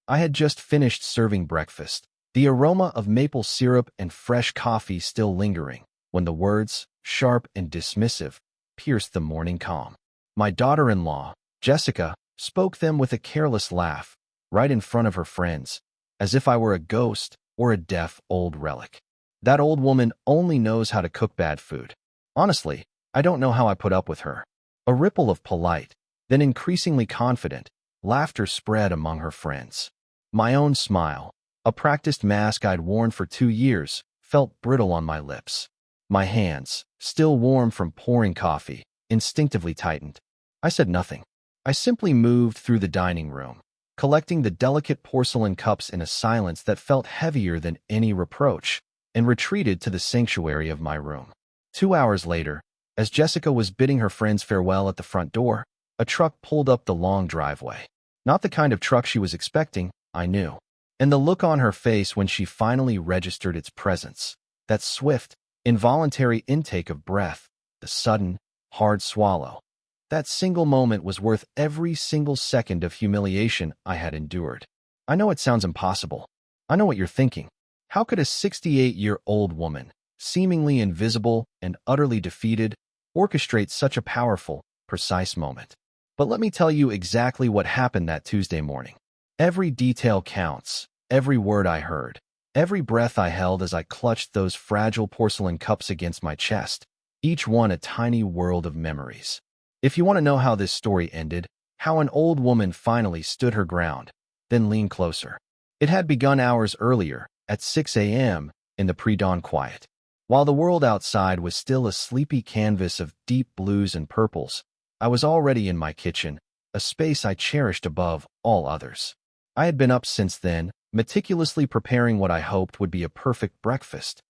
I had just finished serving breakfast, the aroma of maple syrup and fresh coffee still lingering, when the words, sharp and dismissive, pierced the morning calm. My daughter-in-law, Jessica, spoke them with a careless laugh, right in front of her friends, as if I were a ghost or a deaf old relic. That old woman only knows how to cook bad food. Honestly, I don't know how I put up with her. A ripple of polite, then increasingly confident, laughter spread among her friends. My own smile, a practiced mask I'd worn for 2 years, felt brittle on my lips. My hands, still warm from pouring coffee, instinctively tightened. I said nothing. I simply moved through the dining room, collecting the delicate porcelain cups in a silence that felt heavier than any reproach, and retreated to the sanctuary of my room. 2 hours later, as Jessica was bidding her friends farewell at the front door, a truck pulled up the long driveway. Not the kind of truck she was expecting, I knew. And the look on her face when she finally registered its presence, that swift, involuntary intake of breath, the sudden, hard swallow. That single moment was worth every single second of humiliation I had endured. I know it sounds impossible. I know what you're thinking. How could a 68-year-old woman, seemingly invisible and utterly defeated, orchestrate such a powerful, precise moment? But let me tell you exactly what happened that Tuesday morning. Every detail counts, every word I heard, every breath I held as I clutched those fragile porcelain cups against my chest, each one a tiny world of memories. If you want to know how this story ended, how an old woman finally stood her ground, then lean closer. It had begun hours earlier, at 6 a.m., in the pre-dawn quiet. While the world outside was still a sleepy canvas of deep blues and purples, I was already in my kitchen, a space I cherished above all others. I had been up since then, meticulously preparing what I hoped would be a perfect breakfast.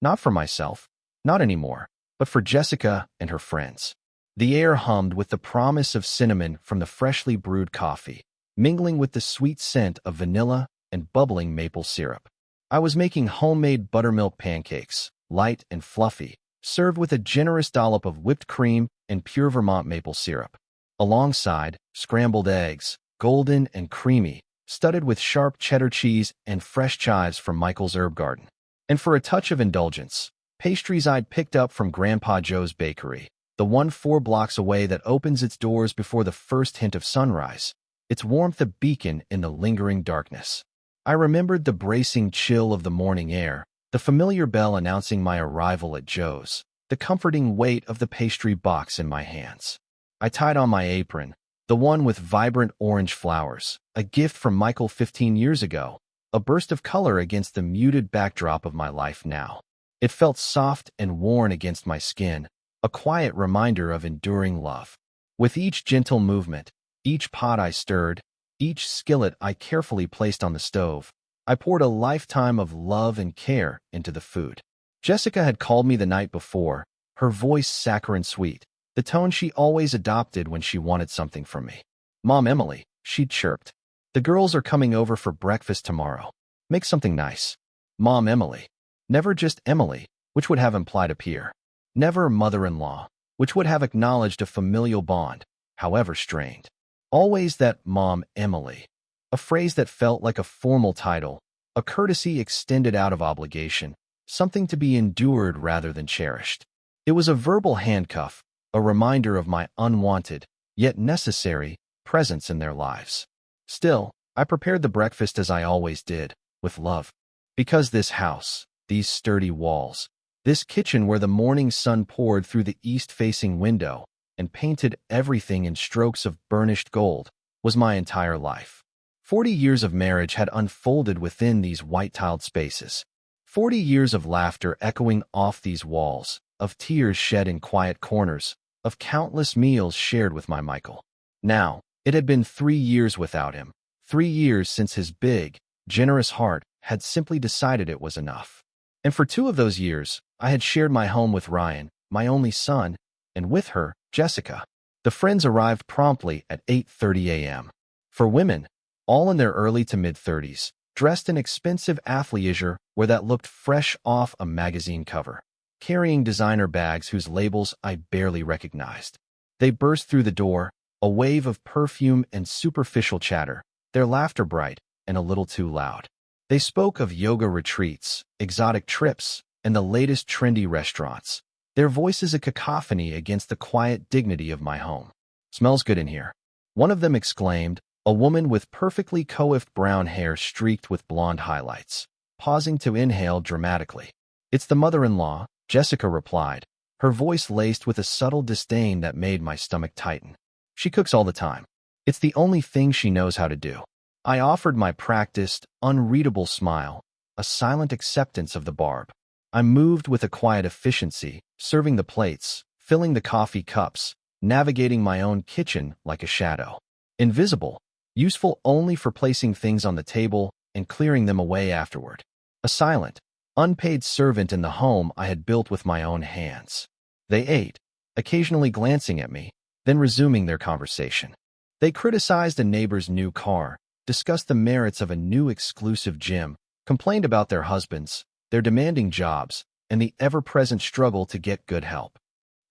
Not for myself, not anymore, but for Jessica and her friends. The air hummed with the promise of cinnamon from the freshly brewed coffee, mingling with the sweet scent of vanilla and bubbling maple syrup. I was making homemade buttermilk pancakes, light and fluffy, served with a generous dollop of whipped cream and pure Vermont maple syrup. Alongside, scrambled eggs, golden and creamy, studded with sharp cheddar cheese and fresh chives from Michael's Herb Garden. And for a touch of indulgence, pastries I'd picked up from Grandpa Joe's Bakery, the one 4 blocks away that opens its doors before the first hint of sunrise, its warmth a beacon in the lingering darkness. I remembered the bracing chill of the morning air, the familiar bell announcing my arrival at Joe's, the comforting weight of the pastry box in my hands. I tied on my apron, the one with vibrant orange flowers, a gift from Michael 15 years ago, a burst of color against the muted backdrop of my life now. It felt soft and worn against my skin, a quiet reminder of enduring love. With each gentle movement, each pot I stirred, each skillet I carefully placed on the stove, I poured a lifetime of love and care into the food. Jessica had called me the night before, her voice saccharine sweet, the tone she always adopted when she wanted something from me. "Mom Emily," she'd chirped. "The girls are coming over for breakfast tomorrow. Make something nice." Mom Emily. Never just Emily, which would have implied a peer. Never mother-in-law, which would have acknowledged a familial bond, however strained. Always that Mom Emily, a phrase that felt like a formal title, a courtesy extended out of obligation, something to be endured rather than cherished. It was a verbal handcuff, a reminder of my unwanted, yet necessary, presence in their lives. Still, I prepared the breakfast as I always did, with love. Because this house, these sturdy walls, this kitchen where the morning sun poured through the east-facing window and painted everything in strokes of burnished gold, was my entire life. 40 years of marriage had unfolded within these white-tiled spaces. 40 years of laughter echoing off these walls, of tears shed in quiet corners, of countless meals shared with my Michael. Now, it had been 3 years without him, 3 years since his big, generous heart had simply decided it was enough. And for 2 of those years, I had shared my home with Ryan, my only son, and with her, Jessica. The friends arrived promptly at 8:30 a.m. For women, all in their early to mid-30s, dressed in expensive athleisure where that looked fresh off a magazine cover, carrying designer bags whose labels I barely recognized. They burst through the door, a wave of perfume and superficial chatter, their laughter bright, and a little too loud. They spoke of yoga retreats, exotic trips, and the latest trendy restaurants. Their voices a cacophony against the quiet dignity of my home. "Smells good in here," one of them exclaimed, a woman with perfectly coiffed brown hair streaked with blonde highlights, pausing to inhale dramatically. "It's the mother-in-law," Jessica replied, her voice laced with a subtle disdain that made my stomach tighten. "She cooks all the time. It's the only thing she knows how to do." I offered my practiced, unreadable smile, a silent acceptance of the barb. I moved with a quiet efficiency, serving the plates, filling the coffee cups, navigating my own kitchen like a shadow. Invisible, useful only for placing things on the table and clearing them away afterward. A silent, unpaid servant in the home I had built with my own hands. They ate, occasionally glancing at me, then resuming their conversation. They criticized a neighbor's new car, discussed the merits of a new exclusive gym, complained about their husbands, their demanding jobs, and the ever-present struggle to get good help.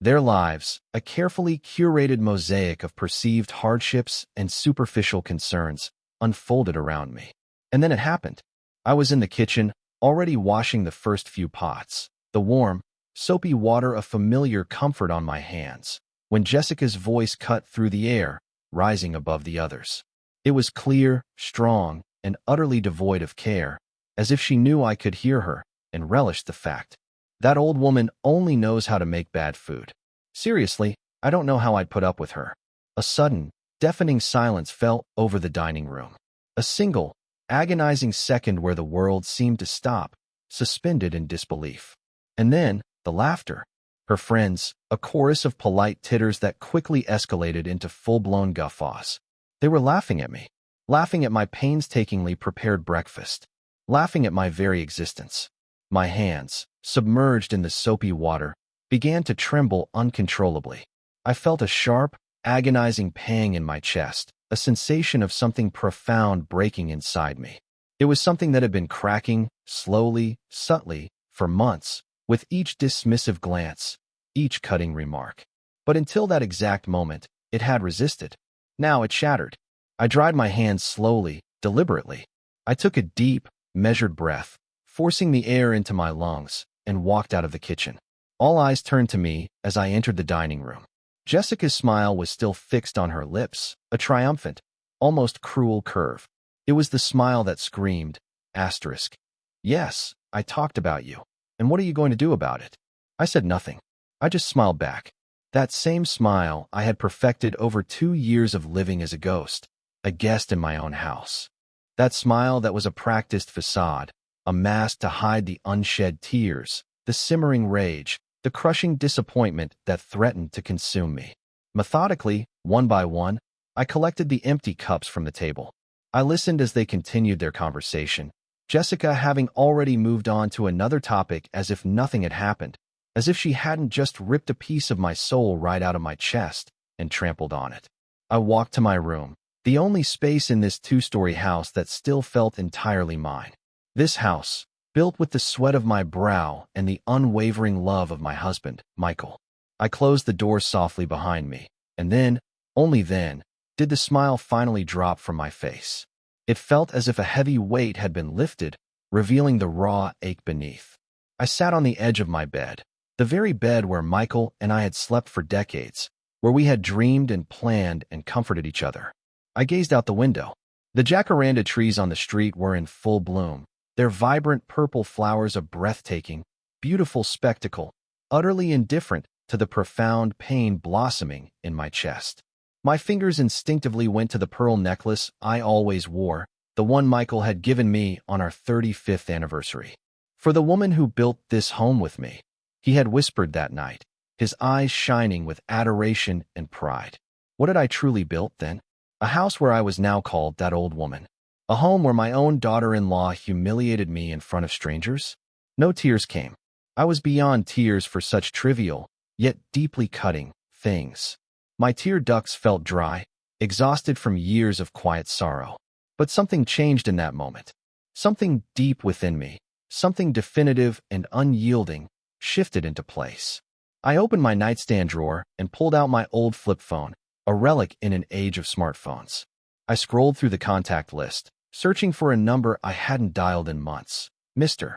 Their lives, a carefully curated mosaic of perceived hardships and superficial concerns, unfolded around me. And then it happened. I was in the kitchen, already washing the first few pots, the warm, soapy water a familiar comfort on my hands, when Jessica's voice cut through the air, rising above the others. It was clear, strong, and utterly devoid of care, as if she knew I could hear her and relished the fact. "That old woman only knows how to make bad food. Seriously, I don't know how I'd put up with her." A sudden, deafening silence fell over the dining room. A single, agonizing second where the world seemed to stop, suspended in disbelief. And then, the laughter. Her friends, a chorus of polite titters that quickly escalated into full-blown guffaws. They were laughing at me, laughing at my painstakingly prepared breakfast, laughing at my very existence. My hands, submerged in the soapy water, began to tremble uncontrollably. I felt a sharp, agonizing pang in my chest, a sensation of something profound breaking inside me. It was something that had been cracking, slowly, subtly, for months, with each dismissive glance, each cutting remark. But until that exact moment, it had resisted. Now it shattered. I dried my hands slowly, deliberately. I took a deep, measured breath, forcing the air into my lungs, and walked out of the kitchen. All eyes turned to me as I entered the dining room. Jessica's smile was still fixed on her lips, a triumphant, almost cruel curve. It was the smile that screamed, asterisk. "Yes, I talked about you. And what are you going to do about it?" I said nothing. I just smiled back. That same smile I had perfected over 2 years of living as a ghost, a guest in my own house. That smile that was a practiced facade, a mask to hide the unshed tears, the simmering rage, the crushing disappointment that threatened to consume me. Methodically, one by one, I collected the empty cups from the table. I listened as they continued their conversation, Jessica having already moved on to another topic as if nothing had happened, as if she hadn't just ripped a piece of my soul right out of my chest and trampled on it. I walked to my room, the only space in this 2-story house that still felt entirely mine. This house, built with the sweat of my brow and the unwavering love of my husband, Michael. I closed the door softly behind me, and then, only then, did the smile finally drop from my face. It felt as if a heavy weight had been lifted, revealing the raw ache beneath. I sat on the edge of my bed, the very bed where Michael and I had slept for decades, where we had dreamed and planned and comforted each other. I gazed out the window. The jacaranda trees on the street were in full bloom, their vibrant purple flowers a breathtaking, beautiful spectacle, utterly indifferent to the profound pain blossoming in my chest. My fingers instinctively went to the pearl necklace I always wore, the one Michael had given me on our 35th anniversary. "For the woman who built this home with me," he had whispered that night, his eyes shining with adoration and pride. What had I truly built, then? A house where I was now called that old woman. A home where my own daughter-in-law humiliated me in front of strangers? No tears came. I was beyond tears for such trivial, yet deeply cutting, things. My tear ducts felt dry, exhausted from years of quiet sorrow. But something changed in that moment. Something deep within me, something definitive and unyielding, shifted into place. I opened my nightstand drawer and pulled out my old flip phone, a relic in an age of smartphones. I scrolled through the contact list, searching for a number I hadn't dialed in months. Mr.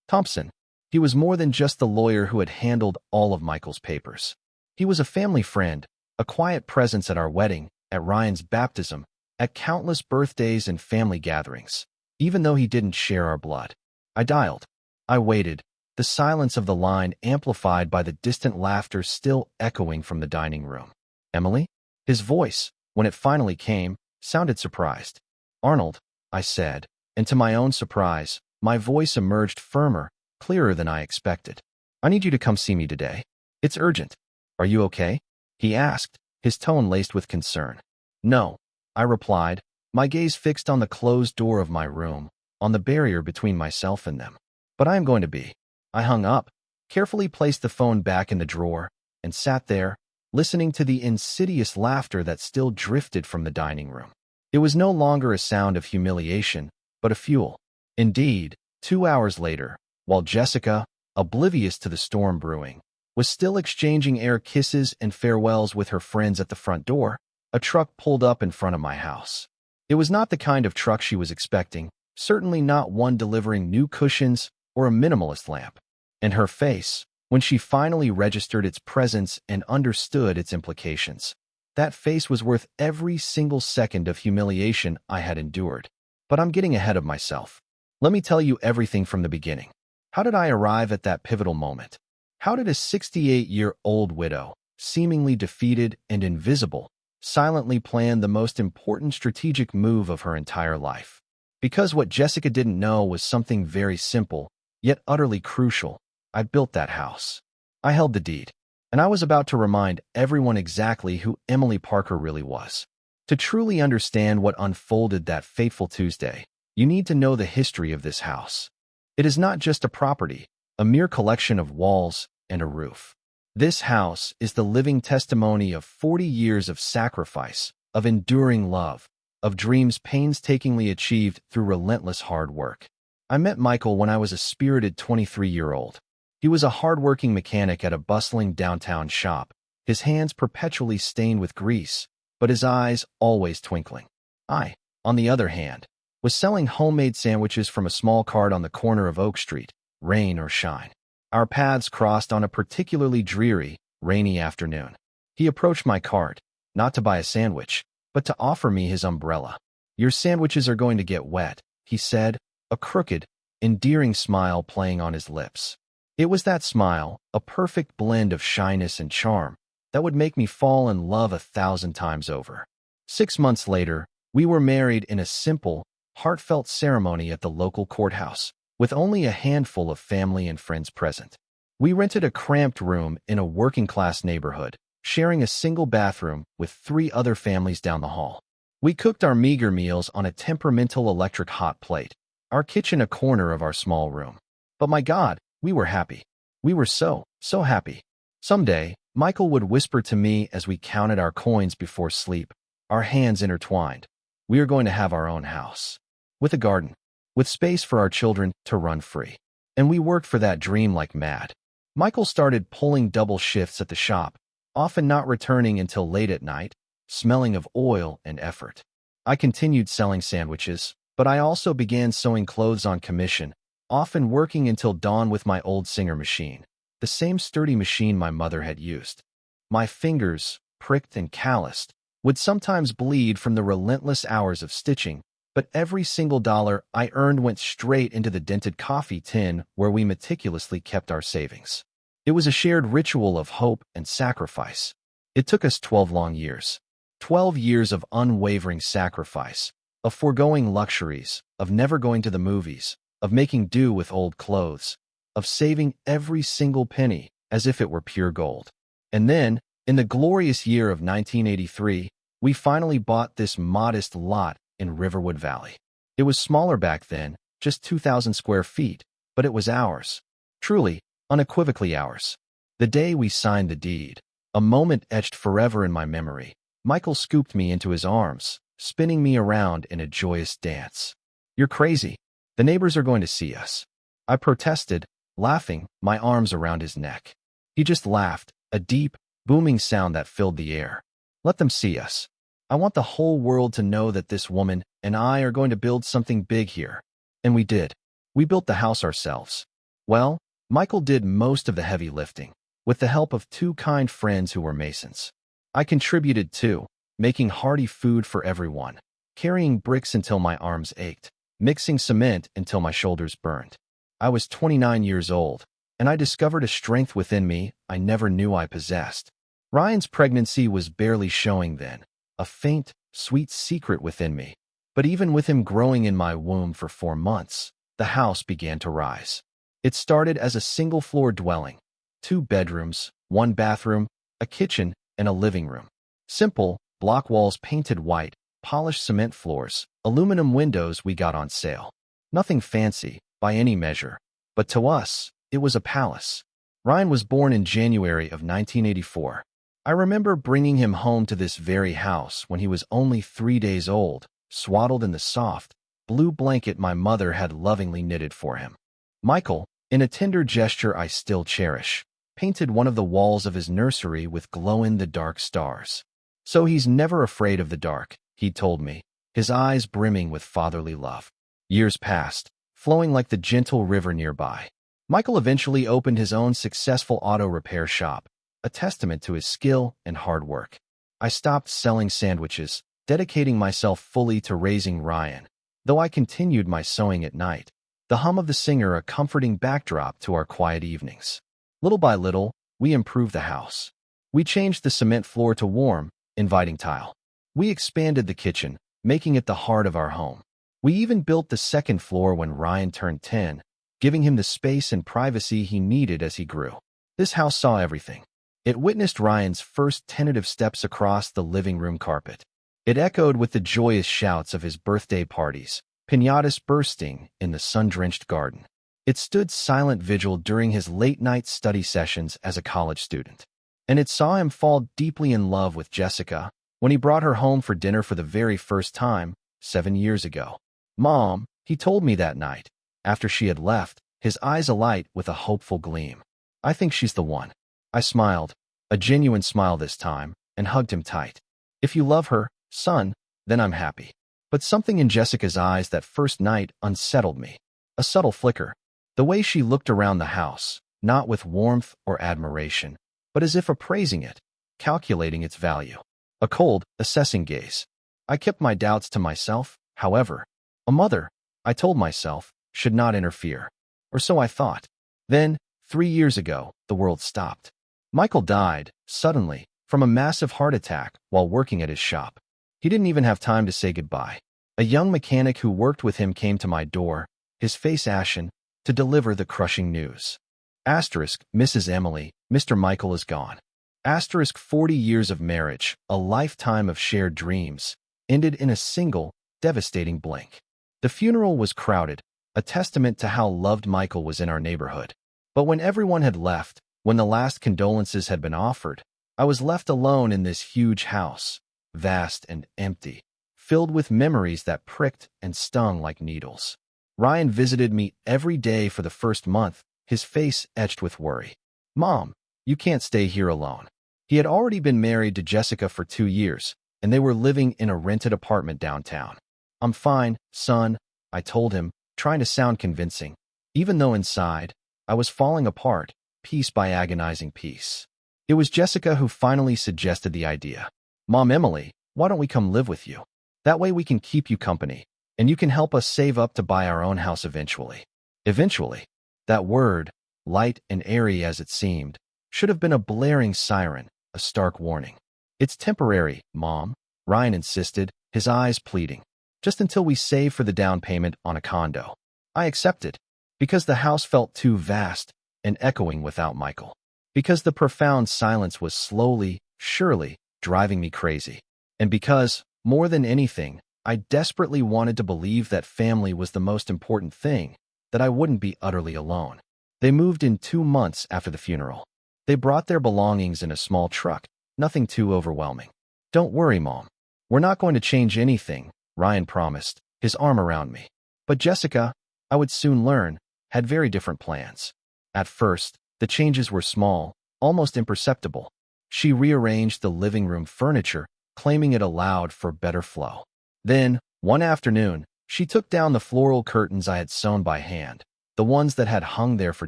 Thompson. He was more than just the lawyer who had handled all of Michael's papers. He was a family friend, a quiet presence at our wedding, at Ryan's baptism, at countless birthdays and family gatherings, even though he didn't share our blood. I dialed. I waited, the silence of the line amplified by the distant laughter still echoing from the dining room. Emily? His voice, when it finally came, sounded surprised. Arnold, I said, and to my own surprise, my voice emerged firmer, clearer than I expected. I need you to come see me today. It's urgent. Are you okay? He asked, his tone laced with concern. No, I replied, my gaze fixed on the closed door of my room, on the barrier between myself and them. But I am going to be. I hung up, carefully placed the phone back in the drawer, and sat there, listening to the insidious laughter that still drifted from the dining room. It was no longer a sound of humiliation, but a fuel. Indeed, 2 hours later, while Jessica, oblivious to the storm brewing, was still exchanging air kisses and farewells with her friends at the front door, a truck pulled up in front of my house. It was not the kind of truck she was expecting, certainly not one delivering new cushions or a minimalist lamp. And her face, when she finally registered its presence and understood its implications, that face was worth every single second of humiliation I had endured. But I'm getting ahead of myself. Let me tell you everything from the beginning. How did I arrive at that pivotal moment? How did a 68-year-old widow, seemingly defeated and invisible, silently plan the most important strategic move of her entire life? Because what Jessica didn't know was something very simple, yet utterly crucial. I built that house. I held the deed. And I was about to remind everyone exactly who Emily Parker really was. To truly understand what unfolded that fateful Tuesday, you need to know the history of this house. It is not just a property, a mere collection of walls and a roof. This house is the living testimony of 40 years of sacrifice, of enduring love, of dreams painstakingly achieved through relentless hard work. I met Michael when I was a spirited 23-year-old. He was a hard-working mechanic at a bustling downtown shop, his hands perpetually stained with grease, but his eyes always twinkling. I, on the other hand, was selling homemade sandwiches from a small cart on the corner of Oak Street, rain or shine. Our paths crossed on a particularly dreary, rainy afternoon. He approached my cart, not to buy a sandwich, but to offer me his umbrella. "Your sandwiches are going to get wet," he said, a crooked, endearing smile playing on his lips. It was that smile, a perfect blend of shyness and charm, that would make me fall in love 1,000 times over. 6 months later, we were married in a simple, heartfelt ceremony at the local courthouse, with only a handful of family and friends present. We rented a cramped room in a working-class neighborhood, sharing a single bathroom with 3 other families down the hall. We cooked our meager meals on a temperamental electric hot plate, our kitchen a corner of our small room. But my God, we were happy. We were so happy. Someday, Michael would whisper to me as we counted our coins before sleep, our hands intertwined. We are going to have our own house. With a garden. With space for our children to run free. And we worked for that dream like mad. Michael started pulling double shifts at the shop, often not returning until late at night, smelling of oil and effort. I continued selling sandwiches, but I also began sewing clothes on commission, often working until dawn with my old Singer machine, the same sturdy machine my mother had used. My fingers, pricked and calloused, would sometimes bleed from the relentless hours of stitching, but every single dollar I earned went straight into the dented coffee tin where we meticulously kept our savings. It was a shared ritual of hope and sacrifice. It took us 12 long years. 12 years of unwavering sacrifice, of foregoing luxuries, of never going to the movies, of making do with old clothes, of saving every single penny as if it were pure gold. And then, in the glorious year of 1983, we finally bought this modest lot in Riverwood Valley. It was smaller back then, just 2,000 square feet, but it was ours. Truly, unequivocally ours. The day we signed the deed, a moment etched forever in my memory, Michael scooped me into his arms, spinning me around in a joyous dance. "You're crazy. The neighbors are going to see us." I protested, laughing, my arms around his neck. He just laughed, a deep, booming sound that filled the air. "Let them see us. I want the whole world to know that this woman, and I are going to build something big here. And we did. We built the house ourselves. Well, Michael did most of the heavy lifting, with the help of two kind friends who were masons. I contributed too, making hearty food for everyone, carrying bricks until my arms ached, mixing cement until my shoulders burned. I was 29 years old, and I discovered a strength within me I never knew I possessed. Ryan's pregnancy was barely showing then, a faint, sweet secret within me. But even with him growing in my womb for 4 months, the house began to rise. It started as a single-floor dwelling, 2 bedrooms, 1 bathroom, a kitchen, and a living room. Simple, block walls painted white, polished cement floors, aluminum windows we got on sale. Nothing fancy, by any measure, but to us, it was a palace. Ryan was born in January of 1984. I remember bringing him home to this very house when he was only 3 days old, swaddled in the soft, blue blanket my mother had lovingly knitted for him. Michael, in a tender gesture I still cherish, painted one of the walls of his nursery with glow-in-the-dark stars. So he's never afraid of the dark, he told me, his eyes brimming with fatherly love. Years passed, flowing like the gentle river nearby. Michael eventually opened his own successful auto repair shop, a testament to his skill and hard work. I stopped selling sandwiches, dedicating myself fully to raising Ryan, though I continued my sewing at night, the hum of the singer a comforting backdrop to our quiet evenings. Little by little, we improved the house. We changed the cement floor to warm, inviting tile. We expanded the kitchen, making it the heart of our home. We even built the second floor when Ryan turned 10, giving him the space and privacy he needed as he grew. This house saw everything. It witnessed Ryan's first tentative steps across the living room carpet. It echoed with the joyous shouts of his birthday parties, piñatas bursting in the sun-drenched garden. It stood silent vigil during his late-night study sessions as a college student. And it saw him fall deeply in love with Jessica when he brought her home for dinner for the very first time, 7 years ago. "Mom," he told me that night, after she had left, his eyes alight with a hopeful gleam. "I think she's the one." I smiled, a genuine smile this time, and hugged him tight. "If you love her, son, then I'm happy." But something in Jessica's eyes that first night unsettled me. A subtle flicker. The way she looked around the house, not with warmth or admiration, but as if appraising it, calculating its value. A cold, assessing gaze. I kept my doubts to myself, however. A mother, I told myself, should not interfere. Or so I thought. Then, 3 years ago, the world stopped. Michael died, suddenly, from a massive heart attack while working at his shop. He didn't even have time to say goodbye. A young mechanic who worked with him came to my door, his face ashen, to deliver the crushing news. Asterisk, Mrs. Emily, Mr. Michael is gone. Asterisk, 40 years of marriage, a lifetime of shared dreams, ended in a single, devastating blink. The funeral was crowded, a testament to how loved Michael was in our neighborhood. But when everyone had left, when the last condolences had been offered, I was left alone in this huge house, vast and empty, filled with memories that pricked and stung like needles. Ryan visited me every day for the first month, his face etched with worry. "Mom, you can't stay here alone." He had already been married to Jessica for 2 years, and they were living in a rented apartment downtown. "I'm fine, son," I told him, trying to sound convincing, even though inside, I was falling apart, piece by agonizing piece. It was Jessica who finally suggested the idea. "Mom, Emily, why don't we come live with you? That way we can keep you company, and you can help us save up to buy our own house eventually." Eventually. That word, light and airy as it seemed, should have been a blaring siren, a stark warning. "It's temporary, Mom," Ryan insisted, his eyes pleading. "Just until we save for the down payment on a condo." I accepted, because the house felt too vast and echoing without Michael. Because the profound silence was slowly, surely, driving me crazy. And because, more than anything, I desperately wanted to believe that family was the most important thing, that I wouldn't be utterly alone. They moved in 2 months after the funeral. They brought their belongings in a small truck, nothing too overwhelming. "Don't worry, Mom. We're not going to change anything," Ryan promised, his arm around me. But Jessica, I would soon learn, had very different plans. At first, the changes were small, almost imperceptible. She rearranged the living room furniture, claiming it allowed for better flow. Then, One afternoon, she took down the floral curtains I had sewn by hand, the ones that had hung there for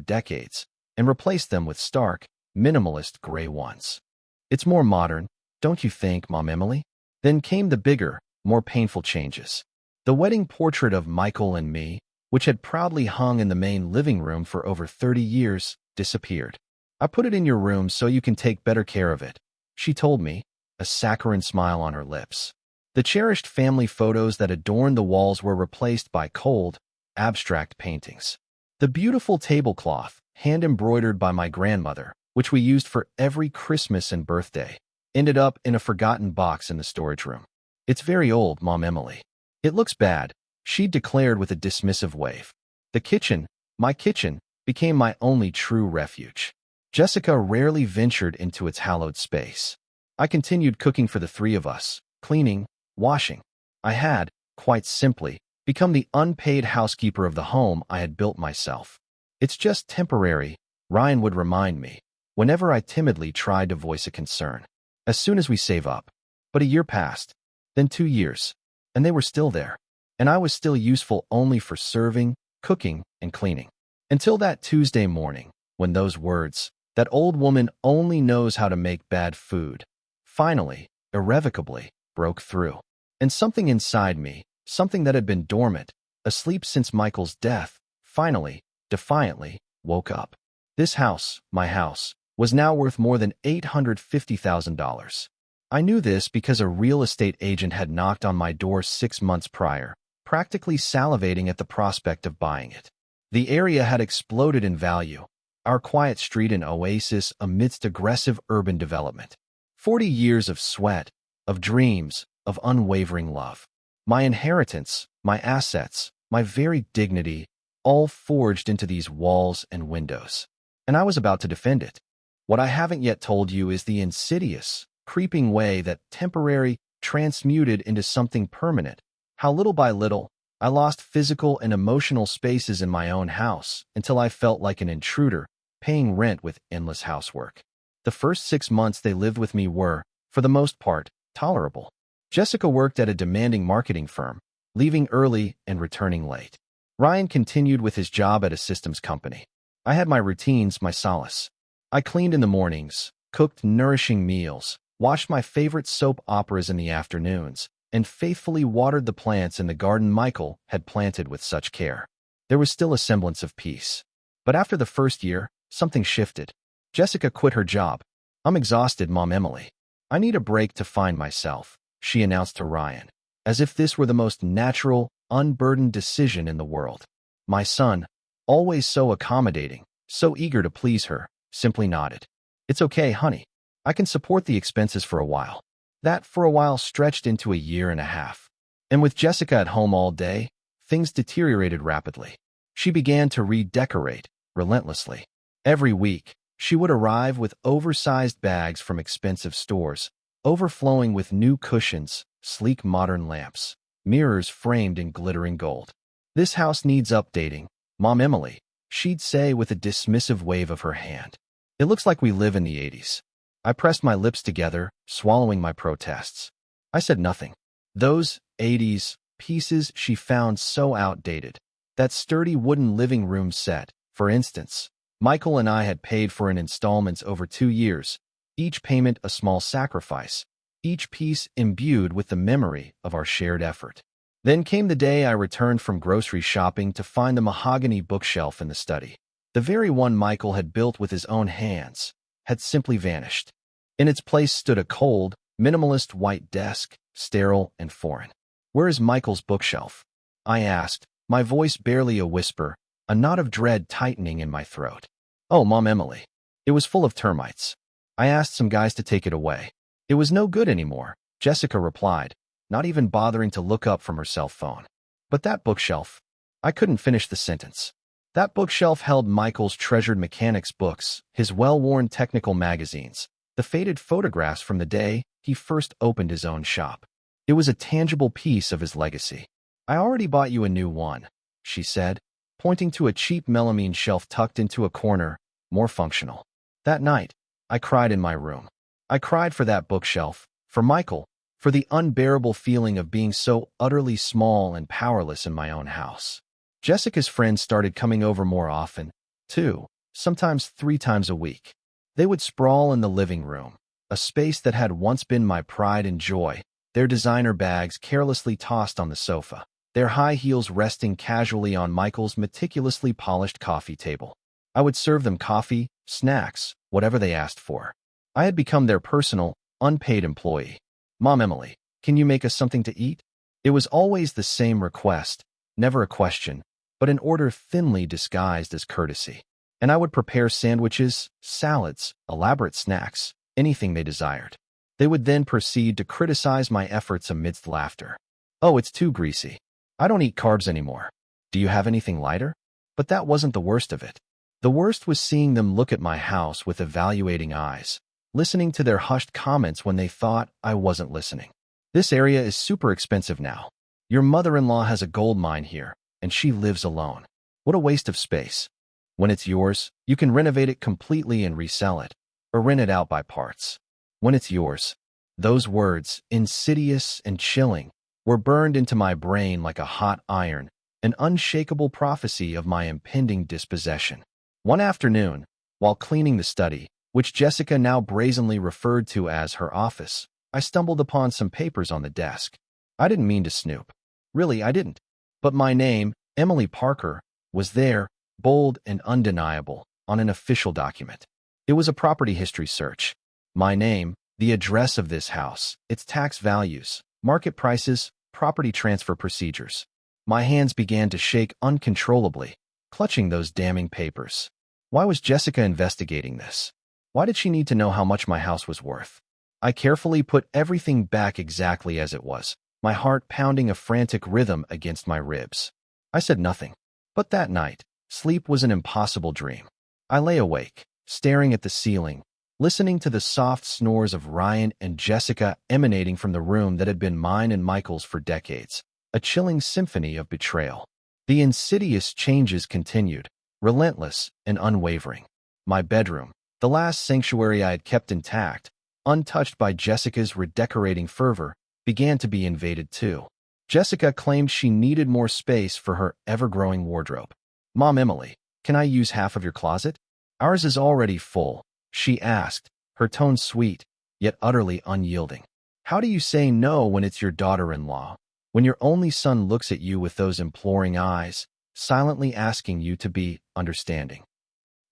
decades, and replaced them with stark, minimalist gray ones. It's more modern, don't you think, Mom Emily? Then came the bigger, more painful changes. The wedding portrait of Michael and me, which had proudly hung in the main living room for over 30 years, disappeared. I put it in your room so you can take better care of it, she told me, a saccharine smile on her lips. The cherished family photos that adorned the walls were replaced by cold, abstract paintings. The beautiful tablecloth, hand-embroidered by my grandmother, which we used for every Christmas and birthday, ended up in a forgotten box in the storage room. It's very old, Mom Emily. It looks bad, she declared with a dismissive wave. The kitchen, my kitchen, became my only true refuge. Jessica rarely ventured into its hallowed space. I continued cooking for the three of us, cleaning, washing. I had, quite simply, become the unpaid housekeeper of the home I had built myself. It's just temporary, Ryan would remind me, whenever I timidly tried to voice a concern. As soon as we save up. But a year passed, then 2 years, and they were still there, and I was still useful only for serving, cooking, and cleaning. Until that Tuesday morning, when those words, "That old woman only knows how to make bad food," finally, irrevocably, broke through. And something inside me, something that had been dormant, asleep since Michael's death, finally, defiantly, woke up. This house, my house, was now worth more than $850,000. I knew this because a real estate agent had knocked on my door 6 months prior, practically salivating at the prospect of buying it. The area had exploded in value, our quiet street an oasis amidst aggressive urban development. 40 years of sweat, of dreams, of unwavering love. My inheritance, my assets, my very dignity, all forged into these walls and windows. And I was about to defend it. What I haven't yet told you is the insidious, creeping way that temporary transmuted into something permanent. How little by little, I lost physical and emotional spaces in my own house until I felt like an intruder, paying rent with endless housework. The first 6 months they lived with me were, for the most part, tolerable. Jessica worked at a demanding marketing firm, leaving early and returning late. Ryan continued with his job at a systems company. I had my routines, my solace. I cleaned in the mornings, cooked nourishing meals, watched my favorite soap operas in the afternoons, and faithfully watered the plants in the garden Michael had planted with such care. There was still a semblance of peace. But after the first year, something shifted. Jessica quit her job. "I'm exhausted, Mom Emily. I need a break to find myself," she announced to Ryan, as if this were the most natural, unburdened decision in the world. My son, always so accommodating, so eager to please her, simply nodded. "It's okay, honey. I can support the expenses for a while." That for a while stretched into a year and a half. And with Jessica at home all day, things deteriorated rapidly. She began to redecorate, relentlessly. Every week, she would arrive with oversized bags from expensive stores, overflowing with new cushions, sleek modern lamps, mirrors framed in glittering gold. "This house needs updating, Mom Emily," she'd say with a dismissive wave of her hand. "It looks like we live in the 80s. I pressed my lips together, swallowing my protests. I said nothing. Those 80s pieces she found so outdated. That sturdy wooden living room set, for instance, Michael and I had paid for in installments over 2 years, each payment a small sacrifice, each piece imbued with the memory of our shared effort. Then came the day I returned from grocery shopping to find the mahogany bookshelf in the study. The very one Michael had built with his own hands had simply vanished. In its place stood a cold, minimalist white desk, sterile and foreign. "Where is Michael's bookshelf?" I asked, my voice barely a whisper, a knot of dread tightening in my throat. "Oh, Mom Emily. It was full of termites. I asked some guys to take it away. It was no good anymore," Jessica replied, not even bothering to look up from her cell phone. "But that bookshelf..." I couldn't finish the sentence. That bookshelf held Michael's treasured mechanics books, his well-worn technical magazines, the faded photographs from the day he first opened his own shop. It was a tangible piece of his legacy. "I already bought you a new one," she said, pointing to a cheap melamine shelf tucked into a corner, more functional. That night, I cried in my room. I cried for that bookshelf, for Michael, for the unbearable feeling of being so utterly small and powerless in my own house. Jessica's friends started coming over more often, too, sometimes 3 times a week. They would sprawl in the living room, a space that had once been my pride and joy, their designer bags carelessly tossed on the sofa, their high heels resting casually on Michael's meticulously polished coffee table. I would serve them coffee, snacks, whatever they asked for. I had become their personal, unpaid employee. "Mom, Emily, can you make us something to eat?" It was always the same request, never a question, but an order thinly disguised as courtesy. And I would prepare sandwiches, salads, elaborate snacks, anything they desired. They would then proceed to criticize my efforts amidst laughter. "Oh, it's too greasy. I don't eat carbs anymore. Do you have anything lighter?" But that wasn't the worst of it. The worst was seeing them look at my house with evaluating eyes, listening to their hushed comments when they thought I wasn't listening. "This area is super expensive now. Your mother-in-law has a gold mine here, and she lives alone. What a waste of space. When it's yours, you can renovate it completely and resell it, or rent it out by parts. When it's yours." Those words, insidious and chilling, were burned into my brain like a hot iron, an unshakable prophecy of my impending dispossession. One afternoon, while cleaning the study, which Jessica now brazenly referred to as her office, I stumbled upon some papers on the desk. I didn't mean to snoop. Really, I didn't. But my name, Emily Parker, was there, bold and undeniable, on an official document. It was a property history search. My name, the address of this house, its tax values, market prices, property transfer procedures. My hands began to shake uncontrollably, clutching those damning papers. Why was Jessica investigating this? Why did she need to know how much my house was worth? I carefully put everything back exactly as it was, my heart pounding a frantic rhythm against my ribs. I said nothing. But that night, sleep was an impossible dream. I lay awake, staring at the ceiling, listening to the soft snores of Ryan and Jessica emanating from the room that had been mine and Michael's for decades, a chilling symphony of betrayal. The insidious changes continued, relentless and unwavering. My bedroom, the last sanctuary I had kept intact, untouched by Jessica's redecorating fervor, began to be invaded too. Jessica claimed she needed more space for her ever-growing wardrobe. "Mom, Emily, can I use half of your closet? Ours is already full," she asked, her tone sweet, yet utterly unyielding. How do you say no when it's your daughter-in-law? When your only son looks at you with those imploring eyes, silently asking you to be understanding?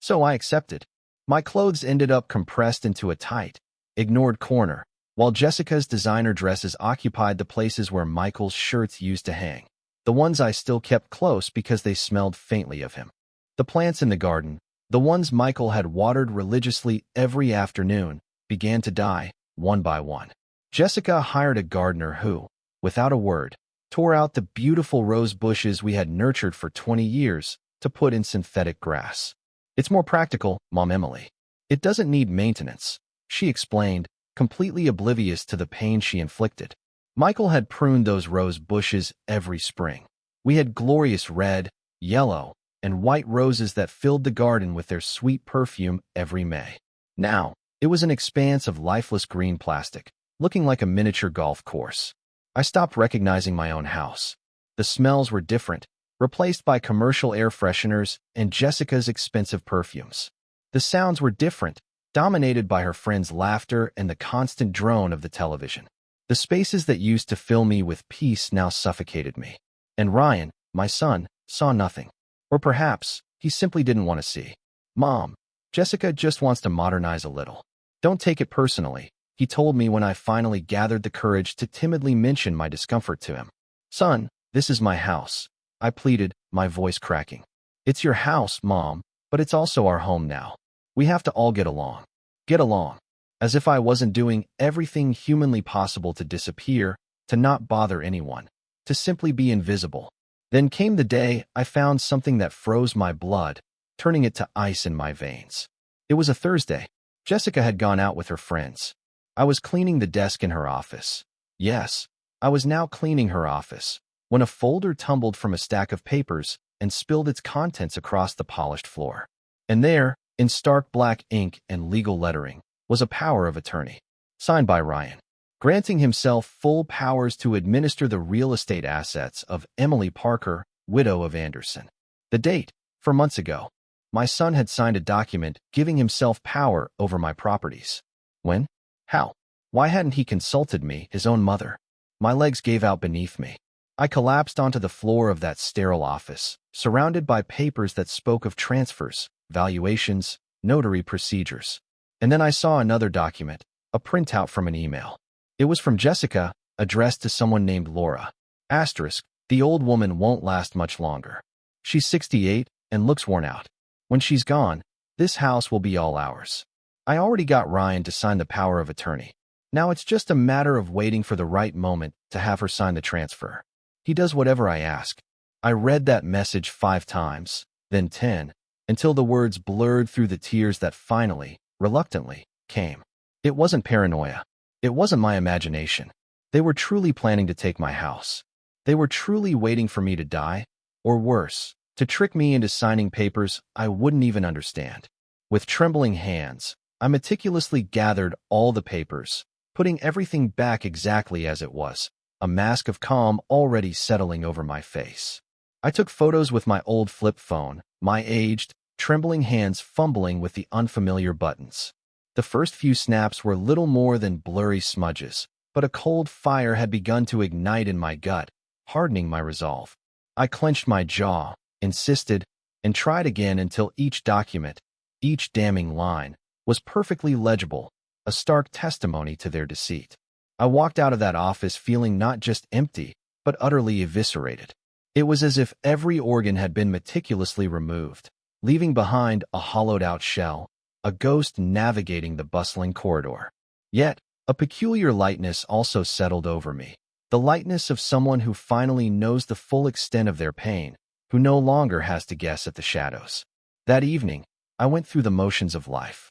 So I accepted. My clothes ended up compressed into a tight, ignored corner, while Jessica's designer dresses occupied the places where Michael's shirts used to hang, the ones I still kept close because they smelled faintly of him. The plants in the garden, the ones Michael had watered religiously every afternoon, began to die, one by one. Jessica hired a gardener who, without a word, tore out the beautiful rose bushes we had nurtured for 20 years to put in synthetic grass. "It's more practical, Mom, Emily. It doesn't need maintenance," she explained, completely oblivious to the pain she inflicted. Michael had pruned those rose bushes every spring. We had glorious red, yellow, and white roses that filled the garden with their sweet perfume every May. Now, it was an expanse of lifeless green plastic, looking like a miniature golf course. I stopped recognizing my own house. The smells were different, replaced by commercial air fresheners and Jessica's expensive perfumes. The sounds were different, dominated by her friends' laughter and the constant drone of the television. The spaces that used to fill me with peace now suffocated me. And Ryan, my son, saw nothing. Or perhaps, he simply didn't want to see. "Mom, Jessica just wants to modernize a little. Don't take it personally," he told me when I finally gathered the courage to timidly mention my discomfort to him. "Son, this is my house," I pleaded, my voice cracking. "It's your house, Mom, but it's also our home now. We have to all get along." Get along. As if I wasn't doing everything humanly possible to disappear, to not bother anyone, to simply be invisible. Then came the day I found something that froze my blood, turning it to ice in my veins. It was a Thursday. Jessica had gone out with her friends. I was cleaning the desk in her office. Yes, I was now cleaning her office, when a folder tumbled from a stack of papers and spilled its contents across the polished floor. And there, in stark black ink and legal lettering, was a power of attorney, signed by Ryan. granting himself full powers to administer the real estate assets of Emily Parker, widow of Anderson. The date, 4 months ago. My son had signed a document giving himself power over my properties. When? How? Why hadn't he consulted me, his own mother? My legs gave out beneath me. I collapsed onto the floor of that sterile office, surrounded by papers that spoke of transfers, valuations, notary procedures. And then I saw another document, a printout from an email. It was from Jessica, addressed to someone named Laura. Asterisk, the old woman won't last much longer. She's 68 and looks worn out. When she's gone, this house will be all ours. I already got Ryan to sign the power of attorney. Now it's just a matter of waiting for the right moment to have her sign the transfer. He does whatever I ask. I read that message 5 times, then 10, until the words blurred through the tears that finally, reluctantly, came. It wasn't paranoia. It wasn't my imagination. They were truly planning to take my house. They were truly waiting for me to die, or worse, to trick me into signing papers I wouldn't even understand. With trembling hands, I meticulously gathered all the papers, putting everything back exactly as it was, a mask of calm already settling over my face. I took photos with my old flip phone, my aged, trembling hands fumbling with the unfamiliar buttons. The first few snaps were little more than blurry smudges, but a cold fire had begun to ignite in my gut, hardening my resolve. I clenched my jaw, insisted, and tried again until each document, each damning line, was perfectly legible, a stark testimony to their deceit. I walked out of that office feeling not just empty, but utterly eviscerated. It was as if every organ had been meticulously removed, leaving behind a hollowed-out shell, a ghost navigating the bustling corridor. Yet, a peculiar lightness also settled over me, the lightness of someone who finally knows the full extent of their pain, who no longer has to guess at the shadows. That evening, I went through the motions of life.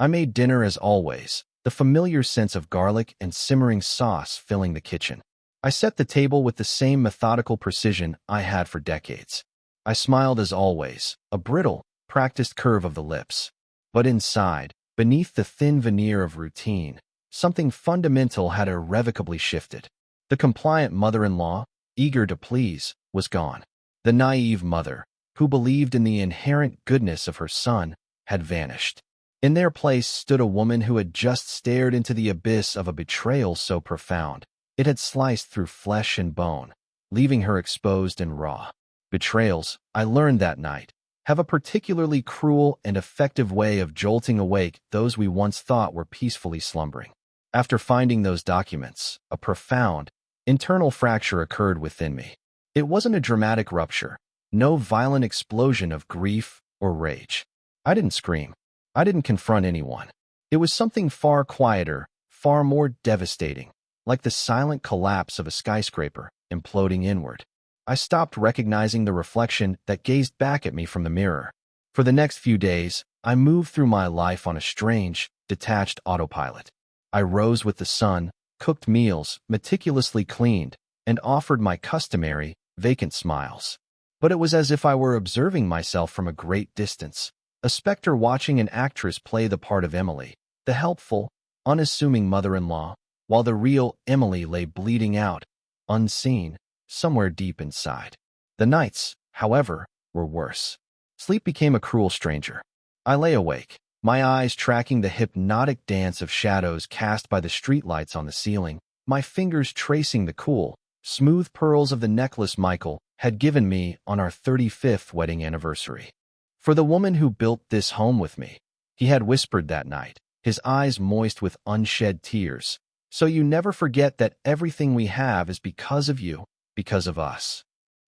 I made dinner as always, the familiar sense of garlic and simmering sauce filling the kitchen. I set the table with the same methodical precision I had for decades. I smiled as always, a brittle, practiced curve of the lips. But inside, beneath the thin veneer of routine, something fundamental had irrevocably shifted. The compliant mother-in-law, eager to please, was gone. The naive mother, who believed in the inherent goodness of her son, had vanished. In their place stood a woman who had just stared into the abyss of a betrayal so profound, it had sliced through flesh and bone, leaving her exposed and raw. Betrayals, I learned that night, have a particularly cruel and effective way of jolting awake those we once thought were peacefully slumbering. After finding those documents, a profound, internal fracture occurred within me. It wasn't a dramatic rupture, no violent explosion of grief or rage. I didn't scream. I didn't confront anyone. It was something far quieter, far more devastating, like the silent collapse of a skyscraper imploding inward. I stopped recognizing the reflection that gazed back at me from the mirror. For the next few days, I moved through my life on a strange, detached autopilot. I rose with the sun, cooked meals, meticulously cleaned, and offered my customary, vacant smiles. But it was as if I were observing myself from a great distance, a specter watching an actress play the part of Emily, the helpful, unassuming mother-in-law, while the real Emily lay bleeding out, unseen, somewhere deep inside. The nights, however, were worse. Sleep became a cruel stranger. I lay awake, my eyes tracking the hypnotic dance of shadows cast by the streetlights on the ceiling, my fingers tracing the cool, smooth pearls of the necklace Michael had given me on our 35th wedding anniversary. For the woman who built this home with me, he had whispered that night, his eyes moist with unshed tears, so you never forget that everything we have is because of you, because of us.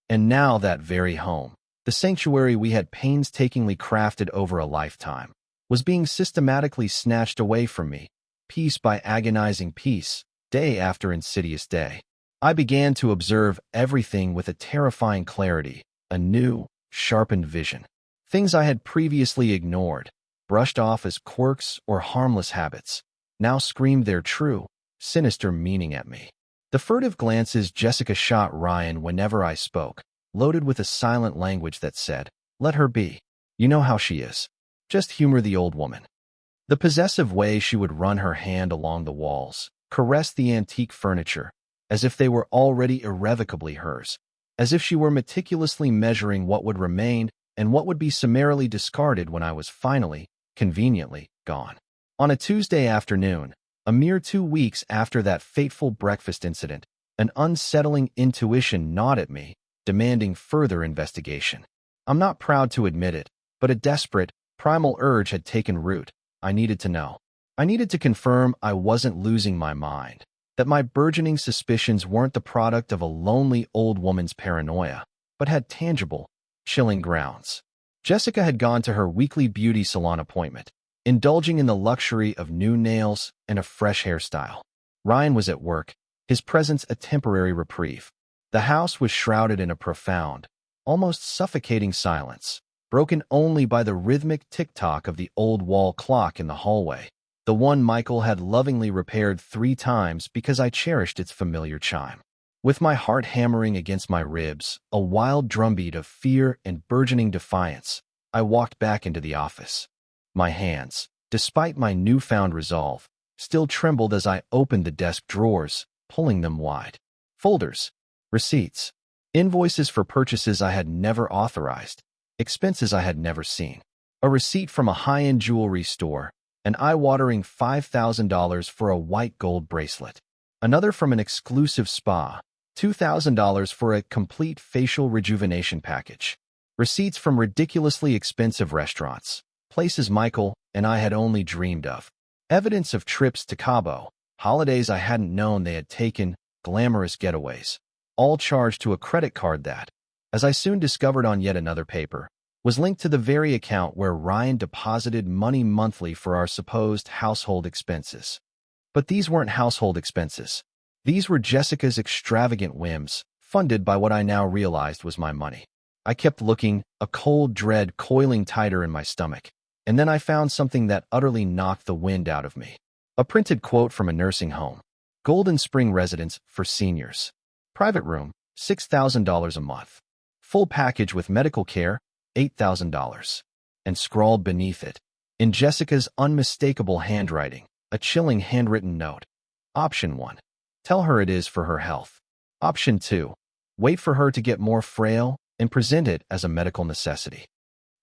And now that very home, the sanctuary we had painstakingly crafted over a lifetime, was being systematically snatched away from me, piece by agonizing piece, day after insidious day. I began to observe everything with a terrifying clarity, a new, sharpened vision. Things I had previously ignored, brushed off as quirks or harmless habits, now screamed their true, sinister meaning at me. The furtive glances Jessica shot Ryan whenever I spoke, loaded with a silent language that said, "Let her be. You know how she is. Just humor the old woman." The possessive way she would run her hand along the walls, caress the antique furniture, as if they were already irrevocably hers, as if she were meticulously measuring what would remain and what would be summarily discarded when I was finally, conveniently, gone. On a Tuesday afternoon, a mere 2 weeks after that fateful breakfast incident, an unsettling intuition gnawed at me, demanding further investigation. I'm not proud to admit it, but a desperate, primal urge had taken root. I needed to know. I needed to confirm I wasn't losing my mind, that my burgeoning suspicions weren't the product of a lonely old woman's paranoia, but had tangible, chilling grounds. Jessica had gone to her weekly beauty salon appointment, indulging in the luxury of new nails and a fresh hairstyle. Ryan was at work, his presence a temporary reprieve. The house was shrouded in a profound, almost suffocating silence, broken only by the rhythmic tick-tock of the old wall clock in the hallway, the one Michael had lovingly repaired 3 times because I cherished its familiar chime. With my heart hammering against my ribs, a wild drumbeat of fear and burgeoning defiance, I walked back into the office. My hands, despite my newfound resolve, still trembled as I opened the desk drawers, pulling them wide. Folders, receipts, invoices for purchases I had never authorized, expenses I had never seen. A receipt from a high-end jewelry store, an eye-watering $5,000 for a white gold bracelet. Another from an exclusive spa, $2,000 for a complete facial rejuvenation package. Receipts from ridiculously expensive restaurants, places Michael and I had only dreamed of. Evidence of trips to Cabo, holidays I hadn't known they had taken, glamorous getaways, all charged to a credit card that, as I soon discovered on yet another paper, was linked to the very account where Ryan deposited money monthly for our supposed household expenses. But these weren't household expenses. These were Jessica's extravagant whims, funded by what I now realized was my money. I kept looking, a cold dread coiling tighter in my stomach, and then I found something that utterly knocked the wind out of me. A printed quote from a nursing home. Golden Spring residence for seniors. Private room, $6,000 a month. Full package with medical care, $8,000. And scrawled beneath it, in Jessica's unmistakable handwriting, a chilling handwritten note. Option 1. Tell her it is for her health. Option 2. Wait for her to get more frail and present it as a medical necessity.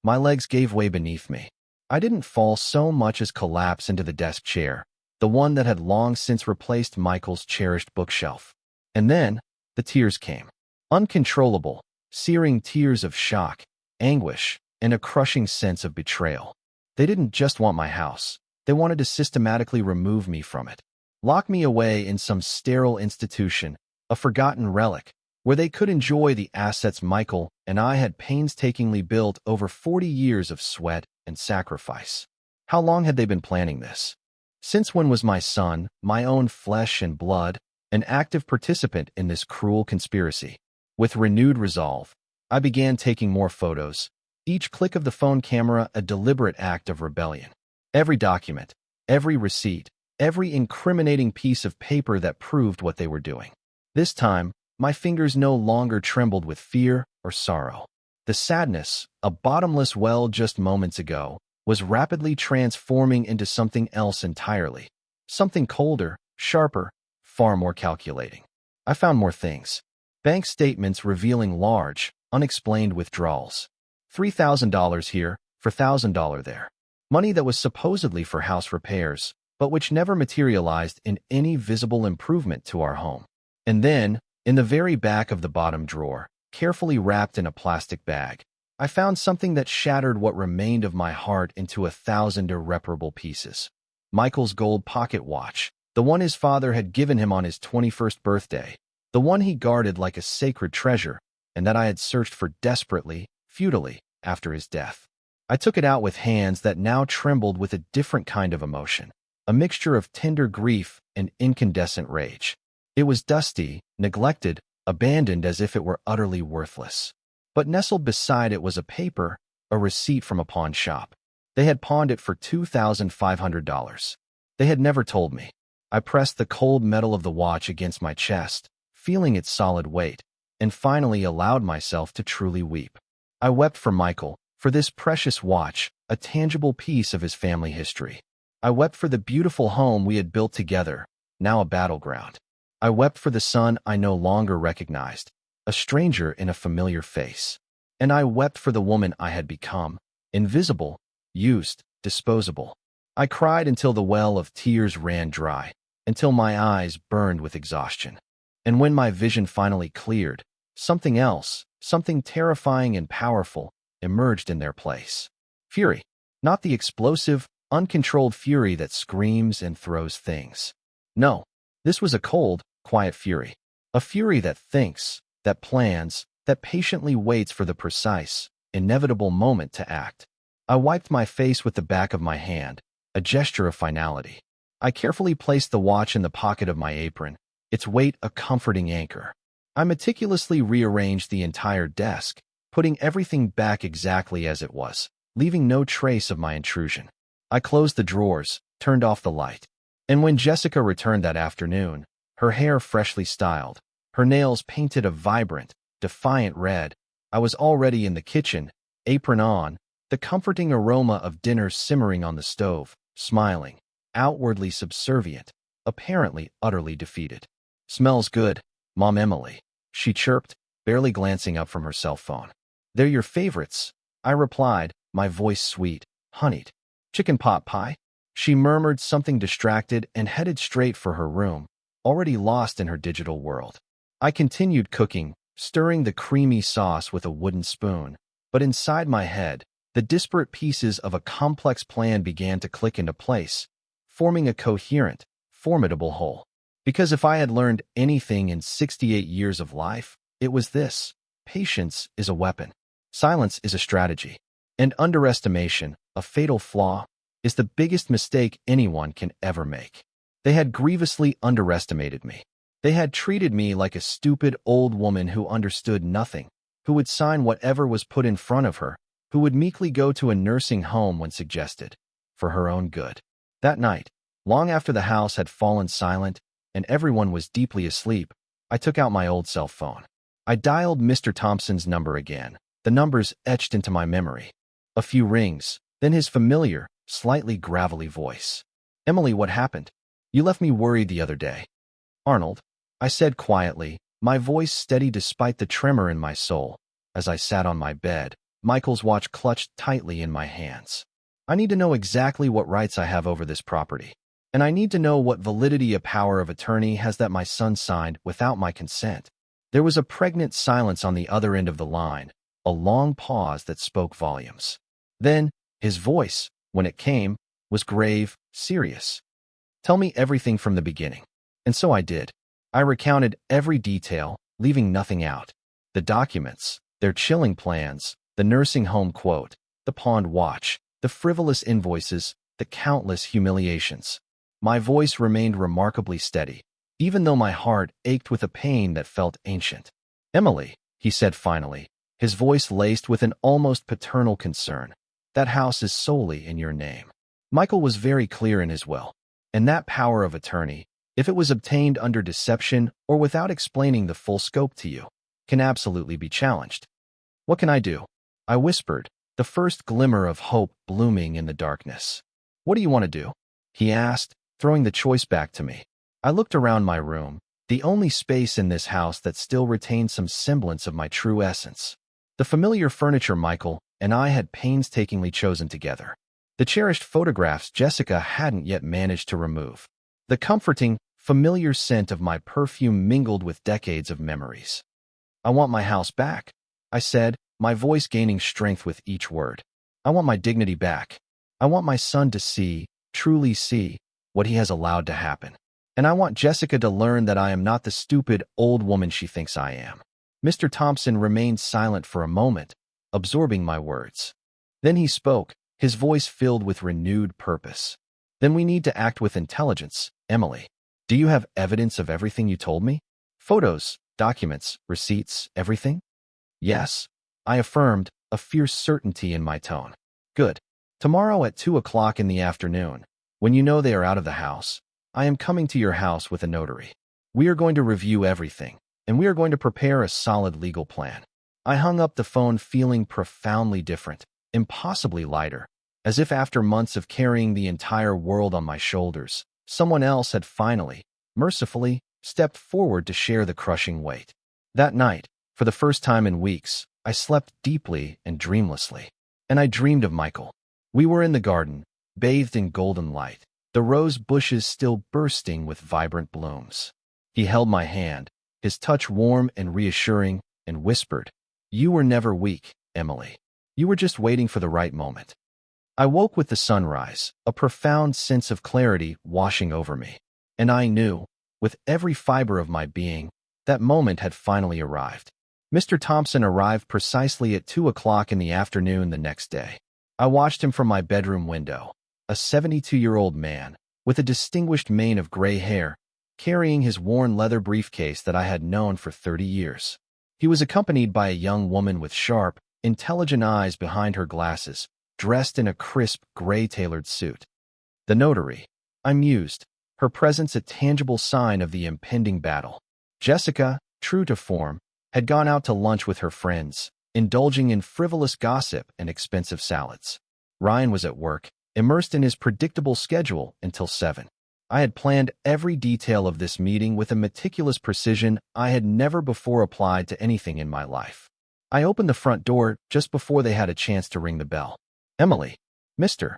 My legs gave way beneath me. I didn't fall so much as collapse into the desk chair, the one that had long since replaced Michael's cherished bookshelf. And then, the tears came. Uncontrollable, searing tears of shock, anguish, and a crushing sense of betrayal. They didn't just want my house. They wanted to systematically remove me from it. Lock me away in some sterile institution, a forgotten relic, where they could enjoy the assets Michael and I had painstakingly built over 40 years of sweat and sacrifice. How long had they been planning this? Since when was my son, my own flesh and blood, an active participant in this cruel conspiracy? With renewed resolve, I began taking more photos, each click of the phone camera a deliberate act of rebellion. Every document, every receipt, every incriminating piece of paper that proved what they were doing. This time, my fingers no longer trembled with fear or sorrow. The sadness, a bottomless well just moments ago, was rapidly transforming into something else entirely. Something colder, sharper, far more calculating. I found more things. Bank statements revealing large, unexplained withdrawals. $3,000 here, $4,000 there. Money that was supposedly for house repairs, but which never materialized in any visible improvement to our home. And then, in the very back of the bottom drawer, carefully wrapped in a plastic bag, I found something that shattered what remained of my heart into 1,000 irreparable pieces. Michael's gold pocket watch, the one his father had given him on his 21st birthday, the one he guarded like a sacred treasure, and that I had searched for desperately, futilely, after his death. I took it out with hands that now trembled with a different kind of emotion, a mixture of tender grief and incandescent rage. It was dusty, neglected, abandoned as if it were utterly worthless. But nestled beside it was a paper, a receipt from a pawn shop. They had pawned it for $2,500. They had never told me. I pressed the cold metal of the watch against my chest, feeling its solid weight, and finally allowed myself to truly weep. I wept for Michael, for this precious watch, a tangible piece of his family history. I wept for the beautiful home we had built together, now a battleground. I wept for the son I no longer recognized, a stranger in a familiar face. And I wept for the woman I had become, invisible, used, disposable. I cried until the well of tears ran dry, until my eyes burned with exhaustion. And when my vision finally cleared, something else, something terrifying and powerful, emerged in their place. Fury. Not the explosive, uncontrolled fury that screams and throws things. No, this was a cold, quiet fury. A fury that thinks, that plans, that patiently waits for the precise, inevitable moment to act. I wiped my face with the back of my hand, a gesture of finality. I carefully placed the watch in the pocket of my apron, its weight a comforting anchor. I meticulously rearranged the entire desk, putting everything back exactly as it was, leaving no trace of my intrusion. I closed the drawers, turned off the light. And when Jessica returned that afternoon, her hair freshly styled, her nails painted a vibrant, defiant red, I was already in the kitchen, apron on, the comforting aroma of dinner simmering on the stove, smiling, outwardly subservient, apparently utterly defeated. "Smells good, Mom Emily," she chirped, barely glancing up from her cell phone. "They're your favorites," I replied, my voice sweet, honeyed. "Chicken pot pie?" She murmured something distracted and headed straight for her room, already lost in her digital world. I continued cooking, stirring the creamy sauce with a wooden spoon, but inside my head, the disparate pieces of a complex plan began to click into place, forming a coherent, formidable whole. Because if I had learned anything in 68 years of life, it was this: patience is a weapon, silence is a strategy, and underestimation, a fatal flaw, is the biggest mistake anyone can ever make. They had grievously underestimated me. They had treated me like a stupid old woman who understood nothing, who would sign whatever was put in front of her, who would meekly go to a nursing home when suggested, for her own good. That night, long after the house had fallen silent and everyone was deeply asleep, I took out my old cell phone. I dialed Mr. Thompson's number again, the numbers etched into my memory. A few rings, then his familiar, slightly gravelly voice. "Emily, what happened? You left me worried the other day." "Arnold," I said quietly, my voice steady despite the tremor in my soul, as I sat on my bed, Michael's watch clutched tightly in my hands. "I need to know exactly what rights I have over this property. And I need to know what validity a power of attorney has that my son signed without my consent." There was a pregnant silence on the other end of the line, a long pause that spoke volumes. Then, his voice, when it came, was grave, serious. "Tell me everything from the beginning." And so I did. I recounted every detail, leaving nothing out. The documents, their chilling plans, the nursing home quote, the pawned watch, the frivolous invoices, the countless humiliations. My voice remained remarkably steady, even though my heart ached with a pain that felt ancient. "Emily," he said finally, his voice laced with an almost paternal concern, "that house is solely in your name. Michael was very clear in his will, and that power of attorney, if it was obtained under deception or without explaining the full scope to you, can absolutely be challenged." "What can I do?" I whispered, the first glimmer of hope blooming in the darkness. "What do you want to do?" he asked, throwing the choice back to me. I looked around my room, the only space in this house that still retained some semblance of my true essence. The familiar furniture Michael and I had painstakingly chosen together. The cherished photographs Jessica hadn't yet managed to remove. The comforting, familiar scent of my perfume mingled with decades of memories. "I want my house back," I said, my voice gaining strength with each word. "I want my dignity back. I want my son to see, truly see, what he has allowed to happen. And I want Jessica to learn that I am not the stupid old woman she thinks I am." Mr. Thompson remained silent for a moment, absorbing my words. Then he spoke, his voice filled with renewed purpose. "Then we need to act with intelligence, Emily. Do you have evidence of everything you told me? Photos, documents, receipts, everything?" "Yes," I affirmed, a fierce certainty in my tone. "Good. Tomorrow at 2 o'clock in the afternoon, when you know they are out of the house, I am coming to your house with a notary. We are going to review everything, and we are going to prepare a solid legal plan." I hung up the phone feeling profoundly different, impossibly lighter, as if after months of carrying the entire world on my shoulders, someone else had finally, mercifully, stepped forward to share the crushing weight. That night, for the first time in weeks, I slept deeply and dreamlessly. And I dreamed of Michael. We were in the garden, bathed in golden light, the rose bushes still bursting with vibrant blooms. He held my hand, his touch warm and reassuring, and whispered, "You were never weak, Emily. You were just waiting for the right moment." I woke with the sunrise, a profound sense of clarity washing over me. And I knew, with every fiber of my being, that moment had finally arrived. Mr. Thompson arrived precisely at 2 o'clock in the afternoon the next day. I watched him from my bedroom window, a 72-year-old man, with a distinguished mane of gray hair, carrying his worn leather briefcase that I had known for 30 years. He was accompanied by a young woman with sharp, intelligent eyes behind her glasses, dressed in a crisp, gray-tailored suit. The notary, I mused, her presence a tangible sign of the impending battle. Jessica, true to form, had gone out to lunch with her friends, indulging in frivolous gossip and expensive salads. Ryan was at work, immersed in his predictable schedule until 7. I had planned every detail of this meeting with a meticulous precision I had never before applied to anything in my life. I opened the front door just before they had a chance to ring the bell. Emily, Mr.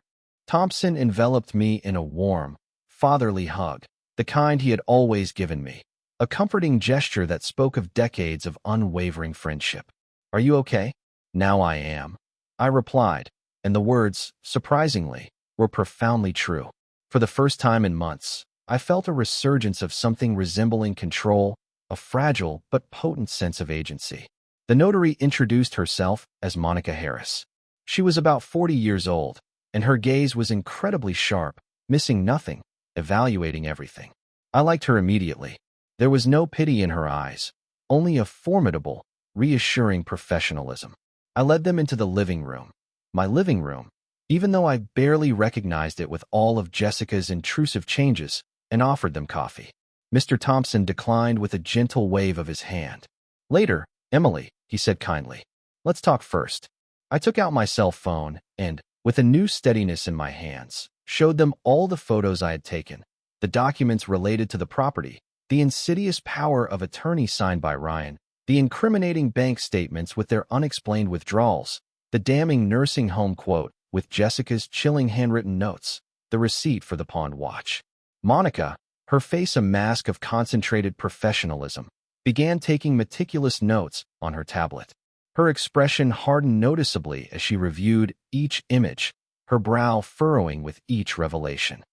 Thompson enveloped me in a warm, fatherly hug, the kind he had always given me, a comforting gesture that spoke of decades of unwavering friendship. "Are you okay?" "Now I am," I replied, and the words, surprisingly, were profoundly true. For the first time in months, I felt a resurgence of something resembling control, a fragile but potent sense of agency. The notary introduced herself as Monica Harris. She was about 40 years old, and her gaze was incredibly sharp, missing nothing, evaluating everything. I liked her immediately. There was no pity in her eyes, only a formidable, reassuring professionalism. I led them into the living room. My living room, even though I barely recognized it with all of Jessica's intrusive changes, and offered them coffee. Mr. Thompson declined with a gentle wave of his hand. "Later, Emily," he said kindly. "Let's talk first." I took out my cell phone and, with a new steadiness in my hands, showed them all the photos I had taken, the documents related to the property, the insidious power of attorney signed by Ryan, the incriminating bank statements with their unexplained withdrawals, the damning nursing home quote with Jessica's chilling handwritten notes, the receipt for the pawned watch. Monica, her face a mask of concentrated professionalism, began taking meticulous notes on her tablet. Her expression hardened noticeably as she reviewed each image, her brow furrowing with each revelation.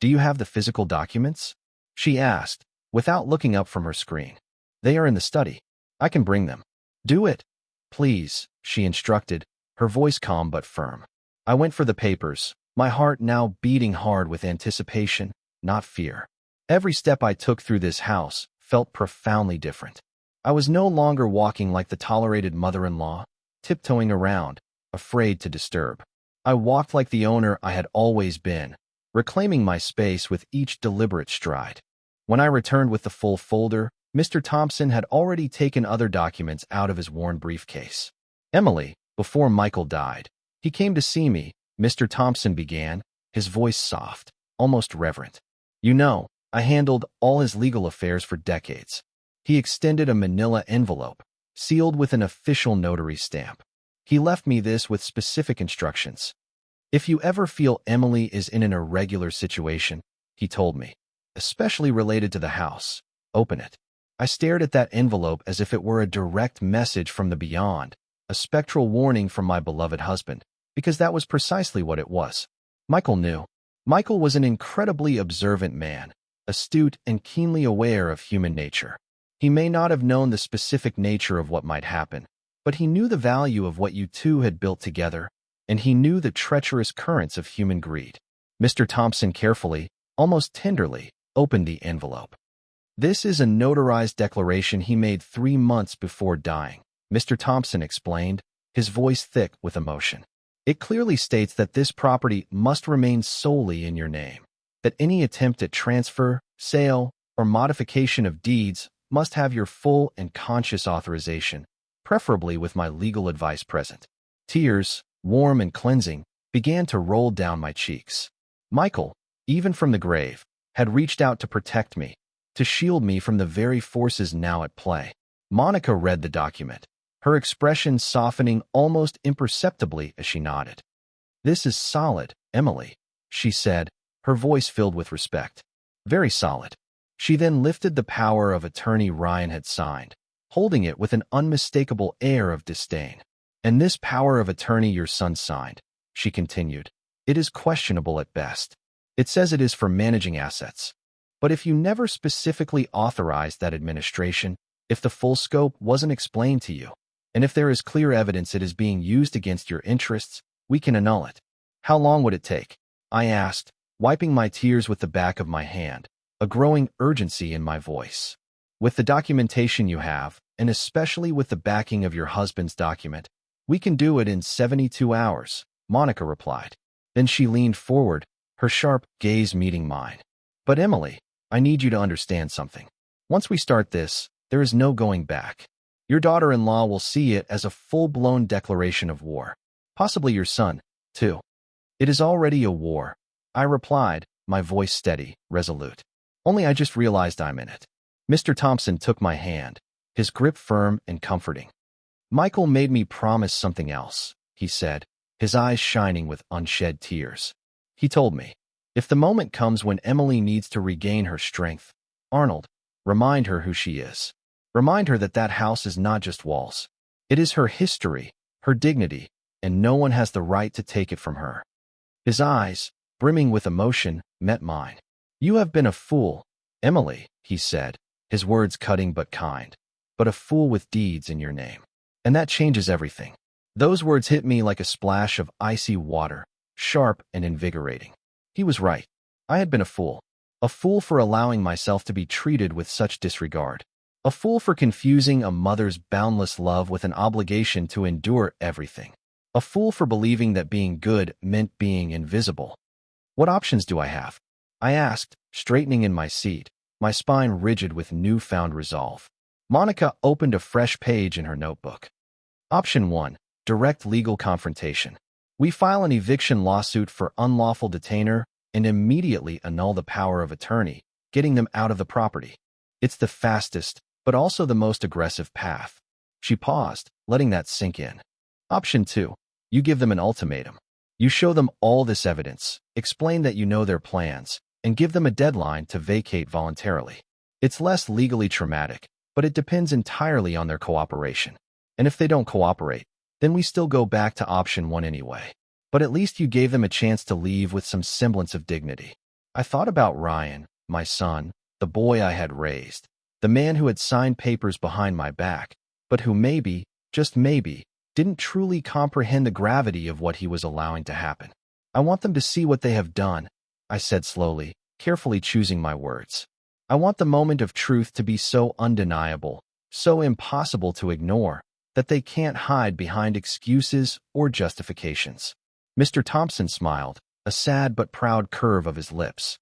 "Do you have the physical documents?" she asked, without looking up from her screen. "They are in the study. I can bring them." "Do it, please," she instructed, her voice calm but firm. I went for the papers, my heart now beating hard with anticipation, not fear. Every step I took through this house felt profoundly different. I was no longer walking like the tolerated mother-in-law, tiptoeing around, afraid to disturb. I walked like the owner I had always been, reclaiming my space with each deliberate stride. When I returned with the full folder, Mr. Thompson had already taken other documents out of his worn briefcase. "Emily, before Michael died, he came to see me," Mr. Thompson began, his voice soft, almost reverent. "You know, I handled all his legal affairs for decades." He extended a manila envelope, sealed with an official notary stamp. He left me this with specific instructions. "If you ever feel Emily is in an irregular situation," he told me, "especially related to the house, open it." I stared at that envelope as if it were a direct message from the beyond, a spectral warning from my beloved husband, because that was precisely what it was. Michael knew. Michael was an incredibly observant man, astute and keenly aware of human nature. He may not have known the specific nature of what might happen, but he knew the value of what you two had built together, and he knew the treacherous currents of human greed. Mr. Thompson carefully, almost tenderly, opened the envelope. "This is a notarized declaration he made 3 months before dying," Mr. Thompson explained, his voice thick with emotion. "It clearly states that this property must remain solely in your name, that any attempt at transfer, sale, or modification of deeds must have your full and conscious authorization, preferably with my legal advice present." Tears, warm and cleansing, began to roll down my cheeks. Michael, even from the grave, had reached out to protect me, to shield me from the very forces now at play. Monica read the document, her expression softening almost imperceptibly as she nodded. "This is solid, Emily," she said, her voice filled with respect. "Very solid." She then lifted the power of attorney Ryan had signed, holding it with an unmistakable air of disdain. "And this power of attorney your son signed," she continued, "it is questionable at best. It says it is for managing assets. But if you never specifically authorized that administration, if the full scope wasn't explained to you, and if there is clear evidence it is being used against your interests, we can annul it." "How long would it take?" I asked, wiping my tears with the back of my hand, a growing urgency in my voice. "With the documentation you have, and especially with the backing of your husband's document, we can do it in 72 hours, Monica replied. Then she leaned forward, her sharp gaze meeting mine. "But Emily, I need you to understand something. Once we start this, there is no going back. Your daughter-in-law will see it as a full-blown declaration of war. Possibly your son, too." "It is already a war," I replied, my voice steady, resolute. "Only I just realized I'm in it." Mr. Thompson took my hand, his grip firm and comforting. "Michael made me promise something else," he said, his eyes shining with unshed tears. "He told me, if the moment comes when Emily needs to regain her strength, Arnold, remind her who she is. Remind her that that house is not just walls. It is her history, her dignity, and no one has the right to take it from her." His eyes, brimming with emotion, met mine. "You have been a fool, Emily," he said, his words cutting but kind, "but a fool with deeds in your name. And that changes everything." Those words hit me like a splash of icy water, sharp and invigorating. He was right. I had been a fool for allowing myself to be treated with such disregard, a fool for confusing a mother's boundless love with an obligation to endure everything, a fool for believing that being good meant being invisible. "What options do I have?" I asked, straightening in my seat, my spine rigid with newfound resolve. Monica opened a fresh page in her notebook. "Option 1. Direct legal confrontation. We file an eviction lawsuit for unlawful detainer and immediately annul the power of attorney, getting them out of the property. It's the fastest, but also the most aggressive path." She paused, letting that sink in. "Option 2. You give them an ultimatum. You show them all this evidence, explain that you know their plans, and give them a deadline to vacate voluntarily. It's less legally traumatic, but it depends entirely on their cooperation. And if they don't cooperate, then we still go back to option 1 anyway. But at least you gave them a chance to leave with some semblance of dignity." I thought about Ryan, my son, the boy I had raised, the man who had signed papers behind my back, but who maybe, just maybe, didn't truly comprehend the gravity of what he was allowing to happen. "I want them to see what they have done," I said slowly, carefully choosing my words. "I want the moment of truth to be so undeniable, so impossible to ignore, that they can't hide behind excuses or justifications." Mr. Thompson smiled, a sad but proud curve of his lips.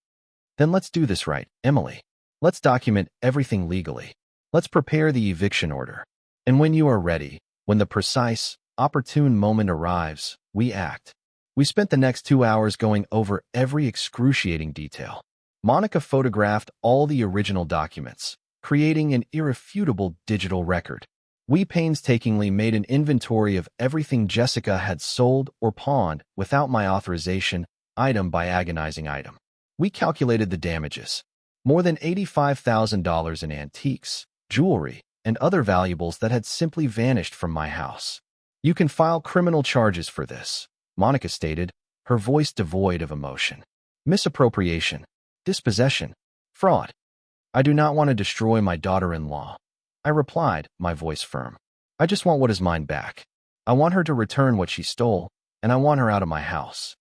"Then let's do this right, Emily. Let's document everything legally. Let's prepare the eviction order. And when you are ready, when the precise, opportune moment arrives, we act." We spent the next 2 hours going over every excruciating detail. Monica photographed all the original documents, creating an irrefutable digital record. We painstakingly made an inventory of everything Jessica had sold or pawned without my authorization, item by agonizing item. We calculated the damages. More than $85,000 in antiques, jewelry, and other valuables that had simply vanished from my house. "You can file criminal charges for this," Monica stated, her voice devoid of emotion. "Misappropriation, dispossession, fraud. I do not want to destroy my daughter-in-law," I replied, my voice firm. "I just want what is mine back. I want her to return what she stole, and I want her out of my house."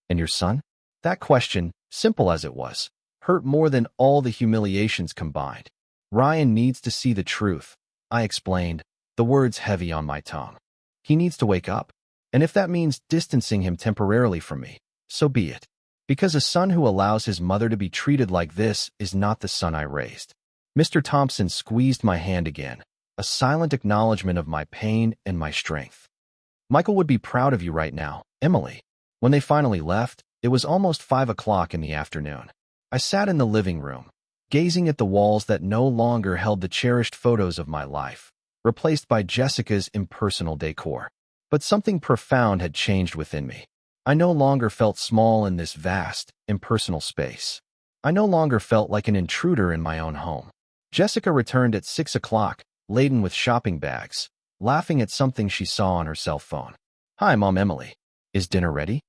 "And your son?" That question, simple as it was, hurt more than all the humiliations combined. "Ryan needs to see the truth," I explained, the words heavy on my tongue. "He needs to wake up. And if that means distancing him temporarily from me, so be it. Because a son who allows his mother to be treated like this is not the son I raised." Mr. Thompson squeezed my hand again, a silent acknowledgement of my pain and my strength. "Michael would be proud of you right now, Emily." When they finally left, it was almost 5 o'clock in the afternoon. I sat in the living room, gazing at the walls that no longer held the cherished photos of my life, replaced by Jessica's impersonal decor. But something profound had changed within me. I no longer felt small in this vast, impersonal space. I no longer felt like an intruder in my own home. Jessica returned at 6 o'clock, laden with shopping bags, laughing at something she saw on her cell phone. "Hi, Mom Emily. Is dinner ready?"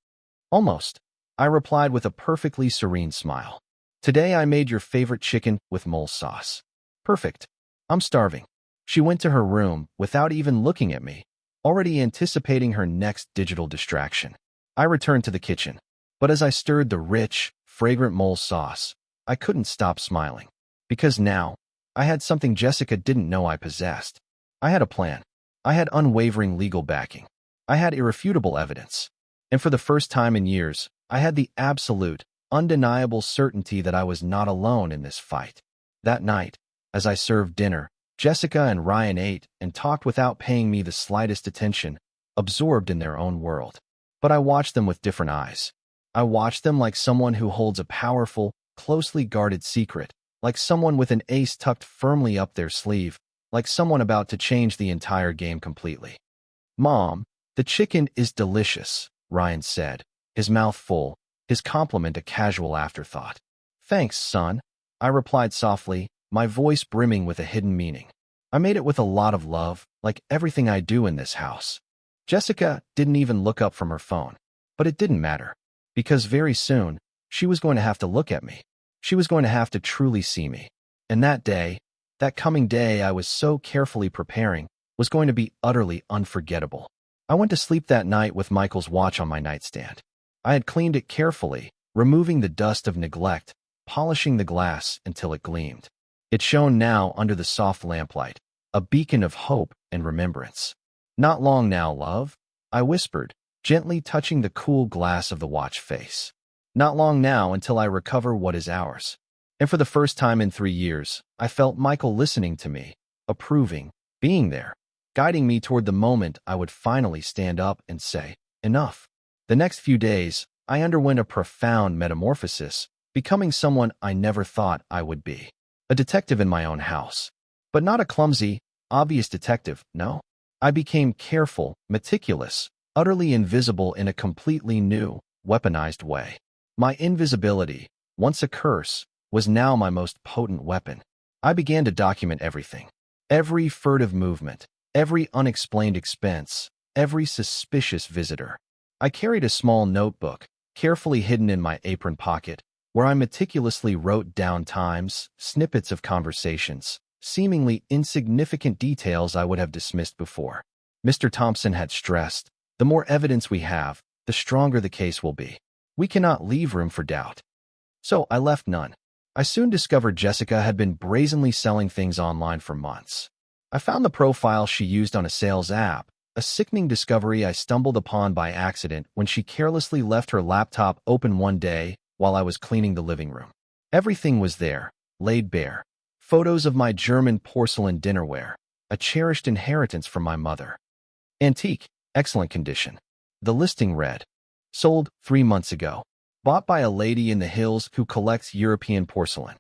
"Almost," I replied with a perfectly serene smile. "Today I made your favorite chicken with mole sauce." "Perfect. I'm starving." She went to her room without even looking at me, already anticipating her next digital distraction. I returned to the kitchen, but as I stirred the rich, fragrant mole sauce, I couldn't stop smiling. Because now, I had something Jessica didn't know I possessed. I had a plan. I had unwavering legal backing. I had irrefutable evidence. And for the first time in years, I had the absolute, undeniable certainty that I was not alone in this fight. That night, as I served dinner, Jessica and Ryan ate and talked without paying me the slightest attention, absorbed in their own world. But I watched them with different eyes. I watched them like someone who holds a powerful, closely guarded secret, like someone with an ace tucked firmly up their sleeve, like someone about to change the entire game completely. "Mom, the chicken is delicious," Ryan said, his mouth full, his compliment a casual afterthought. "Thanks, son," I replied softly, my voice brimming with a hidden meaning. "I made it with a lot of love, like everything I do in this house." Jessica didn't even look up from her phone, but it didn't matter, because very soon, she was going to have to look at me. She was going to have to truly see me. And that day, that coming day I was so carefully preparing, was going to be utterly unforgettable. I went to sleep that night with Michael's watch on my nightstand. I had cleaned it carefully, removing the dust of neglect, polishing the glass until it gleamed. It shone now under the soft lamplight, a beacon of hope and remembrance. "Not long now, love," I whispered, gently touching the cool glass of the watch face. "Not long now until I recover what is ours." And for the first time in 3 years, I felt Michael listening to me, approving, being there, guiding me toward the moment I would finally stand up and say, "Enough." The next few days, I underwent a profound metamorphosis, becoming someone I never thought I would be. A detective in my own house. But not a clumsy, obvious detective, no. I became careful, meticulous, utterly invisible in a completely new, weaponized way. My invisibility, once a curse, was now my most potent weapon. I began to document everything. Every furtive movement, every unexplained expense, every suspicious visitor. I carried a small notebook, carefully hidden in my apron pocket, where I meticulously wrote down times, snippets of conversations, seemingly insignificant details I would have dismissed before. Mr. Thompson had stressed, "The more evidence we have, the stronger the case will be. We cannot leave room for doubt." So I left none. I soon discovered Jessica had been brazenly selling things online for months. I found the profile she used on a sales app, a sickening discovery I stumbled upon by accident when she carelessly left her laptop open one day while I was cleaning the living room. Everything was there, laid bare. Photos of my German porcelain dinnerware, a cherished inheritance from my mother. Antique, excellent condition. The listing read, "Sold 3 months ago. Bought by a lady in the hills who collects European porcelain."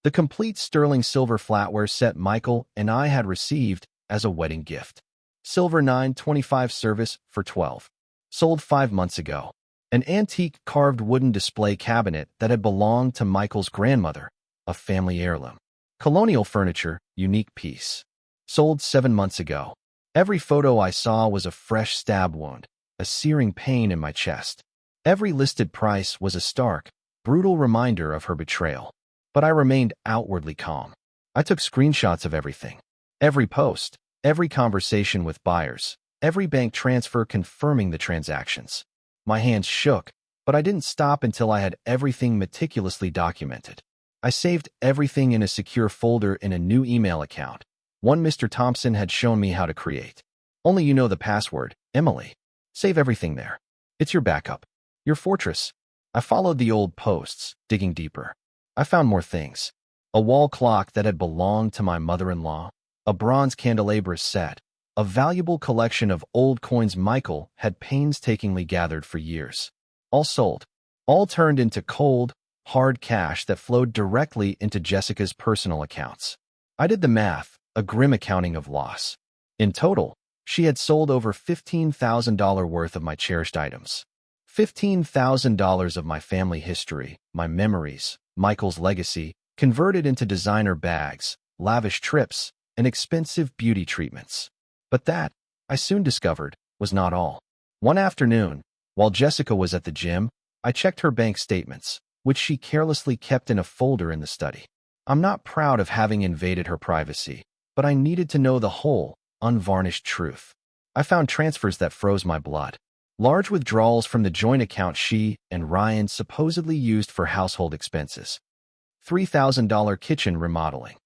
The complete sterling silver flatware set Michael and I had received as a wedding gift. Silver 925 service for 12. Sold 5 months ago. An antique carved wooden display cabinet that had belonged to Michael's grandmother, a family heirloom. Colonial furniture, unique piece. Sold 7 months ago. Every photo I saw was a fresh stab wound, a searing pain in my chest. Every listed price was a stark, brutal reminder of her betrayal. But I remained outwardly calm. I took screenshots of everything. Every post, every conversation with buyers, every bank transfer confirming the transactions. My hands shook, but I didn't stop until I had everything meticulously documented. I saved everything in a secure folder in a new email account, one Mr. Thompson had shown me how to create. Only you know the password, Emily. Save everything there. It's your backup, your fortress. I followed the old posts, digging deeper. I found more things. A wall clock that had belonged to my mother-in-law, a bronze candelabra set, a valuable collection of old coins Michael had painstakingly gathered for years. All sold. All turned into cold, hard cash that flowed directly into Jessica's personal accounts. I did the math, a grim accounting of loss. In total, she had sold over $15,000 worth of my cherished items. $15,000 of my family history, my memories, Michael's legacy, converted into designer bags, lavish trips, and expensive beauty treatments. But that, I soon discovered, was not all. One afternoon, while Jessica was at the gym, I checked her bank statements, which she carelessly kept in a folder in the study. I'm not proud of having invaded her privacy, but I needed to know the whole, unvarnished truth. I found transfers that froze my blood. Large withdrawals from the joint account she and Ryan supposedly used for household expenses. $3,000 kitchen remodeling.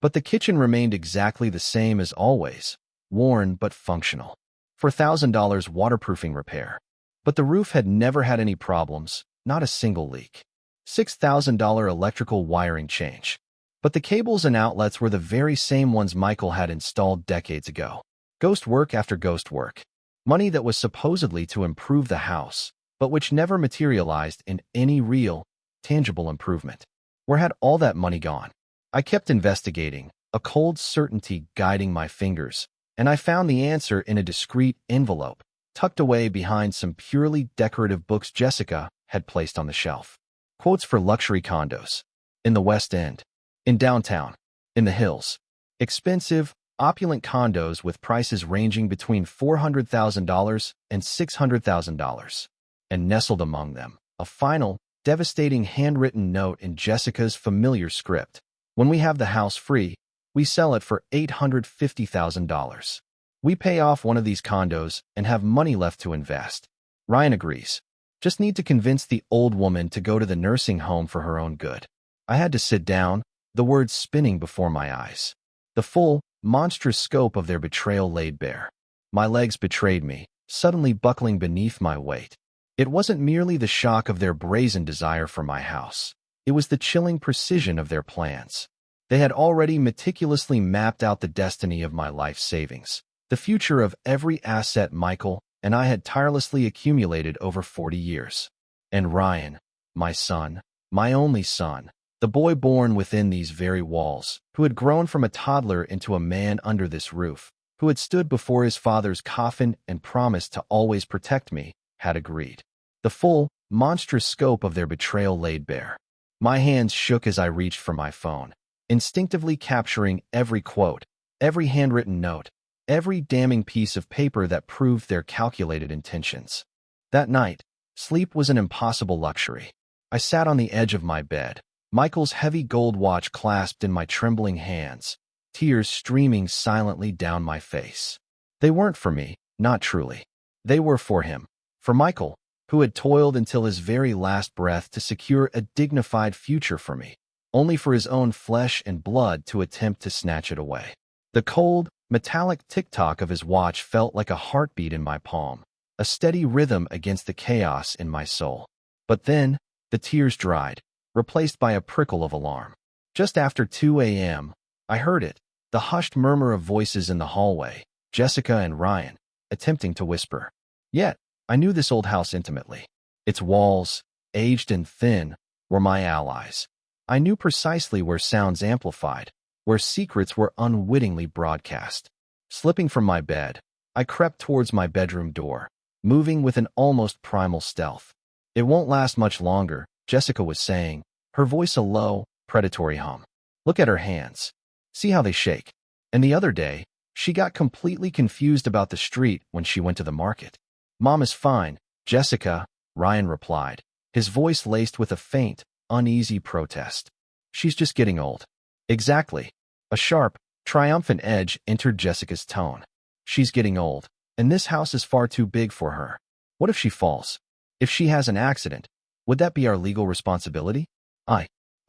But the kitchen remained exactly the same as always, worn but functional. $4,000 waterproofing repair. But the roof had never had any problems, not a single leak. $6,000 electrical wiring change. But the cables and outlets were the very same ones Michael had installed decades ago. Ghost work after ghost work. Money that was supposedly to improve the house, but which never materialized in any real, tangible improvement. Where had all that money gone? I kept investigating, a cold certainty guiding my fingers, and I found the answer in a discreet envelope, tucked away behind some purely decorative books Jessica had placed on the shelf. Quotes for luxury condos. In the West End. In downtown. In the hills. Expensive, opulent condos with prices ranging between $400,000 and $600,000. And nestled among them, a final, devastating handwritten note in Jessica's familiar script. When we have the house free, we sell it for $850,000. We pay off one of these condos and have money left to invest. Ryan agrees. Just need to convince the old woman to go to the nursing home for her own good. I had to sit down, the words spinning before my eyes. The full, monstrous scope of their betrayal laid bare. My legs betrayed me, suddenly buckling beneath my weight. It wasn't merely the shock of their brazen desire for my house. It was the chilling precision of their plans. They had already meticulously mapped out the destiny of my life savings, the future of every asset Michael and I had tirelessly accumulated over 40 years. And Ryan, my son, my only son, the boy born within these very walls, who had grown from a toddler into a man under this roof, who had stood before his father's coffin and promised to always protect me, had agreed. The full, monstrous scope of their betrayal laid bare. My hands shook as I reached for my phone, instinctively capturing every quote, every handwritten note, every damning piece of paper that proved their calculated intentions. That night, sleep was an impossible luxury. I sat on the edge of my bed, Michael's heavy gold watch clasped in my trembling hands, tears streaming silently down my face. They weren't for me, not truly. They were for him, for Michael, who had toiled until his very last breath to secure a dignified future for me, only for his own flesh and blood to attempt to snatch it away. The cold, metallic tick-tock of his watch felt like a heartbeat in my palm, a steady rhythm against the chaos in my soul. But then, the tears dried, replaced by a prickle of alarm. Just after 2 a.m., I heard it, the hushed murmur of voices in the hallway, Jessica and Ryan, attempting to whisper. Yet, I knew this old house intimately. Its walls, aged and thin, were my allies. I knew precisely where sounds amplified, where secrets were unwittingly broadcast. Slipping from my bed, I crept towards my bedroom door, moving with an almost primal stealth. It won't last much longer, Jessica was saying, her voice a low, predatory hum. Look at her hands. See how they shake. And the other day, she got completely confused about the street when she went to the market. Mom is fine, Jessica, Ryan replied, his voice laced with a faint, uneasy protest. She's just getting old. Exactly. A sharp, triumphant edge entered Jessica's tone. She's getting old, and this house is far too big for her. What if she falls? If she has an accident, would that be our legal responsibility?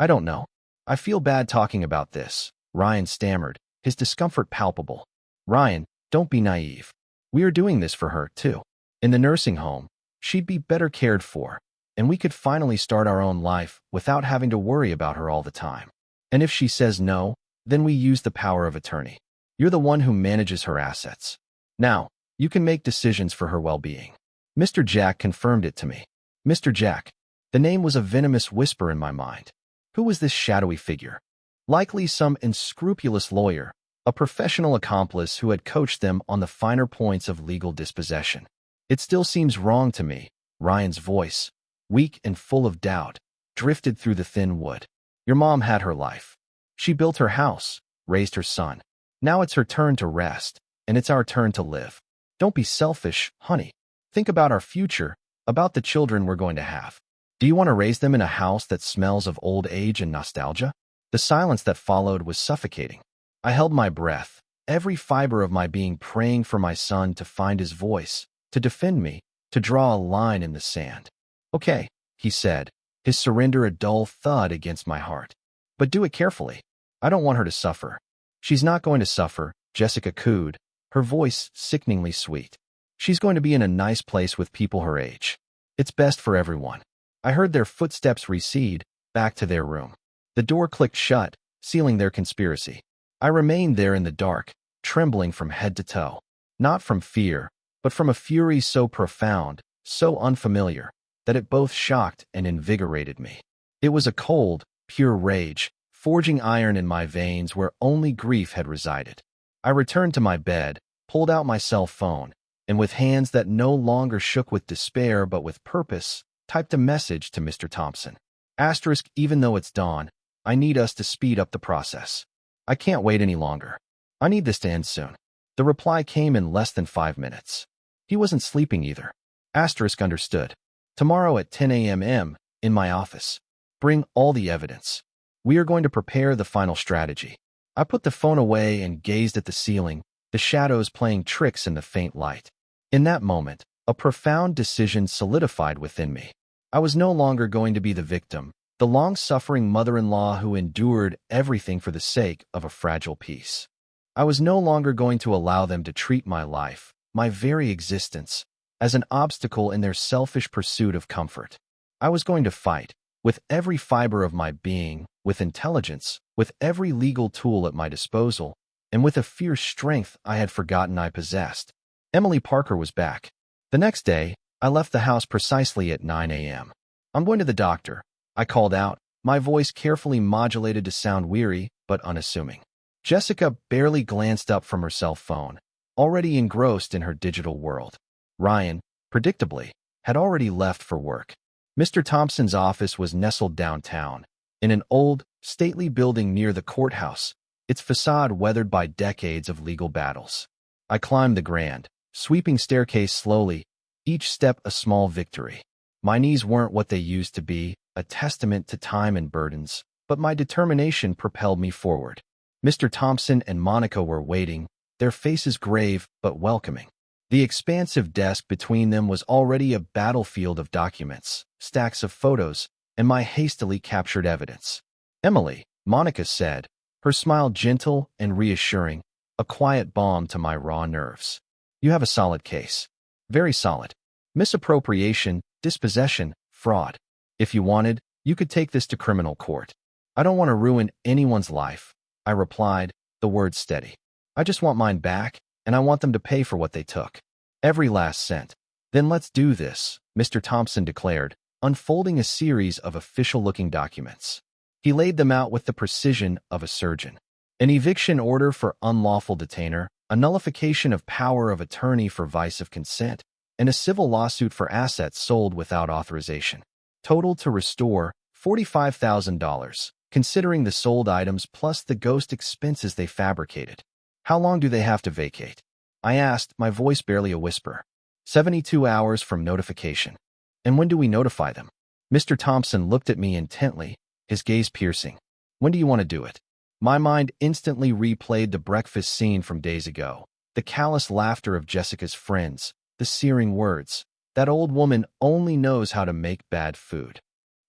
I don't know. I feel bad talking about this, Ryan stammered, his discomfort palpable. Ryan, don't be naive. We are doing this for her, too. In the nursing home, she'd be better cared for, and we could finally start our own life without having to worry about her all the time. And if she says no, then we use the power of attorney. You're the one who manages her assets. Now, you can make decisions for her well-being. Mr. Jack confirmed it to me. Mr. Jack. The name was a venomous whisper in my mind. Who was this shadowy figure? Likely some unscrupulous lawyer, a professional accomplice who had coached them on the finer points of legal dispossession. It still seems wrong to me. Ryan's voice, weak and full of doubt, drifted through the thin wood. Your mom had her life. She built her house, raised her son. Now it's her turn to rest, and it's our turn to live. Don't be selfish, honey. Think about our future, about the children we're going to have. Do you want to raise them in a house that smells of old age and nostalgia? The silence that followed was suffocating. I held my breath, every fiber of my being praying for my son to find his voice, to defend me, to draw a line in the sand. Okay, he said, his surrender a dull thud against my heart. But do it carefully. I don't want her to suffer. She's not going to suffer, Jessica cooed, her voice sickeningly sweet. She's going to be in a nice place with people her age. It's best for everyone. I heard their footsteps recede, back to their room. The door clicked shut, sealing their conspiracy. I remained there in the dark, trembling from head to toe. Not from fear, but from a fury so profound, so unfamiliar, that it both shocked and invigorated me. It was a cold, pure rage, forging iron in my veins where only grief had resided. I returned to my bed, pulled out my cell phone, and with hands that no longer shook with despair but with purpose, typed a message to Mr. Thompson. Asterisk, even though it's dawn, I need us to speed up the process. I can't wait any longer. I need this to end soon. The reply came in less than 5 minutes. He wasn't sleeping either. Asterisk understood. Tomorrow at 10 a.m. in my office. Bring all the evidence. We are going to prepare the final strategy. I put the phone away and gazed at the ceiling, the shadows playing tricks in the faint light. In that moment, a profound decision solidified within me. I was no longer going to be the victim, the long-suffering mother-in-law who endured everything for the sake of a fragile peace. I was no longer going to allow them to treat my life, my very existence, as an obstacle in their selfish pursuit of comfort. I was going to fight, with every fiber of my being, with intelligence, with every legal tool at my disposal, and with a fierce strength I had forgotten I possessed. Emily Parker was back. The next day, I left the house precisely at 9 a.m. I'm going to the doctor, I called out, my voice carefully modulated to sound weary but unassuming. Jessica barely glanced up from her cell phone, already engrossed in her digital world. Ryan, predictably, had already left for work. Mr. Thompson's office was nestled downtown, in an old, stately building near the courthouse, its facade weathered by decades of legal battles. I climbed the grand, sweeping staircase slowly, each step a small victory. My knees weren't what they used to be, a testament to time and burdens, but my determination propelled me forward. Mr. Thompson and Monica were waiting, their faces grave but welcoming. The expansive desk between them was already a battlefield of documents, stacks of photos, and my hastily captured evidence. Emily, Monica said, her smile gentle and reassuring, a quiet balm to my raw nerves. You have a solid case. Very solid. Misappropriation, dispossession, fraud. If you wanted, you could take this to criminal court. I don't want to ruin anyone's life, I replied, the words steady. I just want mine back, and I want them to pay for what they took. Every last cent. Then let's do this, Mr. Thompson declared, unfolding a series of official-looking documents. He laid them out with the precision of a surgeon. An eviction order for unlawful detainer, a nullification of power of attorney for vice of consent, and a civil lawsuit for assets sold without authorization. Total to restore $45,000, considering the sold items plus the ghost expenses they fabricated. How long do they have to vacate? I asked, my voice barely a whisper. 72 hours from notification. And when do we notify them? Mr. Thompson looked at me intently, his gaze piercing. When do you want to do it? My mind instantly replayed the breakfast scene from days ago, the callous laughter of Jessica's friends, the searing words, that old woman only knows how to make bad food.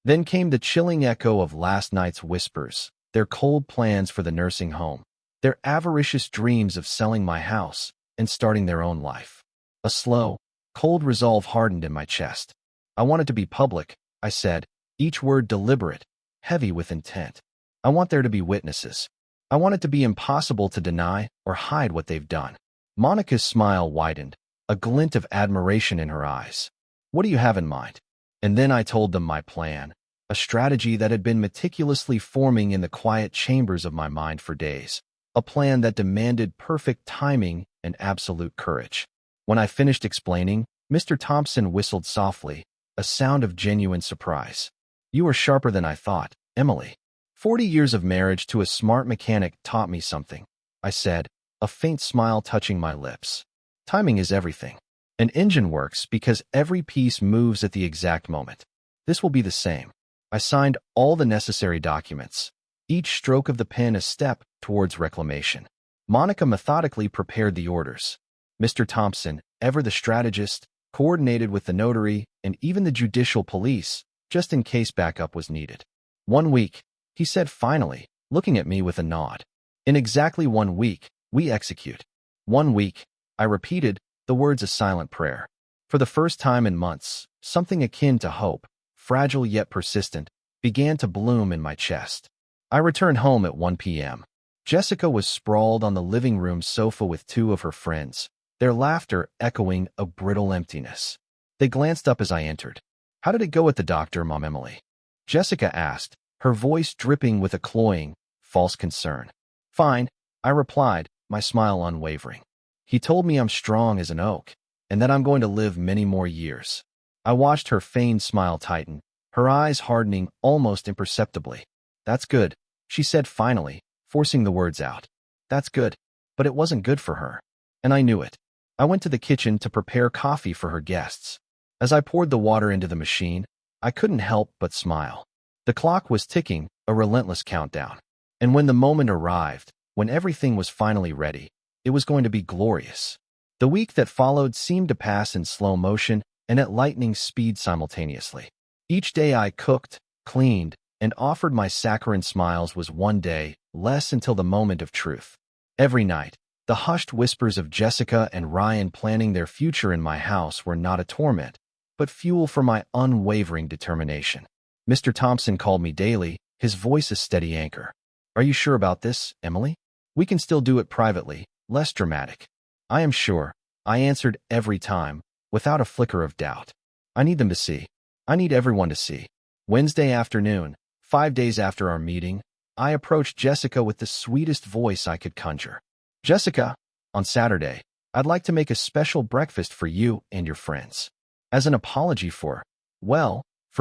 Then came the chilling echo of last night's whispers, their cold plans for the nursing home, their avaricious dreams of selling my house and starting their own life. A slow, cold resolve hardened in my chest. I want it to be public, I said, each word deliberate, heavy with intent. I want there to be witnesses. I want it to be impossible to deny or hide what they've done. Monica's smile widened, a glint of admiration in her eyes. What do you have in mind? And then I told them my plan, a strategy that had been meticulously forming in the quiet chambers of my mind for days, a plan that demanded perfect timing and absolute courage. When I finished explaining, Mr. Thompson whistled softly, a sound of genuine surprise. "You are sharper than I thought, Emily. 40 years of marriage to a smart mechanic taught me something," I said, a faint smile touching my lips. "Timing is everything. An engine works because every piece moves at the exact moment. This will be the same." I signed all the necessary documents, each stroke of the pen a step towards reclamation. Monica methodically prepared the orders. Mr. Thompson, ever the strategist, coordinated with the notary and even the judicial police, just in case backup was needed. "1 week," he said finally, looking at me with a nod. "In exactly 1 week, we execute." 1 week, I repeated, the words a silent prayer. For the first time in months, something akin to hope, fragile yet persistent, began to bloom in my chest. I returned home at 1 p.m. Jessica was sprawled on the living room sofa with 2 of her friends, their laughter echoing a brittle emptiness. They glanced up as I entered. "How did it go at the doctor, Mom Emily?" Jessica asked, her voice dripping with a cloying, false concern. "Fine," I replied, my smile unwavering. "He told me I'm strong as an oak, and that I'm going to live many more years." I watched her feigned smile tighten, her eyes hardening almost imperceptibly. "That's good," she said finally, forcing the words out. "That's good." But it wasn't good for her. And I knew it. I went to the kitchen to prepare coffee for her guests. As I poured the water into the machine, I couldn't help but smile. The clock was ticking, a relentless countdown. And when the moment arrived, when everything was finally ready, it was going to be glorious. The week that followed seemed to pass in slow motion and at lightning speed simultaneously. Each day I cooked, cleaned, and offered my saccharine smiles was one day less until the moment of truth. Every night, the hushed whispers of Jessica and Ryan planning their future in my house were not a torment, but fuel for my unwavering determination. Mr. Thompson called me daily, his voice a steady anchor. "Are you sure about this, Emily? We can still do it privately, less dramatic." "I am sure," I answered every time, without a flicker of doubt. "I need them to see. I need everyone to see." Wednesday afternoon, 5 days after our meeting, I approached Jessica with the sweetest voice I could conjure. "Jessica, on Saturday, I'd like to make a special breakfast for you and your friends. As an apology for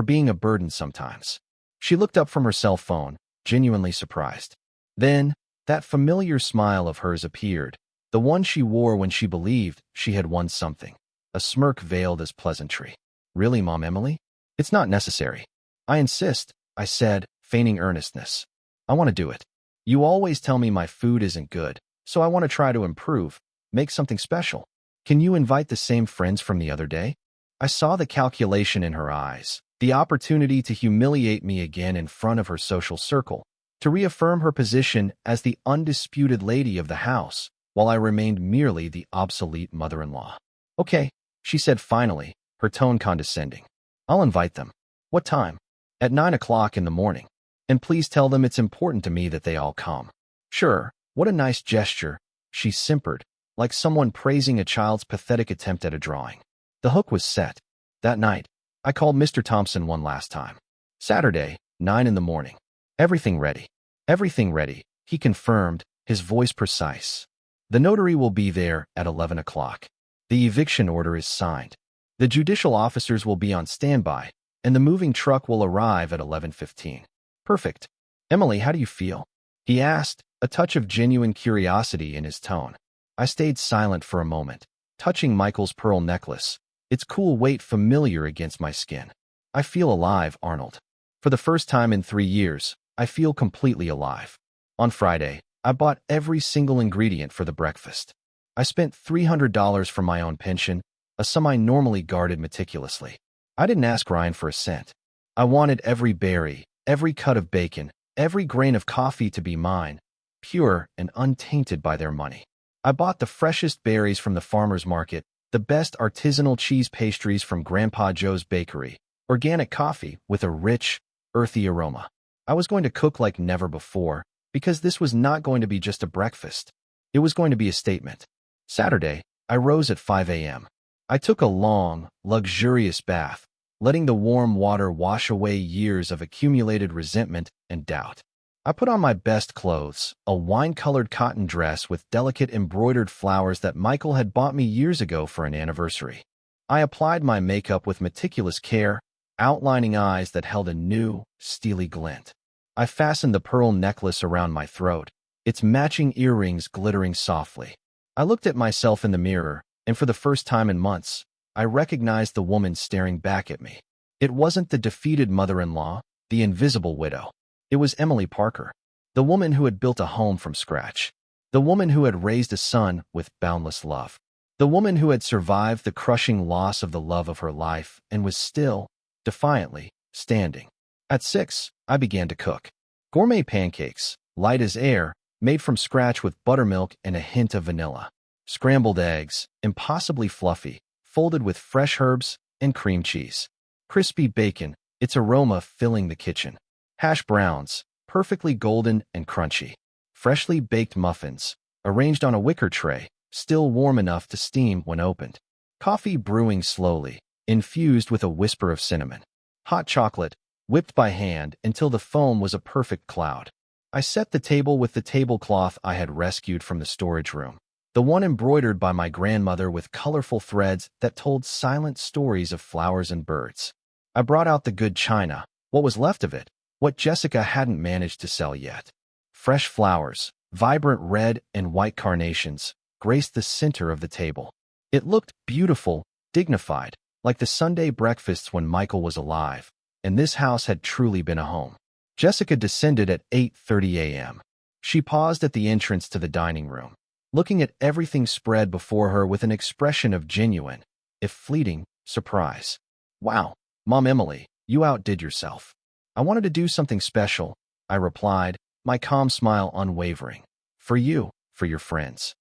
being a burden sometimes." She looked up from her cell phone, genuinely surprised. Then, that familiar smile of hers appeared, the one she wore when she believed she had won something, a smirk veiled as pleasantry. "Really, Mom Emily? It's not necessary." "I insist," I said, feigning earnestness. "I want to do it. You always tell me my food isn't good, so I want to try to improve, make something special. Can you invite the same friends from the other day?" I saw the calculation in her eyes, the opportunity to humiliate me again in front of her social circle, to reaffirm her position as the undisputed lady of the house, while I remained merely the obsolete mother-in-law. "Okay," she said finally, her tone condescending. "I'll invite them." "What time?" "At 9 o'clock in the morning. And please tell them it's important to me that they all come." "Sure, what a nice gesture," she simpered, like someone praising a child's pathetic attempt at a drawing. The hook was set. That night, I called Mr. Thompson one last time. "Saturday, 9 in the morning. Everything ready." "Everything ready," he confirmed, his voice precise. "The notary will be there at 11 o'clock. The eviction order is signed. The judicial officers will be on standby, and the moving truck will arrive at 11:15. "Perfect. Emily, how do you feel?" he asked, a touch of genuine curiosity in his tone. I stayed silent for a moment, touching Michael's pearl necklace, its cool weight familiar against my skin. "I feel alive, Arnold. For the first time in 3 years, I feel completely alive." On Friday, I bought every single ingredient for the breakfast. I spent $300 from my own pension, a sum I normally guarded meticulously. I didn't ask Ryan for a cent. I wanted every berry, every cut of bacon, every grain of coffee to be mine, pure and untainted by their money. I bought the freshest berries from the farmer's market, the best artisanal cheese pastries from Grandpa Joe's bakery, organic coffee with a rich, earthy aroma. I was going to cook like never before, because this was not going to be just a breakfast. It was going to be a statement. Saturday, I rose at 5 a.m. I took a long, luxurious bath, letting the warm water wash away years of accumulated resentment and doubt. I put on my best clothes, a wine-colored cotton dress with delicate embroidered flowers that Michael had bought me years ago for an anniversary. I applied my makeup with meticulous care, outlining eyes that held a new, steely glint. I fastened the pearl necklace around my throat, its matching earrings glittering softly. I looked at myself in the mirror, and for the first time in months, I recognized the woman staring back at me. It wasn't the defeated mother-in-law, the invisible widow. It was Emily Parker, the woman who had built a home from scratch, the woman who had raised a son with boundless love, the woman who had survived the crushing loss of the love of her life and was still, defiantly, standing. At 6, I began to cook. Gourmet pancakes, light as air, made from scratch with buttermilk and a hint of vanilla. Scrambled eggs, impossibly fluffy, folded with fresh herbs and cream cheese. Crispy bacon, its aroma filling the kitchen. Hash browns, perfectly golden and crunchy. Freshly baked muffins, arranged on a wicker tray, still warm enough to steam when opened. Coffee brewing slowly, infused with a whisper of cinnamon. Hot chocolate, whipped by hand until the foam was a perfect cloud. I set the table with the tablecloth I had rescued from the storage room, the one embroidered by my grandmother with colorful threads that told silent stories of flowers and birds. I brought out the good china, what was left of it, what Jessica hadn't managed to sell yet. Fresh flowers, vibrant red and white carnations, graced the center of the table. It looked beautiful, dignified, like the Sunday breakfasts when Michael was alive, and this house had truly been a home. Jessica descended at 8:30 a.m. She paused at the entrance to the dining room, looking at everything spread before her with an expression of genuine, if fleeting, surprise. "Wow, Mom Emily, you outdid yourself." "I wanted to do something special," I replied, my calm smile unwavering. "For you, for your friends."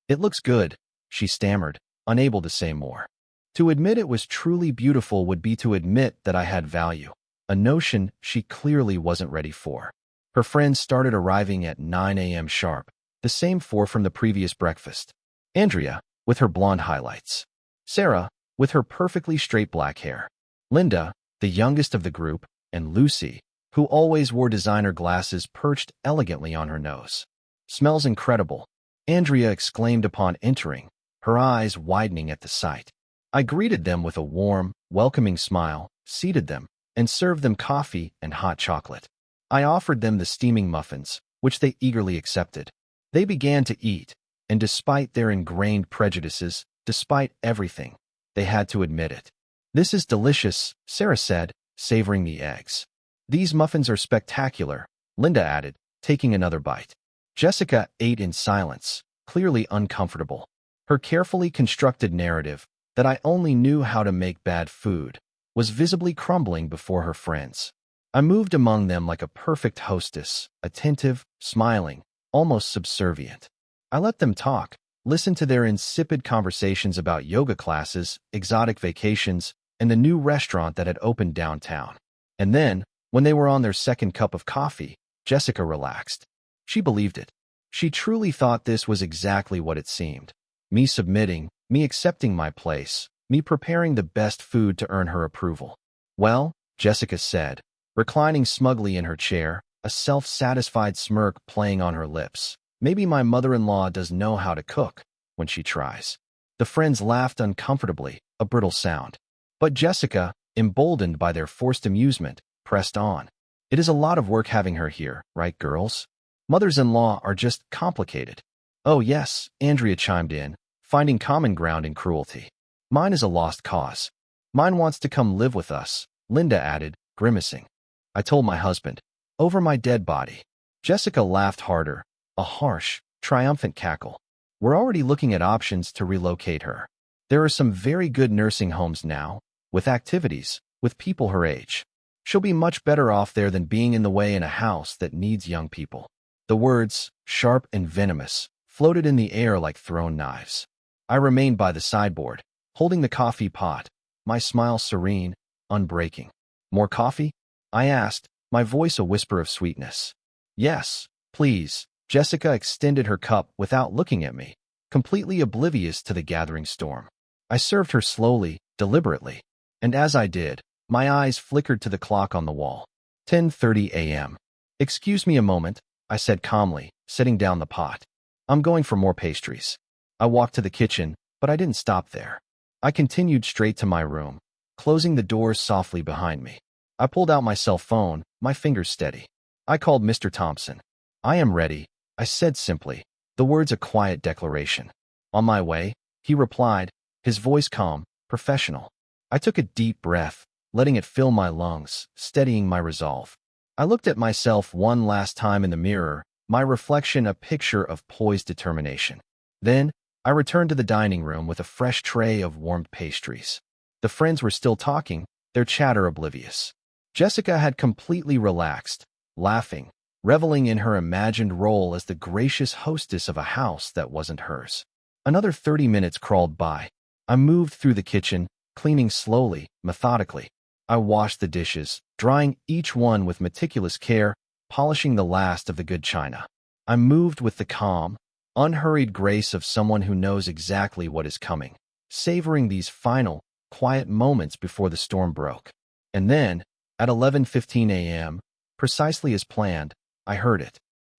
It looks good," she stammered, unable to say more. To admit it was truly beautiful would be to admit that I had value, a notion she clearly wasn't ready for. Her friends started arriving at 9 a.m. sharp, the same 4 from the previous breakfast. Andrea, with her blonde highlights. Sarah, with her perfectly straight black hair. Linda, the youngest of the group, and Lucy, who always wore designer glasses perched elegantly on her nose. "Smells incredible," Andrea exclaimed upon entering, her eyes widening at the sight. I greeted them with a warm, welcoming smile, seated them, and served them coffee and hot chocolate. I offered them the steaming muffins, which they eagerly accepted. They began to eat, and despite their ingrained prejudices, despite everything, they had to admit it. "This is delicious," Sarah said, savoring the eggs. "These muffins are spectacular," Linda added, taking another bite. Jessica ate in silence, clearly uncomfortable. Her carefully constructed narrative, that I only knew how to make bad food, was visibly crumbling before her friends. I moved among them like a perfect hostess, attentive, smiling, almost subservient. I let them talk, listened to their insipid conversations about yoga classes, exotic vacations, and the new restaurant that had opened downtown. And then, when they were on their second cup of coffee, Jessica relaxed. She believed it. She truly thought this was exactly what it seemed. Me submitting, me accepting my place, me preparing the best food to earn her approval. "Well," Jessica said, reclining smugly in her chair, a self-satisfied smirk playing on her lips. "Maybe my mother-in-law does know how to cook, when she tries." The friends laughed uncomfortably, a brittle sound. But Jessica, emboldened by their forced amusement, pressed on. "It is a lot of work having her here, right, girls? Mothers-in-law are just complicated." "Oh yes," Andrea chimed in, finding common ground in cruelty. "Mine is a lost cause. Mine wants to come live with us," Linda added, grimacing. I told my husband. "Over my dead body." Jessica laughed harder, a harsh, triumphant cackle. "We're already looking at options to relocate her. There are some very good nursing homes now, with activities, with people her age. She'll be much better off there than being in the way in a house that needs young people." The words, sharp and venomous, floated in the air like thrown knives. I remained by the sideboard, holding the coffee pot, my smile serene, unbreaking. "More coffee?" I asked, my voice a whisper of sweetness. "Yes, please." Jessica extended her cup without looking at me, completely oblivious to the gathering storm. I served her slowly, deliberately. And as I did, my eyes flickered to the clock on the wall. 10:30 a.m. "Excuse me a moment," I said calmly, setting down the pot. "I'm going for more pastries." I walked to the kitchen, but I didn't stop there. I continued straight to my room, closing the doors softly behind me. I pulled out my cell phone, my fingers steady. I called Mr. Thompson. "I am ready," I said simply, the words a quiet declaration. "On my way," he replied, his voice calm, professional. I took a deep breath, letting it fill my lungs, steadying my resolve. I looked at myself one last time in the mirror, my reflection a picture of poised determination. Then, I returned to the dining room with a fresh tray of warmed pastries. The friends were still talking, their chatter oblivious. Jessica had completely relaxed, laughing, reveling in her imagined role as the gracious hostess of a house that wasn't hers. Another 30 minutes crawled by. I moved through the kitchen, cleaning slowly, methodically. I washed the dishes, drying each one with meticulous care, polishing the last of the good china. I moved with the calm, unhurried grace of someone who knows exactly what is coming, savoring these final, quiet moments before the storm broke. And then, at 11:15 a.m., precisely as planned, I heard it.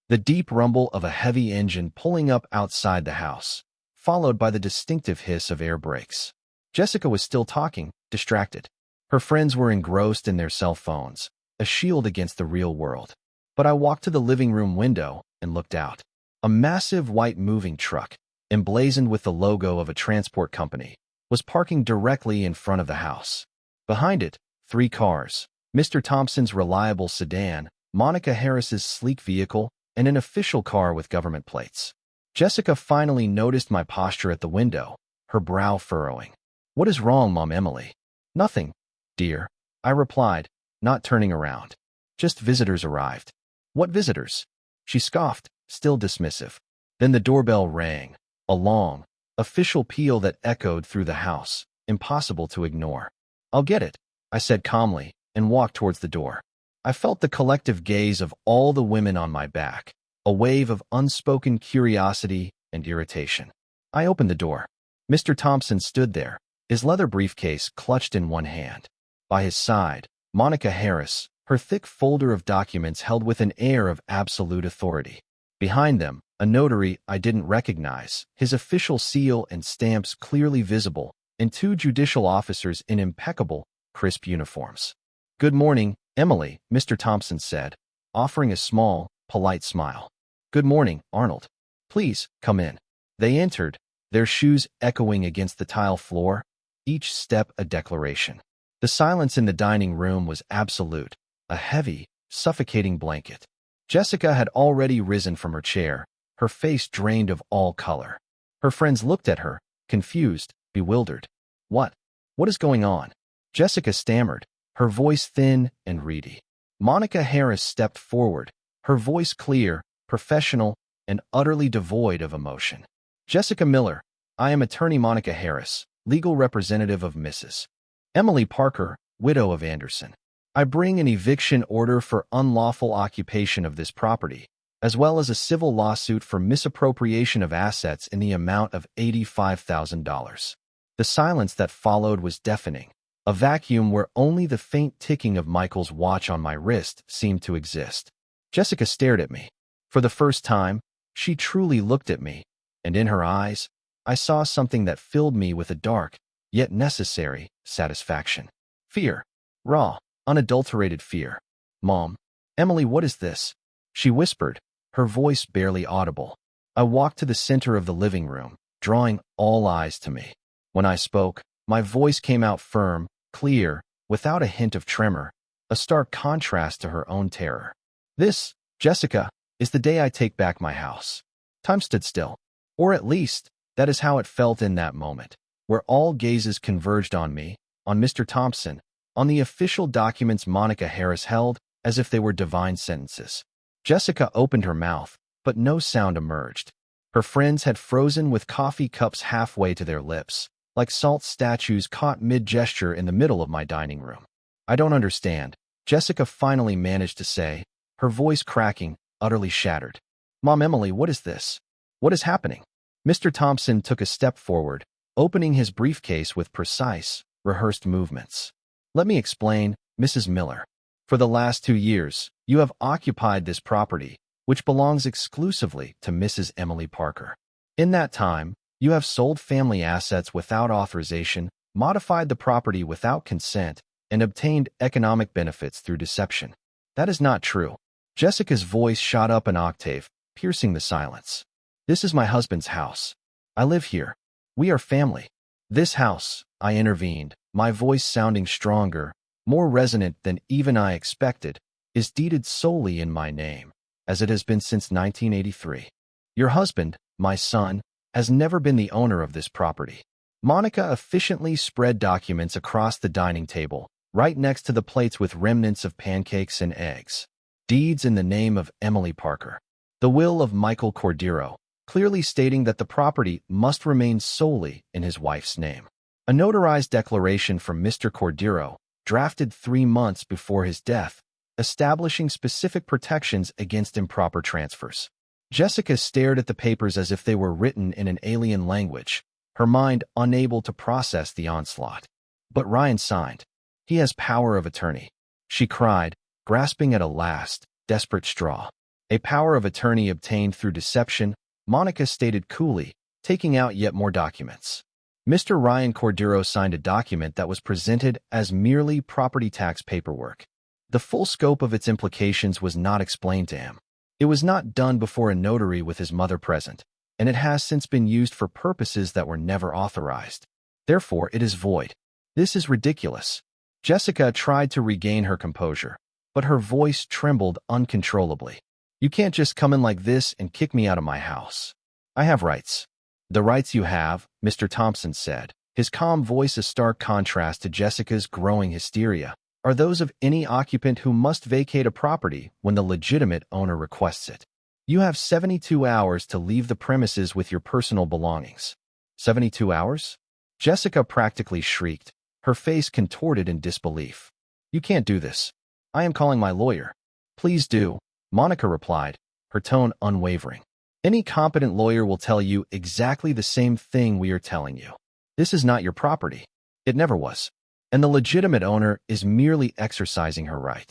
The deep rumble of a heavy engine pulling up outside the house, followed by the distinctive hiss of air brakes. Jessica was still talking, distracted. Her friends were engrossed in their cell phones, a shield against the real world. But I walked to the living room window and looked out. A massive white moving truck, emblazoned with the logo of a transport company, was parking directly in front of the house. Behind it, 3 cars, Mr. Thompson's reliable sedan, Monica Harris's sleek vehicle, and an official car with government plates. Jessica finally noticed my posture at the window, her brow furrowing. "What is wrong, Mom Emily?" "Nothing, dear," I replied, not turning around. "Just visitors arrived." "What visitors?" She scoffed, still dismissive. Then the doorbell rang, a long, official peal that echoed through the house, impossible to ignore. "I'll get it," I said calmly, and walked towards the door. I felt the collective gaze of all the women on my back, a wave of unspoken curiosity and irritation. I opened the door. Mr. Thompson stood there, his leather briefcase clutched in one hand. By his side, Monica Harris, her thick folder of documents held with an air of absolute authority. Behind them, a notary I didn't recognize, his official seal and stamps clearly visible, and 2 judicial officers in impeccable, crisp uniforms. "Good morning, Emily," Mr. Thompson said, offering a small, polite smile. "Good morning, Arnold. Please, come in." They entered, their shoes echoing against the tile floor, each step a declaration. The silence in the dining room was absolute, a heavy, suffocating blanket. Jessica had already risen from her chair, her face drained of all color. Her friends looked at her, confused, bewildered. What is going on?" Jessica stammered, her voice thin and reedy. Monica Harris stepped forward, her voice clear, professional, and utterly devoid of emotion. "Jessica Miller, I am attorney Monica Harris, legal representative of Mrs. Emily Parker, widow of Anderson. I bring an eviction order for unlawful occupation of this property, as well as a civil lawsuit for misappropriation of assets in the amount of $85,000. The silence that followed was deafening, a vacuum where only the faint ticking of Michael's watch on my wrist seemed to exist. Jessica stared at me. For the first time, she truly looked at me, and in her eyes, I saw something that filled me with a dark, yet necessary, satisfaction. Fear. Raw, unadulterated fear. "Mom, Emily, what is this?" she whispered, her voice barely audible. I walked to the center of the living room, drawing all eyes to me. When I spoke, my voice came out firm, clear, without a hint of tremor, a stark contrast to her own terror. "This, Jessica, is the day I take back my house." Time stood still. Or at least, that is how it felt in that moment, where all gazes converged on me, on Mr. Thompson, on the official documents Monica Harris held, as if they were divine sentences. Jessica opened her mouth, but no sound emerged. Her friends had frozen with coffee cups halfway to their lips, like salt statues caught mid-gesture in the middle of my dining room. "I don't understand," Jessica finally managed to say, her voice cracking, utterly shattered. "Mom Emily, what is this? What is happening?" Mr. Thompson took a step forward, opening his briefcase with precise, rehearsed movements. Let me explain, Mrs. Miller. For the last 2 years, you have occupied this property, which belongs exclusively to Mrs. Emily Parker. In that time, you have sold family assets without authorization, modified the property without consent, and obtained economic benefits through deception. That is not true. Jessica's voice shot up an octave, piercing the silence. This is my husband's house. I live here. We are family. This house, I intervened, my voice sounding stronger, more resonant than even I expected, is deeded solely in my name, as it has been since 1983. Your husband, my son, has never been the owner of this property. Monica efficiently spread documents across the dining table, right next to the plates with remnants of pancakes and eggs. Deeds in the name of Emily Parker. The will of Michael Cordero, clearly stating that the property must remain solely in his wife's name. A notarized declaration from Mr. Cordero, drafted 3 months before his death, establishing specific protections against improper transfers. Jessica stared at the papers as if they were written in an alien language, her mind unable to process the onslaught. But Ryan signed. He has power of attorney. She cried, grasping at a last, desperate straw. A power of attorney obtained through deception, Monica stated coolly, taking out yet more documents. Mr. Ryan Cordero signed a document that was presented as merely property tax paperwork. The full scope of its implications was not explained to him. It was not done before a notary with his mother present, and it has since been used for purposes that were never authorized. Therefore, it is void. This is ridiculous. Jessica tried to regain her composure, but her voice trembled uncontrollably. You can't just come in like this and kick me out of my house. I have rights. The rights you have, Mr. Thompson said, his calm voice a stark contrast to Jessica's growing hysteria, are those of any occupant who must vacate a property when the legitimate owner requests it. You have 72 hours to leave the premises with your personal belongings. 72 hours? Jessica practically shrieked, her face contorted in disbelief. You can't do this. I am calling my lawyer. Please do, Monica replied, her tone unwavering. Any competent lawyer will tell you exactly the same thing we are telling you. This is not your property. It never was. And the legitimate owner is merely exercising her right.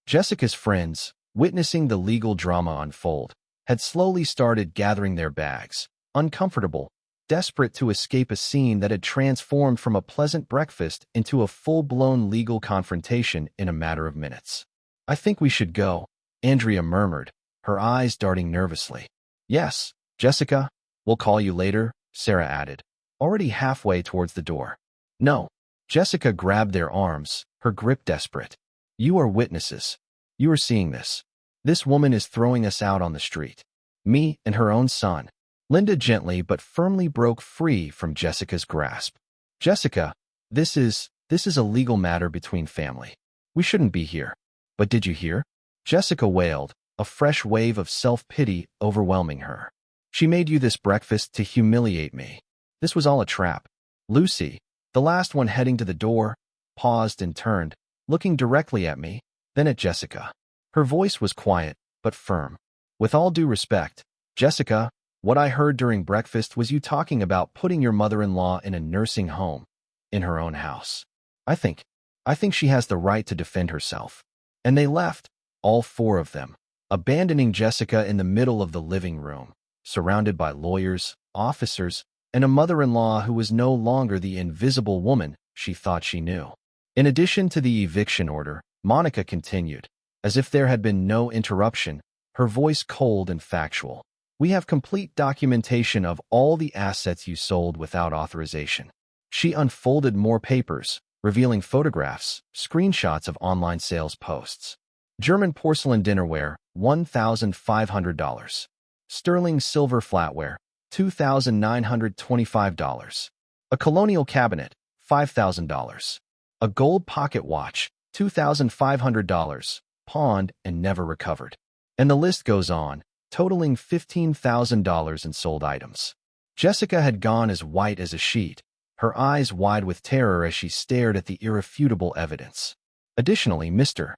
Jessica's friends, witnessing the legal drama unfold, had slowly started gathering their bags, uncomfortable, desperate to escape a scene that had transformed from a pleasant breakfast into a full-blown legal confrontation in a matter of minutes. I think we should go, Andrea murmured, her eyes darting nervously. Yes, Jessica, we'll call you later, Sarah added, already halfway towards the door. No. Jessica grabbed their arms, her grip desperate. You are witnesses. You are seeing this. This woman is throwing us out on the street. Me and her own son. Linda gently but firmly broke free from Jessica's grasp. Jessica, this is a legal matter between family. We shouldn't be here. But did you hear? Jessica wailed, a fresh wave of self-pity overwhelming her. She made you this breakfast to humiliate me. This was all a trap. Lucy, the last one heading to the door, paused and turned, looking directly at me, then at Jessica. Her voice was quiet, but firm. With all due respect, Jessica, what I heard during breakfast was you talking about putting your mother-in-law in a nursing home, in her own house. I think she has the right to defend herself. And they left, all 4 of them, abandoning Jessica in the middle of the living room, surrounded by lawyers, officers, and a mother-in-law who was no longer the invisible woman she thought she knew. In addition to the eviction order, Monica continued, as if there had been no interruption, her voice cold and factual. We have complete documentation of all the assets you sold without authorization. She unfolded more papers, revealing photographs, screenshots of online sales posts. German porcelain dinnerware, $1,500. Sterling silver flatware, $2,925. A colonial cabinet, $5,000. A gold pocket watch, $2,500, pawned and never recovered. And the list goes on, totaling $15,000 in sold items. Jessica had gone as white as a sheet, her eyes wide with terror as she stared at the irrefutable evidence. Additionally, Mr.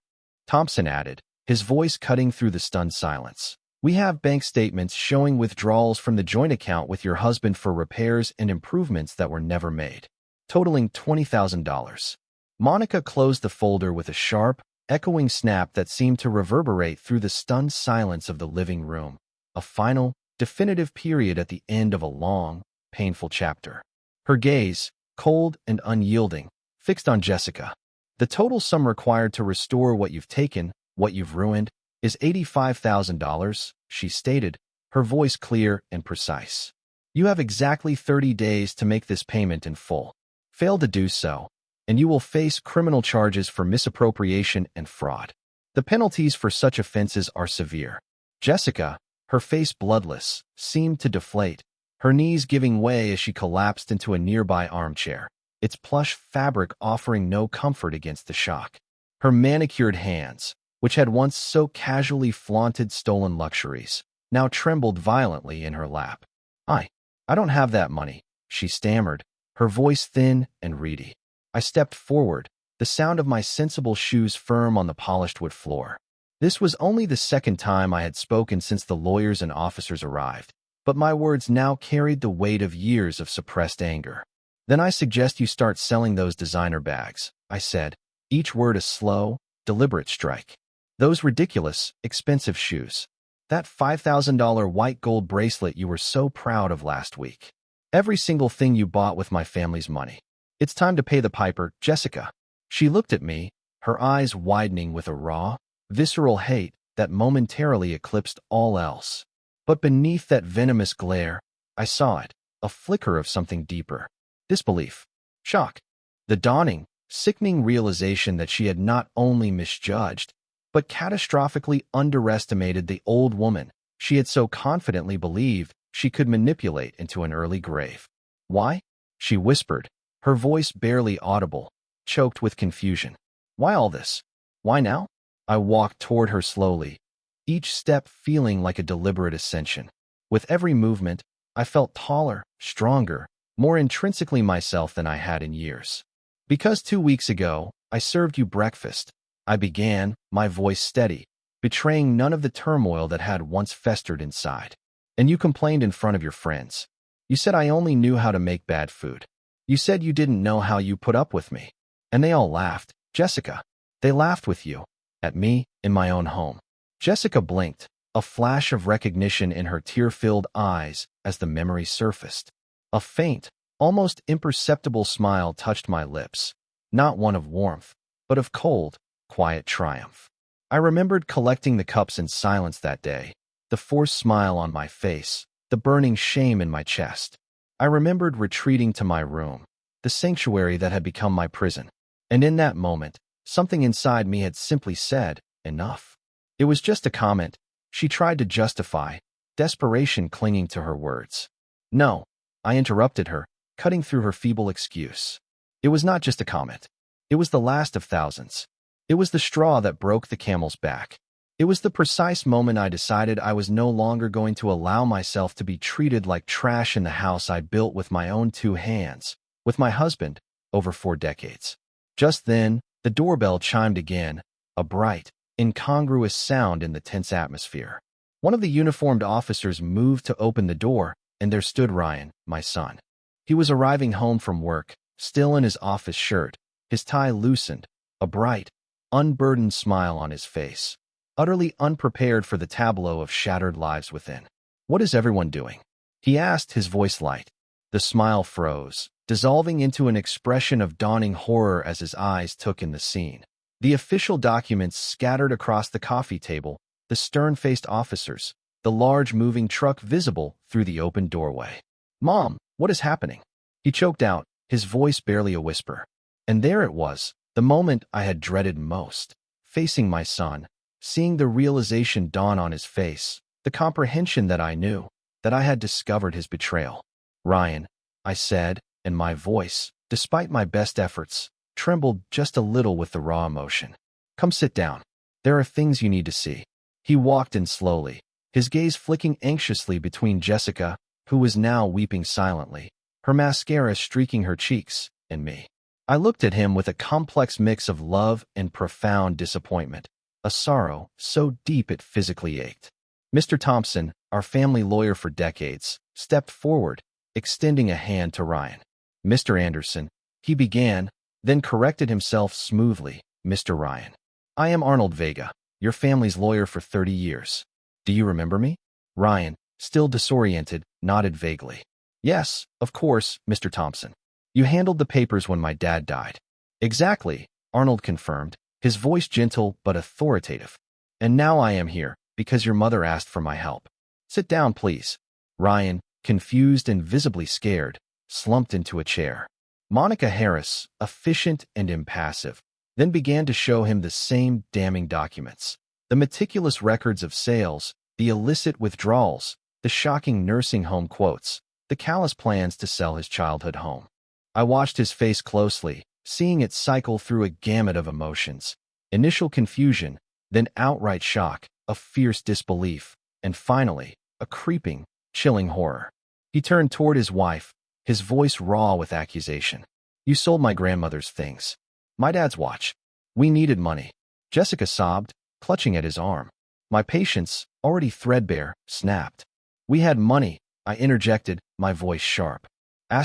Thompson added, his voice cutting through the stunned silence. We have bank statements showing withdrawals from the joint account with your husband for repairs and improvements that were never made. totaling $20,000. Monica closed the folder with a sharp, echoing snap that seemed to reverberate through the stunned silence of the living room, a final, definitive period at the end of a long, painful chapter. Her gaze, cold and unyielding, fixed on Jessica. The total sum required to restore what you've taken, what you've ruined, is $85,000, she stated, her voice clear and precise. You have exactly 30 days to make this payment in full. Fail to do so, and you will face criminal charges for misappropriation and fraud. The penalties for such offenses are severe. Jessica, her face bloodless, seemed to deflate, her knees giving way as she collapsed into a nearby armchair, its plush fabric offering no comfort against the shock. Her manicured hands, which had once so casually flaunted stolen luxuries, now trembled violently in her lap. I don't have that money, she stammered, her voice thin and reedy. I stepped forward, the sound of my sensible shoes firm on the polished wood floor. This was only the second time I had spoken since the lawyers and officers arrived, but my words now carried the weight of years of suppressed anger. Then I suggest you start selling those designer bags, I said, each word a slow, deliberate strike. Those ridiculous, expensive shoes. That $5,000 white gold bracelet you were so proud of last week. Every single thing you bought with my family's money. It's time to pay the piper, Jessica. She looked at me, her eyes widening with a raw, visceral hate that momentarily eclipsed all else. But beneath that venomous glare, I saw it, a flicker of something deeper. Disbelief. Shock. The dawning, sickening realization that she had not only misjudged, but catastrophically underestimated the old woman she had so confidently believed she could manipulate into an early grave. Why? She whispered, her voice barely audible, choked with confusion. Why all this? Why now? I walked toward her slowly, each step feeling like a deliberate ascension. With every movement, I felt taller, stronger, more intrinsically myself than I had in years. Because 2 weeks ago, I served you breakfast, I began, my voice steady, betraying none of the turmoil that had once festered inside. And you complained in front of your friends. You said I only knew how to make bad food. You said you didn't know how you put up with me. And they all laughed, Jessica. They laughed with you, at me, in my own home. Jessica blinked, a flash of recognition in her tear-filled eyes as the memory surfaced. A faint, almost imperceptible smile touched my lips, not one of warmth, but of cold, quiet triumph. I remembered collecting the cups in silence that day, the forced smile on my face, the burning shame in my chest. I remembered retreating to my room, the sanctuary that had become my prison. And in that moment, something inside me had simply said, enough. It was just a comment, she tried to justify, desperation clinging to her words. No, I interrupted her, cutting through her feeble excuse. It was not just a comment. It was the last of thousands. It was the straw that broke the camel's back. It was the precise moment I decided I was no longer going to allow myself to be treated like trash in the house I built with my own 2 hands, with my husband, over 4 decades. Just then, the doorbell chimed again, a bright, incongruous sound in the tense atmosphere. One of the uniformed officers moved to open the door, and there stood Ryan, my son. He was arriving home from work, still in his office shirt, his tie loosened, a bright, unburdened smile on his face, utterly unprepared for the tableau of shattered lives within. What is everyone doing? He asked, his voice light. The smile froze, dissolving into an expression of dawning horror as his eyes took in the scene. The official documents scattered across the coffee table, the stern-faced officers, the large moving truck visible through the open doorway. Mom, what is happening? He choked out, his voice barely a whisper. And there it was, the moment I had dreaded most, facing my son, seeing the realization dawn on his face, the comprehension that I knew, that I had discovered his betrayal. Ryan, I said, and my voice, despite my best efforts, trembled just a little with the raw emotion. Come sit down. There are things you need to see. He walked in slowly, his gaze flicking anxiously between Jessica, who was now weeping silently, her mascara streaking her cheeks, and me. I looked at him with a complex mix of love and profound disappointment, a sorrow so deep it physically ached. Mr. Thompson, our family lawyer for decades, stepped forward, extending a hand to Ryan. Mr. Anderson, he began, then corrected himself smoothly. Mr. Ryan. I am Arnold Vega, your family's lawyer for 30 years. Do you remember me? Ryan, still disoriented, nodded vaguely. Yes, of course, Mr. Thompson. You handled the papers when my dad died. Exactly, Arnold confirmed, his voice gentle but authoritative. And now I am here, because your mother asked for my help. Sit down, please. Ryan, confused and visibly scared, slumped into a chair. Monica Harris, efficient and impassive, then began to show him the same damning documents. The meticulous records of sales, the illicit withdrawals, the shocking nursing home quotes, the callous plans to sell his childhood home. I watched his face closely, seeing it cycle through a gamut of emotions. Initial confusion, then outright shock, a fierce disbelief, and finally, a creeping, chilling horror. He turned toward his wife, his voice raw with accusation. You sold my grandmother's things. My dad's watch. We needed money. Jessica sobbed, clutching at his arm. My patience, already threadbare, snapped. We had money, I interjected, my voice sharp. *I*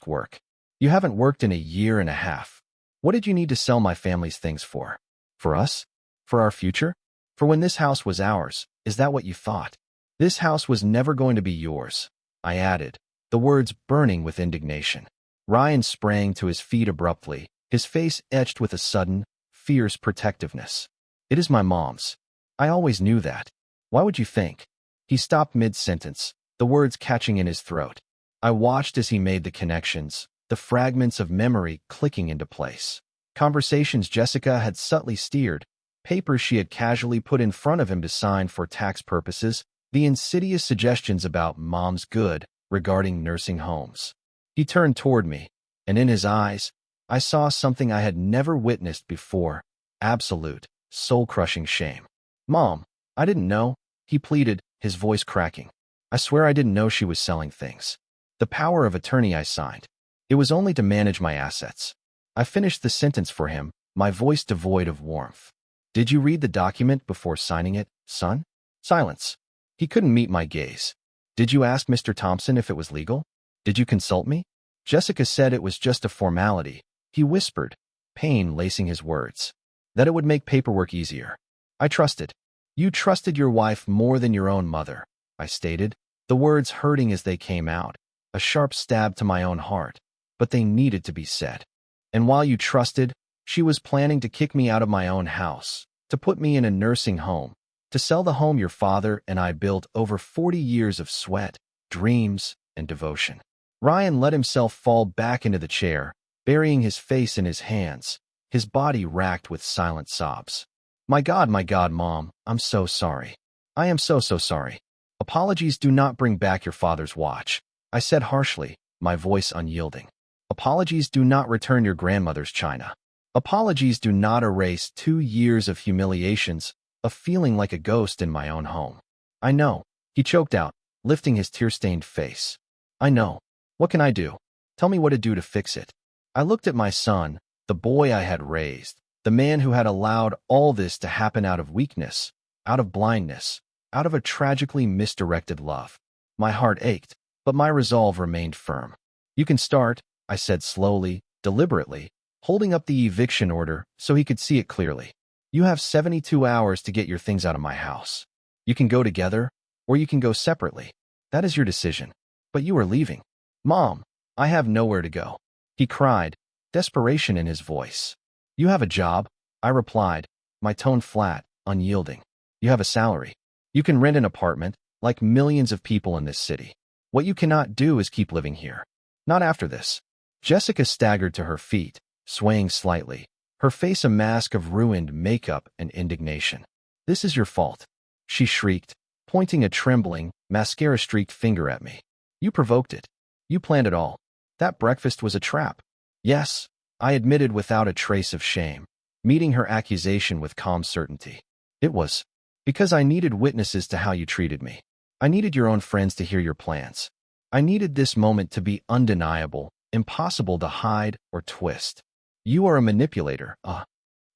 work. You haven't worked in a year and a half. What did you need to sell my family's things for? For us? For our future? For when this house was ours, is that what you thought? This house was never going to be yours, I added, the words burning with indignation. Ryan sprang to his feet abruptly, his face etched with a sudden, fierce protectiveness. It is my mom's. I always knew that. Why would you think? He stopped mid-sentence, the words catching in his throat. I watched as he made the connections, the fragments of memory clicking into place. Conversations Jessica had subtly steered, papers she had casually put in front of him to sign for tax purposes, the insidious suggestions about mom's good regarding nursing homes. He turned toward me, and in his eyes, I saw something I had never witnessed before, absolute, soul-crushing shame. Mom, I didn't know, he pleaded, his voice cracking. I swear I didn't know she was selling things. The power of attorney I signed. It was only to manage my assets. I finished the sentence for him, my voice devoid of warmth. Did you read the document before signing it, son? Silence. He couldn't meet my gaze. Did you ask Mr. Thompson if it was legal? Did you consult me? Jessica said it was just a formality. He whispered, pain lacing his words. That it would make paperwork easier. I trusted. You trusted your wife more than your own mother, I stated, the words hurting as they came out, a sharp stab to my own heart. But they needed to be said. And while you trusted, she was planning to kick me out of my own house, to put me in a nursing home, to sell the home your father and I built over 40 years of sweat, dreams, and devotion. Ryan let himself fall back into the chair, burying his face in his hands, his body racked with silent sobs. My God, Mom, I'm so sorry. I am so sorry. Apologies do not bring back your father's watch, I said harshly, my voice unyielding. Apologies do not return your grandmother's china. Apologies do not erase 2 years of humiliations, of feeling like a ghost in my own home. I know, he choked out, lifting his tear-stained face. I know. What can I do? Tell me what to do to fix it. I looked at my son, the boy I had raised, the man who had allowed all this to happen out of weakness, out of blindness, out of a tragically misdirected love. My heart ached, but my resolve remained firm. You can start, I said slowly, deliberately, holding up the eviction order so he could see it clearly. You have 72 hours to get your things out of my house. You can go together, or you can go separately. That is your decision. But you are leaving. Mom, I have nowhere to go. He cried, desperation in his voice. You have a job, I replied, my tone flat, unyielding. You have a salary. You can rent an apartment, like millions of people in this city. What you cannot do is keep living here. Not after this. Jessica staggered to her feet, swaying slightly, her face a mask of ruined makeup and indignation. This is your fault, she shrieked, pointing a trembling, mascara-streaked finger at me. You provoked it. You planned it all. That breakfast was a trap. Yes, I admitted without a trace of shame, meeting her accusation with calm certainty. It was because I needed witnesses to how you treated me. I needed your own friends to hear your plans. I needed this moment to be undeniable, impossible to hide or twist. You are a manipulator, I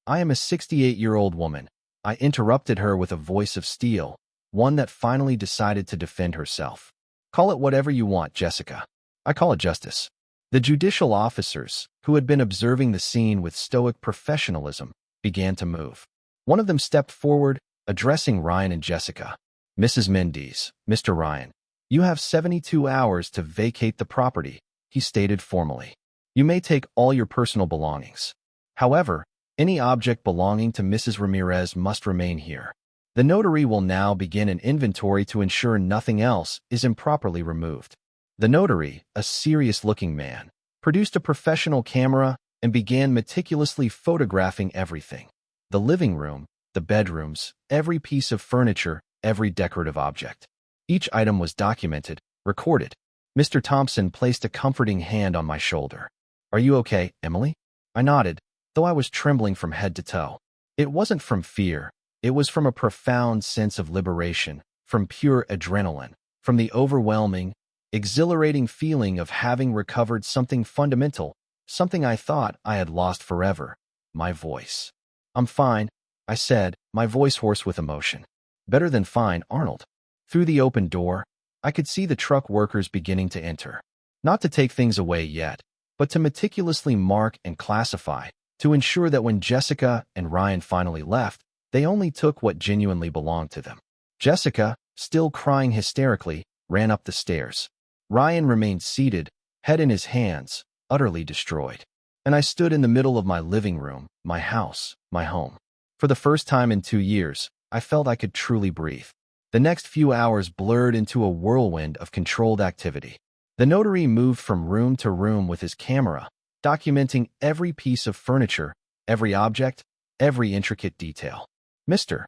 am a 68-year-old woman. I interrupted her with a voice of steel, one that finally decided to defend herself. Call it whatever you want, Jessica. I call it justice. The judicial officers, who had been observing the scene with stoic professionalism, began to move. One of them stepped forward, addressing Ryan and Jessica. "Mrs. Mendes, Mr. Ryan, you have 72 hours to vacate the property," he stated formally. "You may take all your personal belongings. However, any object belonging to Mrs. Ramirez must remain here. The notary will now begin an inventory to ensure nothing else is improperly removed." The notary, a serious-looking man, produced a professional camera and began meticulously photographing everything. The living room, the bedrooms, every piece of furniture, every decorative object. Each item was documented, recorded. Mr. Thompson placed a comforting hand on my shoulder. "Are you okay, Emily?" I nodded, though I was trembling from head to toe. It wasn't from fear. It was from a profound sense of liberation, from pure adrenaline, from the overwhelming, exhilarating feeling of having recovered something fundamental, something I thought I had lost forever: my voice. "I'm fine," I said, my voice hoarse with emotion. "Better than fine, Arnold." Through the open door, I could see the truck workers beginning to enter. Not to take things away yet, but to meticulously mark and classify, to ensure that when Jessica and Ryan finally left, they only took what genuinely belonged to them. Jessica, still crying hysterically, ran up the stairs. Ryan remained seated, head in his hands, utterly destroyed. And I stood in the middle of my living room, my house, my home. For the first time in 2 years, I felt I could truly breathe. The next few hours blurred into a whirlwind of controlled activity. The notary moved from room to room with his camera, documenting every piece of furniture, every object, every intricate detail. Mr.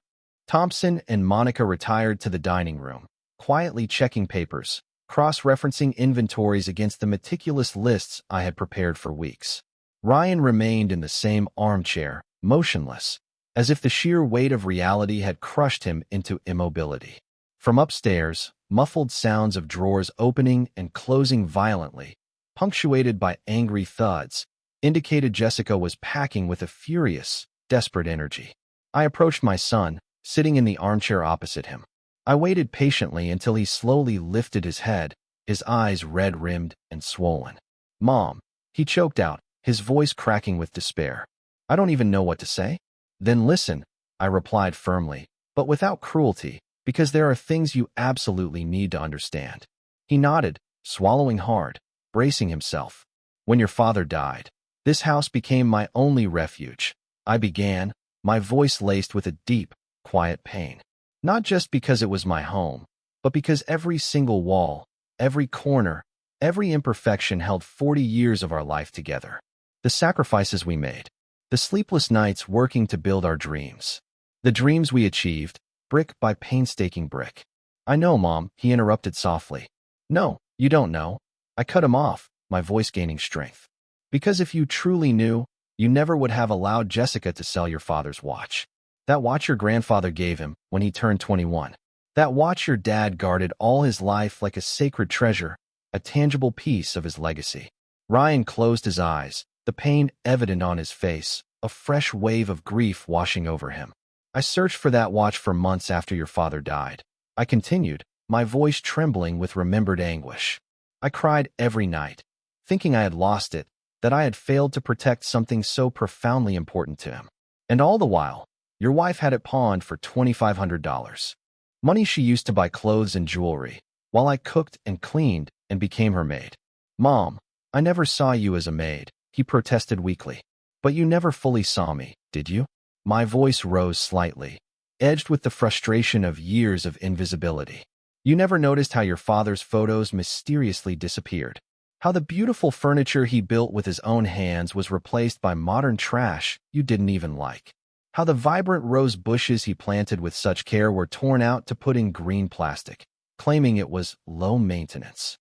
Thompson and Monica retired to the dining room, quietly checking papers, cross-referencing inventories against the meticulous lists I had prepared for weeks. Ryan remained in the same armchair, motionless, as if the sheer weight of reality had crushed him into immobility. From upstairs, muffled sounds of drawers opening and closing violently, punctuated by angry thuds, indicated Jessica was packing with a furious, desperate energy. I approached my son, sitting in the armchair opposite him. I waited patiently until he slowly lifted his head, his eyes red-rimmed and swollen. "Mom," he choked out, his voice cracking with despair. "I don't even know what to say." "Then listen," I replied firmly, but without cruelty, "because there are things you absolutely need to understand." He nodded, swallowing hard, bracing himself. "When your father died, this house became my only refuge," I began, my voice laced with a deep, quiet pain. Not just because it was my home, but because every single wall, every corner, every imperfection held 40 years of our life together. The sacrifices we made, the sleepless nights working to build our dreams, the dreams we achieved, brick by painstaking brick. "I know, Mom," he interrupted softly. "No, you don't know." I cut him off, my voice gaining strength. "Because if you truly knew, you never would have allowed Jessica to sell your father's watch. That watch your grandfather gave him when he turned 21. That watch your dad guarded all his life like a sacred treasure, a tangible piece of his legacy." Ryan closed his eyes, the pain evident on his face, a fresh wave of grief washing over him. "I searched for that watch for months after your father died," I continued, my voice trembling with remembered anguish. "I cried every night, thinking I had lost it, that I had failed to protect something so profoundly important to him. And all the while, your wife had it pawned for $2,500. Money she used to buy clothes and jewelry, while I cooked and cleaned and became her maid." "Mom, I never saw you as a maid," he protested weakly. "But you never fully saw me, did you?" My voice rose slightly, edged with the frustration of years of invisibility. "You never noticed how your father's photos mysteriously disappeared? How the beautiful furniture he built with his own hands was replaced by modern trash you didn't even like? How the vibrant rose bushes he planted with such care were torn out to put in green plastic, claiming it was low maintenance?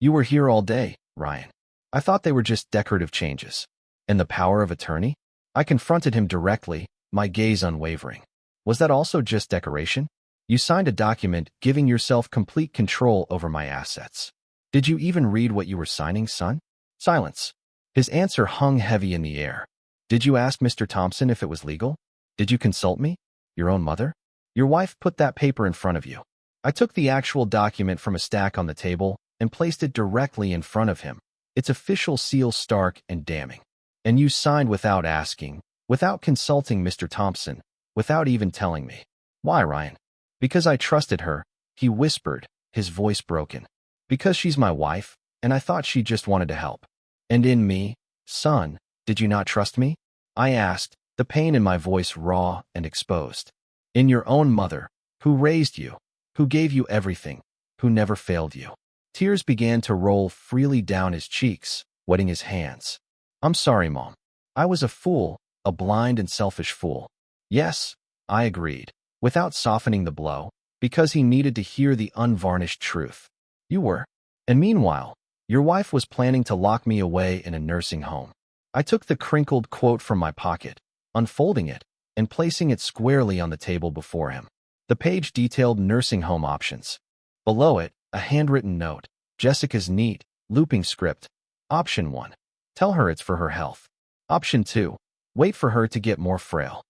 You were here all day, Ryan. I thought they were just decorative changes." "And the power of attorney?" I confronted him directly, my gaze unwavering. "Was that also just decoration? You signed a document giving yourself complete control over my assets. Did you even read what you were signing, son?" Silence. His answer hung heavy in the air. "Did you ask Mr. Thompson if it was legal? Did you consult me? Your own mother? Your wife put that paper in front of you." I took the actual document from a stack on the table and placed it directly in front of him, Its official seal stark and damning. And you signed without asking, without consulting Mr. Thompson, without even telling me. Why, Ryan? Because I trusted her, he whispered, his voice broken. Because she's my wife, and I thought she just wanted to help. And in me, son, did you not trust me? I asked, the pain in my voice raw and exposed. In your own mother, who raised you, who gave you everything, who never failed you. Tears began to roll freely down his cheeks, wetting his hands. I'm sorry, Mom. I was a fool, a blind and selfish fool. Yes, I agreed, without softening the blow, because he needed to hear the unvarnished truth. You were. And meanwhile, your wife was planning to lock me away in a nursing home. I took the crinkled quote from my pocket, unfolding it, and placing it squarely on the table before him. The page detailed nursing home options. Below it, a handwritten note, Jessica's neat, looping script. Option 1. Tell her it's for her health. Option 2. Wait for her to get more frail.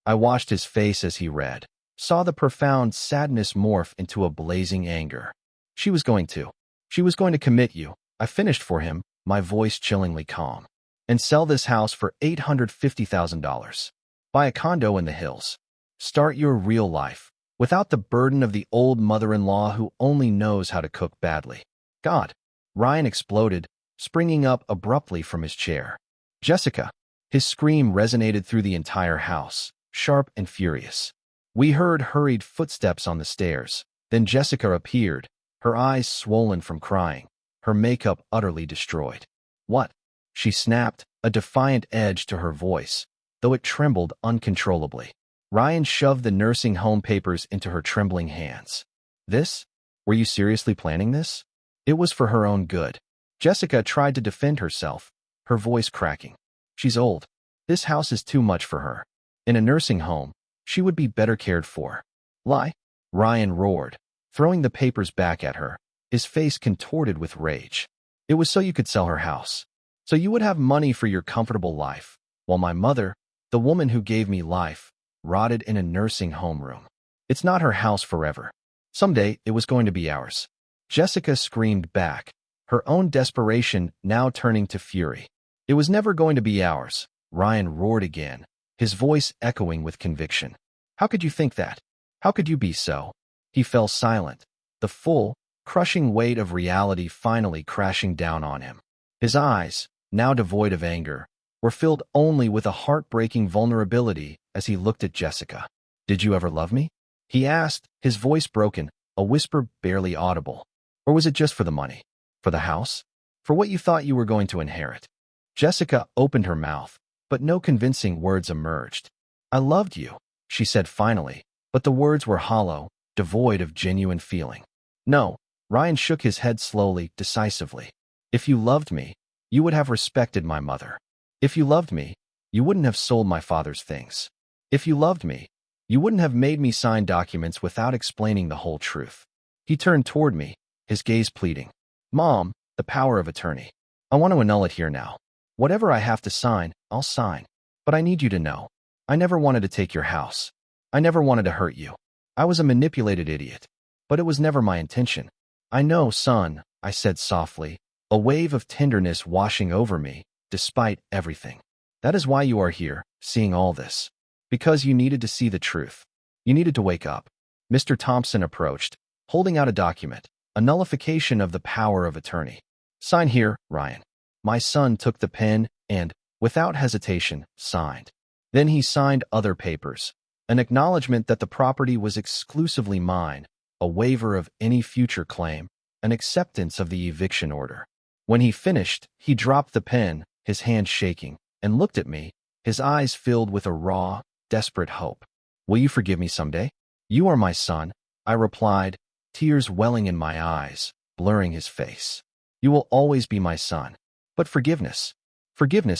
I watched his face as he read, saw the profound sadness morph into a blazing anger. She was going to commit you, I finished for him, my voice chillingly calm. And sell this house for $850,000. Buy a condo in the hills. Start your real life, without the burden of the old mother-in-law who only knows how to cook badly. God! Ryan exploded, springing up abruptly from his chair. Jessica! His scream resonated through the entire house, sharp and furious. We heard hurried footsteps on the stairs. Then Jessica appeared, her eyes swollen from crying, her makeup utterly destroyed. What? She snapped, a defiant edge to her voice, though it trembled uncontrollably. Ryan shoved the nursing home papers into her trembling hands. This? Were you seriously planning this? It was for her own good. Jessica tried to defend herself, her voice cracking. She's old. This house is too much for her. In a nursing home, she would be better cared for. Lie? Ryan roared, throwing the papers back at her, his face contorted with rage. It was so you could sell her house. So you would have money for your comfortable life, while my mother, the woman who gave me life, rotted in a nursing home room. It's not her house forever. Someday, it was going to be ours. Jessica screamed back, her own desperation now turning to fury. It was never going to be ours, Ryan roared again, his voice echoing with conviction. How could you think that? How could you be so? He fell silent, the full, crushing weight of reality finally crashing down on him. His eyes, now devoid of anger, were filled only with a heartbreaking vulnerability as he looked at Jessica. Did you ever love me? He asked, his voice broken, a whisper barely audible. Or was it just for the money? For the house? For what you thought you were going to inherit? Jessica opened her mouth, but no convincing words emerged. I loved you, she said finally, but the words were hollow, devoid of genuine feeling. No, Ryan shook his head slowly, decisively. If you loved me, you would have respected my mother. If you loved me, you wouldn't have sold my father's things. If you loved me, you wouldn't have made me sign documents without explaining the whole truth. He turned toward me, his gaze pleading. Mom, the power of attorney. I want to annul it here now. Whatever I have to sign, I'll sign. But I need you to know. I never wanted to take your house. I never wanted to hurt you. I was a manipulated idiot. But it was never my intention. I know, son, I said softly, a wave of tenderness washing over me, despite everything. That is why you are here, seeing all this. Because you needed to see the truth. You needed to wake up. Mr. Thompson approached, holding out a document, a nullification of the power of attorney. Sign here, Ryan. My son took the pen and, without hesitation, signed. Then he signed other papers, an acknowledgement that the property was exclusively mine, a waiver of any future claim, an acceptance of the eviction order. When he finished, he dropped the pen, his hand shaking, and looked at me, his eyes filled with a raw, desperate hope. Will you forgive me someday? You are my son, I replied, tears welling in my eyes, blurring his face. You will always be my son. But forgiveness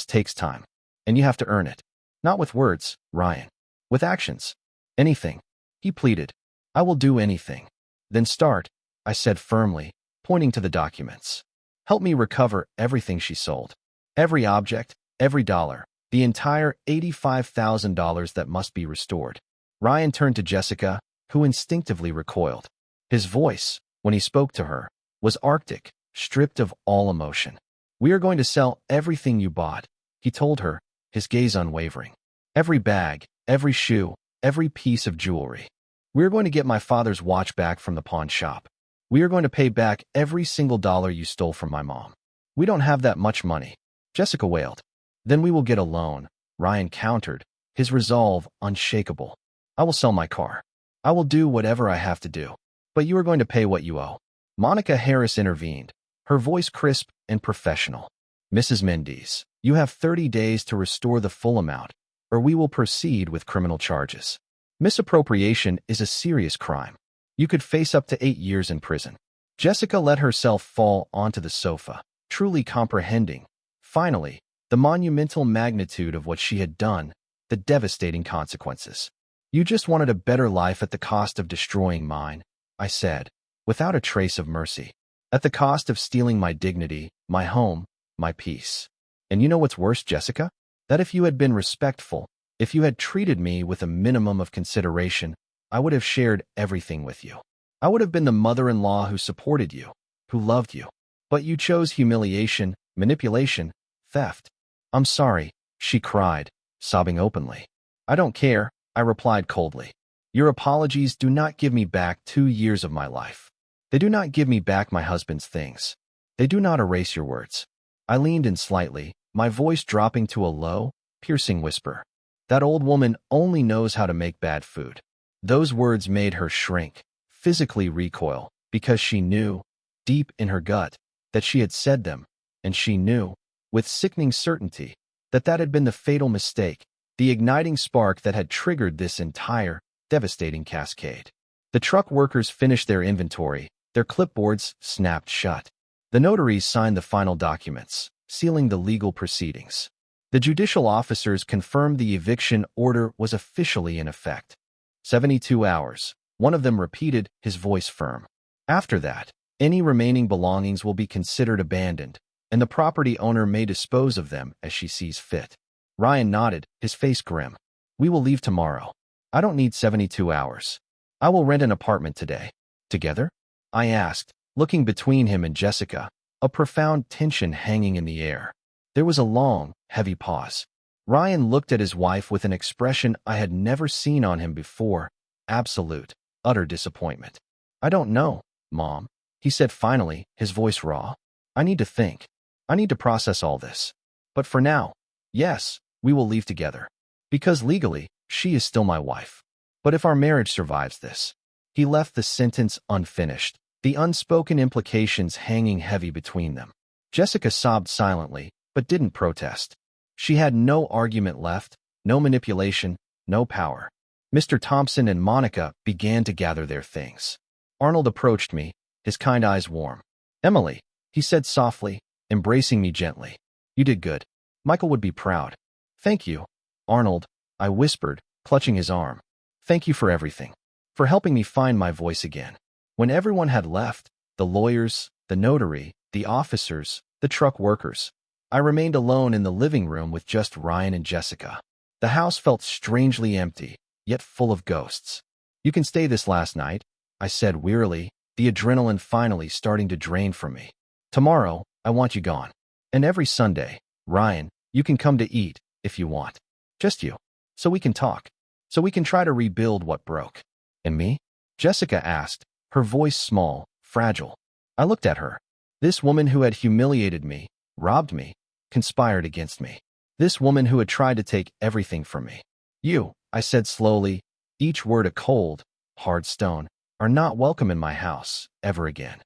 takes time, and you have to earn it. Not with words, Ryan. With actions. Anything. He pleaded. I will do anything. Then start, I said firmly, pointing to the documents. Help me recover everything she sold. Every object, every dollar, the entire $85,000 that must be restored. Ryan turned to Jessica, who instinctively recoiled. His voice, when he spoke to her, was arctic, stripped of all emotion. We are going to sell everything you bought, he told her, his gaze unwavering. Every bag, every shoe, every piece of jewelry. We are going to get my father's watch back from the pawn shop. We are going to pay back every single dollar you stole from my mom. We don't have that much money, Jessica wailed. Then we will get a loan, Ryan countered, his resolve unshakable. I will sell my car. I will do whatever I have to do. But you are going to pay what you owe. Monica Harris intervened, her voice crisp and professional. Mrs. Mendes, you have 30 days to restore the full amount, or we will proceed with criminal charges. Misappropriation is a serious crime. You could face up to 8 years in prison. Jessica let herself fall onto the sofa, truly comprehending, finally, the monumental magnitude of what she had done, the devastating consequences. You just wanted a better life at the cost of destroying mine, I said, without a trace of mercy. At the cost of stealing my dignity, my home, my peace. And you know what's worse, Jessica? That if you had been respectful, if you had treated me with a minimum of consideration, I would have shared everything with you. I would have been the mother-in-law who supported you, who loved you. But you chose humiliation, manipulation, theft. I'm sorry, she cried, sobbing openly. I don't care, I replied coldly. Your apologies do not give me back 2 years of my life. They do not give me back my husband's things. They do not erase your words. I leaned in slightly, my voice dropping to a low, piercing whisper. That old woman only knows how to make bad food. Those words made her shrink, physically recoil, because she knew, deep in her gut, that she had said them, and she knew, with sickening certainty, that that had been the fatal mistake, the igniting spark that had triggered this entire, devastating cascade. The truck workers finished their inventory, their clipboards snapped shut. The notaries signed the final documents, sealing the legal proceedings. The judicial officers confirmed the eviction order was officially in effect. 72 hours, one of them repeated, his voice firm. After that, any remaining belongings will be considered abandoned, and the property owner may dispose of them as she sees fit. Ryan nodded, his face grim. We will leave tomorrow. I don't need 72 hours. I will rent an apartment today. Together? I asked, looking between him and Jessica, a profound tension hanging in the air. There was a long, heavy pause. Ryan looked at his wife with an expression I had never seen on him before, absolute, utter disappointment. I don't know, Mom, he said finally, his voice raw. I need to think. I need to process all this. But for now, yes, we will leave together. Because legally, she is still my wife. But if our marriage survives this. He left the sentence unfinished, the unspoken implications hanging heavy between them. Jessica sobbed silently, but didn't protest. She had no argument left, no manipulation, no power. Mr. Thompson and Monica began to gather their things. Arnold approached me, his kind eyes warm. Emily, he said softly, embracing me gently. You did good. Michael would be proud. Thank you, Arnold, I whispered, clutching his arm. Thank you for everything. For helping me find my voice again. When everyone had left, the lawyers, the notary, the officers, the truck workers, I remained alone in the living room with just Ryan and Jessica. The house felt strangely empty, yet full of ghosts. You can stay this last night, I said wearily, the adrenaline finally starting to drain from me. Tomorrow, I want you gone. And every Sunday, Ryan, you can come to eat, if you want. Just you. So we can talk. So we can try to rebuild what broke. And me? Jessica asked, her voice small, fragile. I looked at her. This woman who had humiliated me, robbed me, conspired against me. This woman who had tried to take everything from me. You, I said slowly, each word a cold, hard stone, are not welcome in my house, ever again.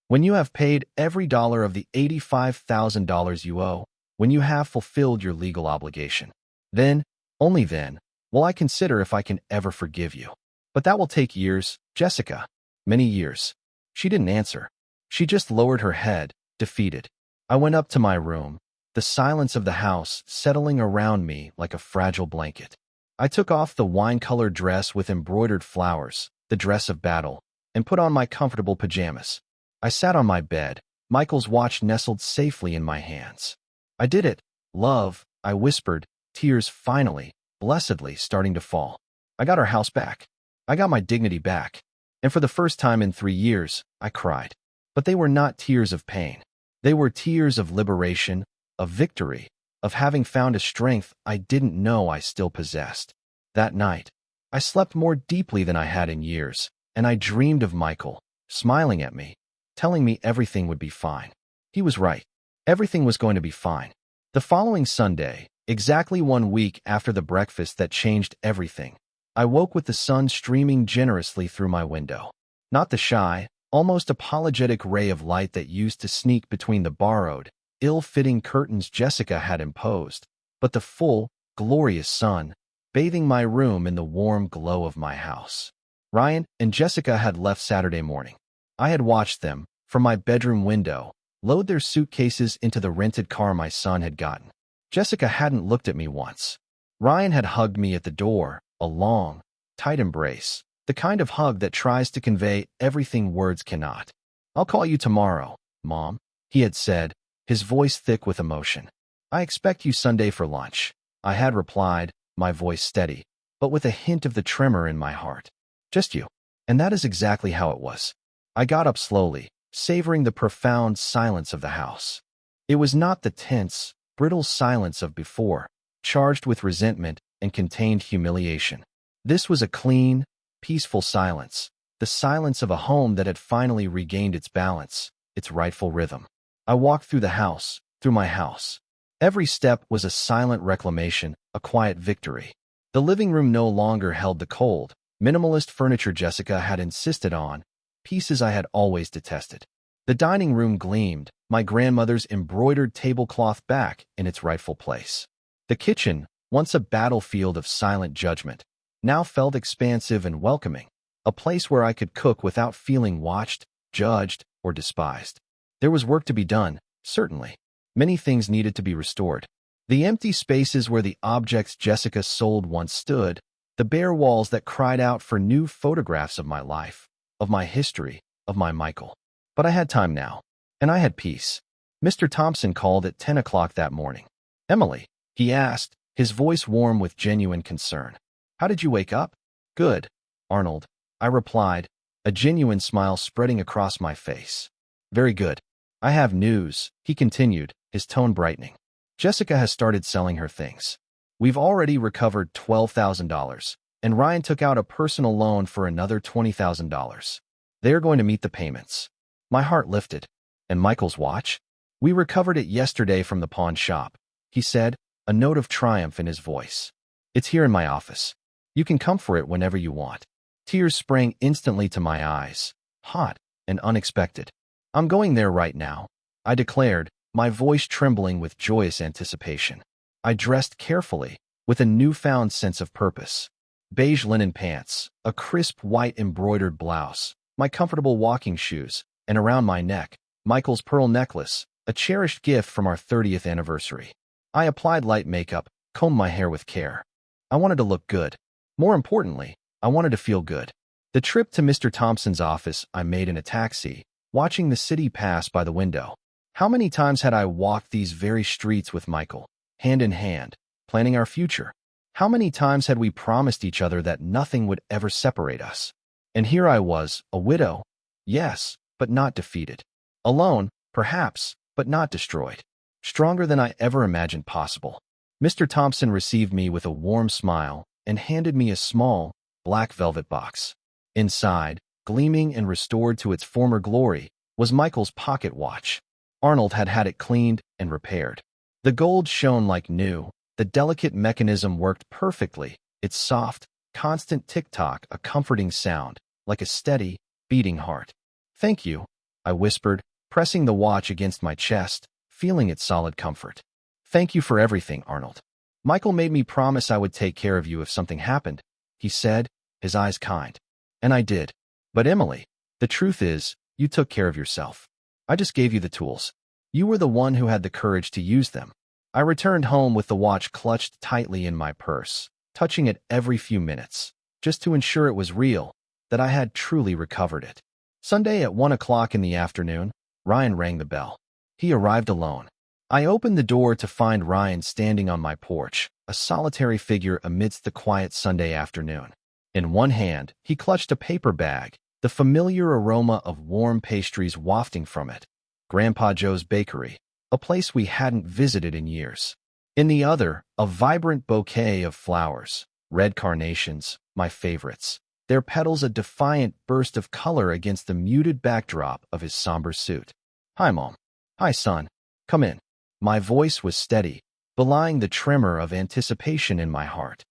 When you have paid every dollar of the $85,000 you owe, when you have fulfilled your legal obligation, then, only then, will I consider if I can ever forgive you. But that will take years, Jessica. Many years. She didn't answer. She just lowered her head, defeated. I went up to my room, the silence of the house settling around me like a fragile blanket. I took off the wine-colored dress with embroidered flowers, the dress of battle, and put on my comfortable pajamas. I sat on my bed, Michael's watch nestled safely in my hands. I did it, love, I whispered, tears finally, blessedly starting to fall. I got our house back. I got my dignity back. And for the first time in 3 years, I cried. But they were not tears of pain. They were tears of liberation, of victory, of having found a strength I didn't know I still possessed. That night, I slept more deeply than I had in years, and I dreamed of Michael, smiling at me, telling me everything would be fine. He was right. Everything was going to be fine. The following Sunday, exactly 1 week after the breakfast that changed everything, I woke with the sun streaming generously through my window. Not the shy, almost apologetic ray of light that used to sneak between the borrowed, ill-fitting curtains Jessica had imposed, but the full, glorious sun, bathing my room in the warm glow of my house. Ryan and Jessica had left Saturday morning. I had watched them, from my bedroom window, load their suitcases into the rented car my son had gotten. Jessica hadn't looked at me once. Ryan had hugged me at the door, a long, tight embrace, the kind of hug that tries to convey everything words cannot. "I'll call you tomorrow, Mom," he had said, his voice thick with emotion. "I expect you Sunday for lunch," I had replied, my voice steady, but with a hint of the tremor in my heart. "Just you." And that is exactly how it was. I got up slowly, savoring the profound silence of the house. It was not the tense, brittle silence of before, charged with resentment and contained humiliation. This was a clean, peaceful silence, the silence of a home that had finally regained its balance, its rightful rhythm. I walked through the house, through my house. Every step was a silent reclamation, a quiet victory. The living room no longer held the cold, minimalist furniture Jessica had insisted on, pieces I had always detested. The dining room gleamed, my grandmother's embroidered tablecloth back in its rightful place. The kitchen, once a battlefield of silent judgment, now felt expansive and welcoming, a place where I could cook without feeling watched, judged, or despised. There was work to be done, certainly. Many things needed to be restored. The empty spaces where the objects Jessica sold once stood, the bare walls that cried out for new photographs of my life, of my history, of my Michael. But I had time now, and I had peace. Mr. Thompson called at 10 o'clock that morning. "Emily," he asked, his voice warm with genuine concern. "How did you wake up?" "Good, Arnold," I replied, a genuine smile spreading across my face. "Very good. I have news," he continued, his tone brightening. "Jessica has started selling her things. We've already recovered $12,000, and Ryan took out a personal loan for another $20,000. They're going to meet the payments." My heart lifted. "And Michael's watch?" "We recovered it yesterday from the pawn shop," he said, a note of triumph in his voice. "It's here in my office. You can come for it whenever you want." Tears sprang instantly to my eyes, hot and unexpected. "I'm going there right now," I declared, my voice trembling with joyous anticipation. I dressed carefully, with a newfound sense of purpose. Beige linen pants, a crisp white embroidered blouse, my comfortable walking shoes, and around my neck, Michael's pearl necklace, a cherished gift from our 30th anniversary. I applied light makeup, combed my hair with care. I wanted to look good. More importantly, I wanted to feel good. The trip to Mr. Thompson's office I made in a taxi, watching the city pass by the window. How many times had I walked these very streets with Michael, hand in hand, planning our future? How many times had we promised each other that nothing would ever separate us? And here I was, a widow, yes, but not defeated. Alone, perhaps, but not destroyed. Stronger than I ever imagined possible. Mr. Thompson received me with a warm smile and handed me a small, black velvet box. Inside, gleaming and restored to its former glory, was Michael's pocket watch. Arnold had had it cleaned and repaired. The gold shone like new, the delicate mechanism worked perfectly, its soft, constant tick-tock a comforting sound, like a steady, beating heart. "Thank you," I whispered, pressing the watch against my chest, feeling its solid comfort. "Thank you for everything, Arnold. Michael made me promise I would take care of you if something happened," he said, his eyes kind. And I did. "But Emily, the truth is, you took care of yourself. I just gave you the tools. You were the one who had the courage to use them." I returned home with the watch clutched tightly in my purse, touching it every few minutes, just to ensure it was real, that I had truly recovered it. Sunday at 1 o'clock in the afternoon, Ryan rang the bell. He arrived alone. I opened the door to find Ryan standing on my porch, a solitary figure amidst the quiet Sunday afternoon. In one hand, he clutched a paper bag, the familiar aroma of warm pastries wafting from it. Grandpa Joe's Bakery, a place we hadn't visited in years. In the other, a vibrant bouquet of flowers, red carnations, my favorites, their petals a defiant burst of color against the muted backdrop of his somber suit. "Hi, Mom." "Hi, son. Come in." My voice was steady, belying the tremor of anticipation in my heart.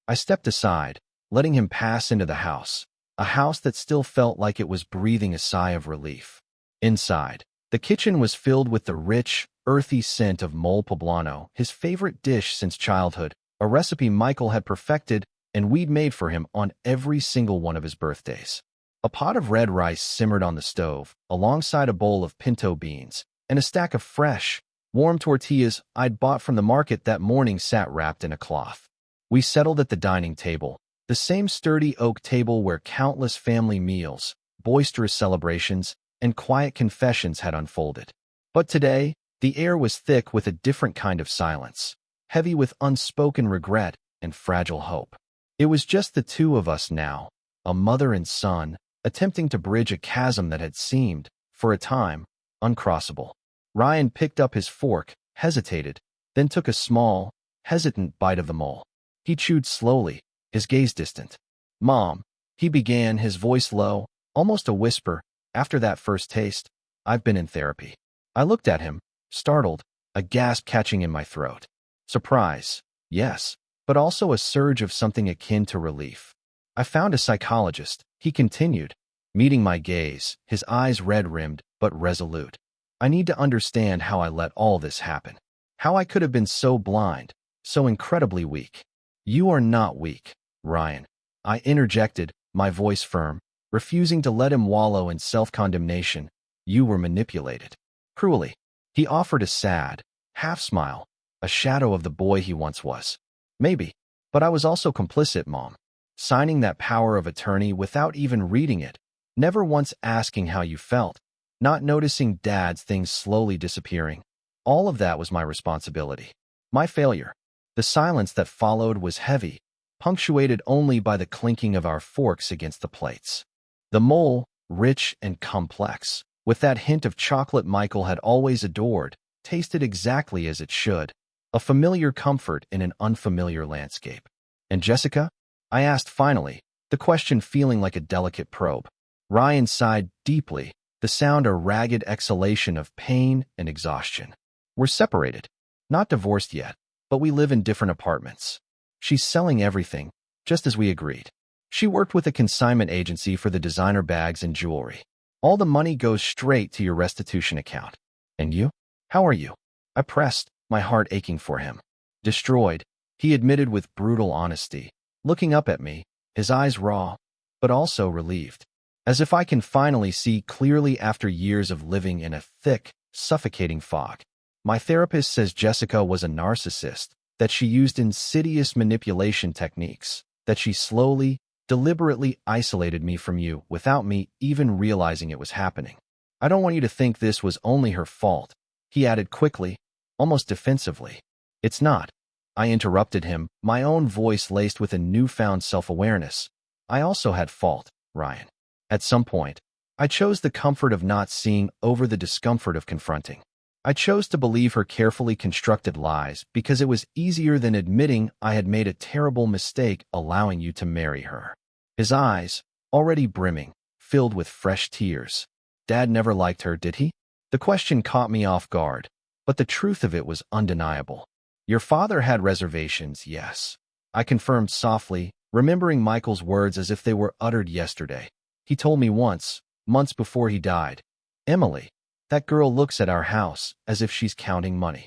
I stepped aside, letting him pass into the house, a house that still felt like it was breathing a sigh of relief. Inside, the kitchen was filled with the rich, earthy scent of mole poblano, his favorite dish since childhood, a recipe Michael had perfected and we'd made for him on every single one of his birthdays. A pot of red rice simmered on the stove, alongside a bowl of pinto beans, and a stack of fresh, warm tortillas I'd bought from the market that morning sat wrapped in a cloth. We settled at the dining table, the same sturdy oak table where countless family meals, boisterous celebrations, and quiet confessions had unfolded. But today, the air was thick with a different kind of silence, heavy with unspoken regret and fragile hope. It was just the two of us now, a mother and son, attempting to bridge a chasm that had seemed, for a time, uncrossable. Ryan picked up his fork, hesitated, then took a small, hesitant bite of the mole. He chewed slowly, his gaze distant. "Mom," he began, his voice low, almost a whisper, "after that first taste, I've been in therapy." I looked at him, startled, a gasp catching in my throat. Surprise, yes, but also a surge of something akin to relief. "I found a psychologist," he continued, meeting my gaze, his eyes red-rimmed but resolute. "I need to understand how I let all this happen. How I could have been so blind, so incredibly weak." "You are not weak, Ryan," I interjected, my voice firm, refusing to let him wallow in self-condemnation. "You were manipulated. Cruelly." He offered a sad, half-smile, a shadow of the boy he once was. "Maybe, but I was also complicit, Mom. Signing that power of attorney without even reading it, never once asking how you felt, not noticing Dad's things slowly disappearing. All of that was my responsibility. My failure." The silence that followed was heavy, punctuated only by the clinking of our forks against the plates. The mole, rich and complex, with that hint of chocolate Michael had always adored, tasted exactly as it should, a familiar comfort in an unfamiliar landscape. "And Jessica?" I asked finally, the question feeling like a delicate probe. Ryan sighed deeply, the sound a ragged exhalation of pain and exhaustion. "We're separated. Not divorced yet, but we live in different apartments. She's selling everything, just as we agreed. She worked with a consignment agency for the designer bags and jewelry. All the money goes straight to your restitution account. And you? How are you?" I pressed, my heart aching for him. "Destroyed," he admitted with brutal honesty, looking up at me, his eyes raw, but also relieved. "As if I can finally see clearly after years of living in a thick, suffocating fog. My therapist says Jessica was a narcissist, that she used insidious manipulation techniques, that she slowly, deliberately isolated me from you without me even realizing it was happening. I don't want you to think this was only her fault," he added quickly, almost defensively. "It's not." I interrupted him, my own voice laced with a newfound self-awareness. "I also had fault, Ryan. At some point, I chose the comfort of not seeing over the discomfort of confronting. I chose to believe her carefully constructed lies because it was easier than admitting I had made a terrible mistake allowing you to marry her." His eyes, already brimming, filled with fresh tears. "Dad never liked her, did he?" The question caught me off guard, but the truth of it was undeniable. "Your father had reservations, yes," I confirmed softly, remembering Michael's words as if they were uttered yesterday. "He told me once, months before he died, 'Emily, that girl looks at our house as if she's counting money.'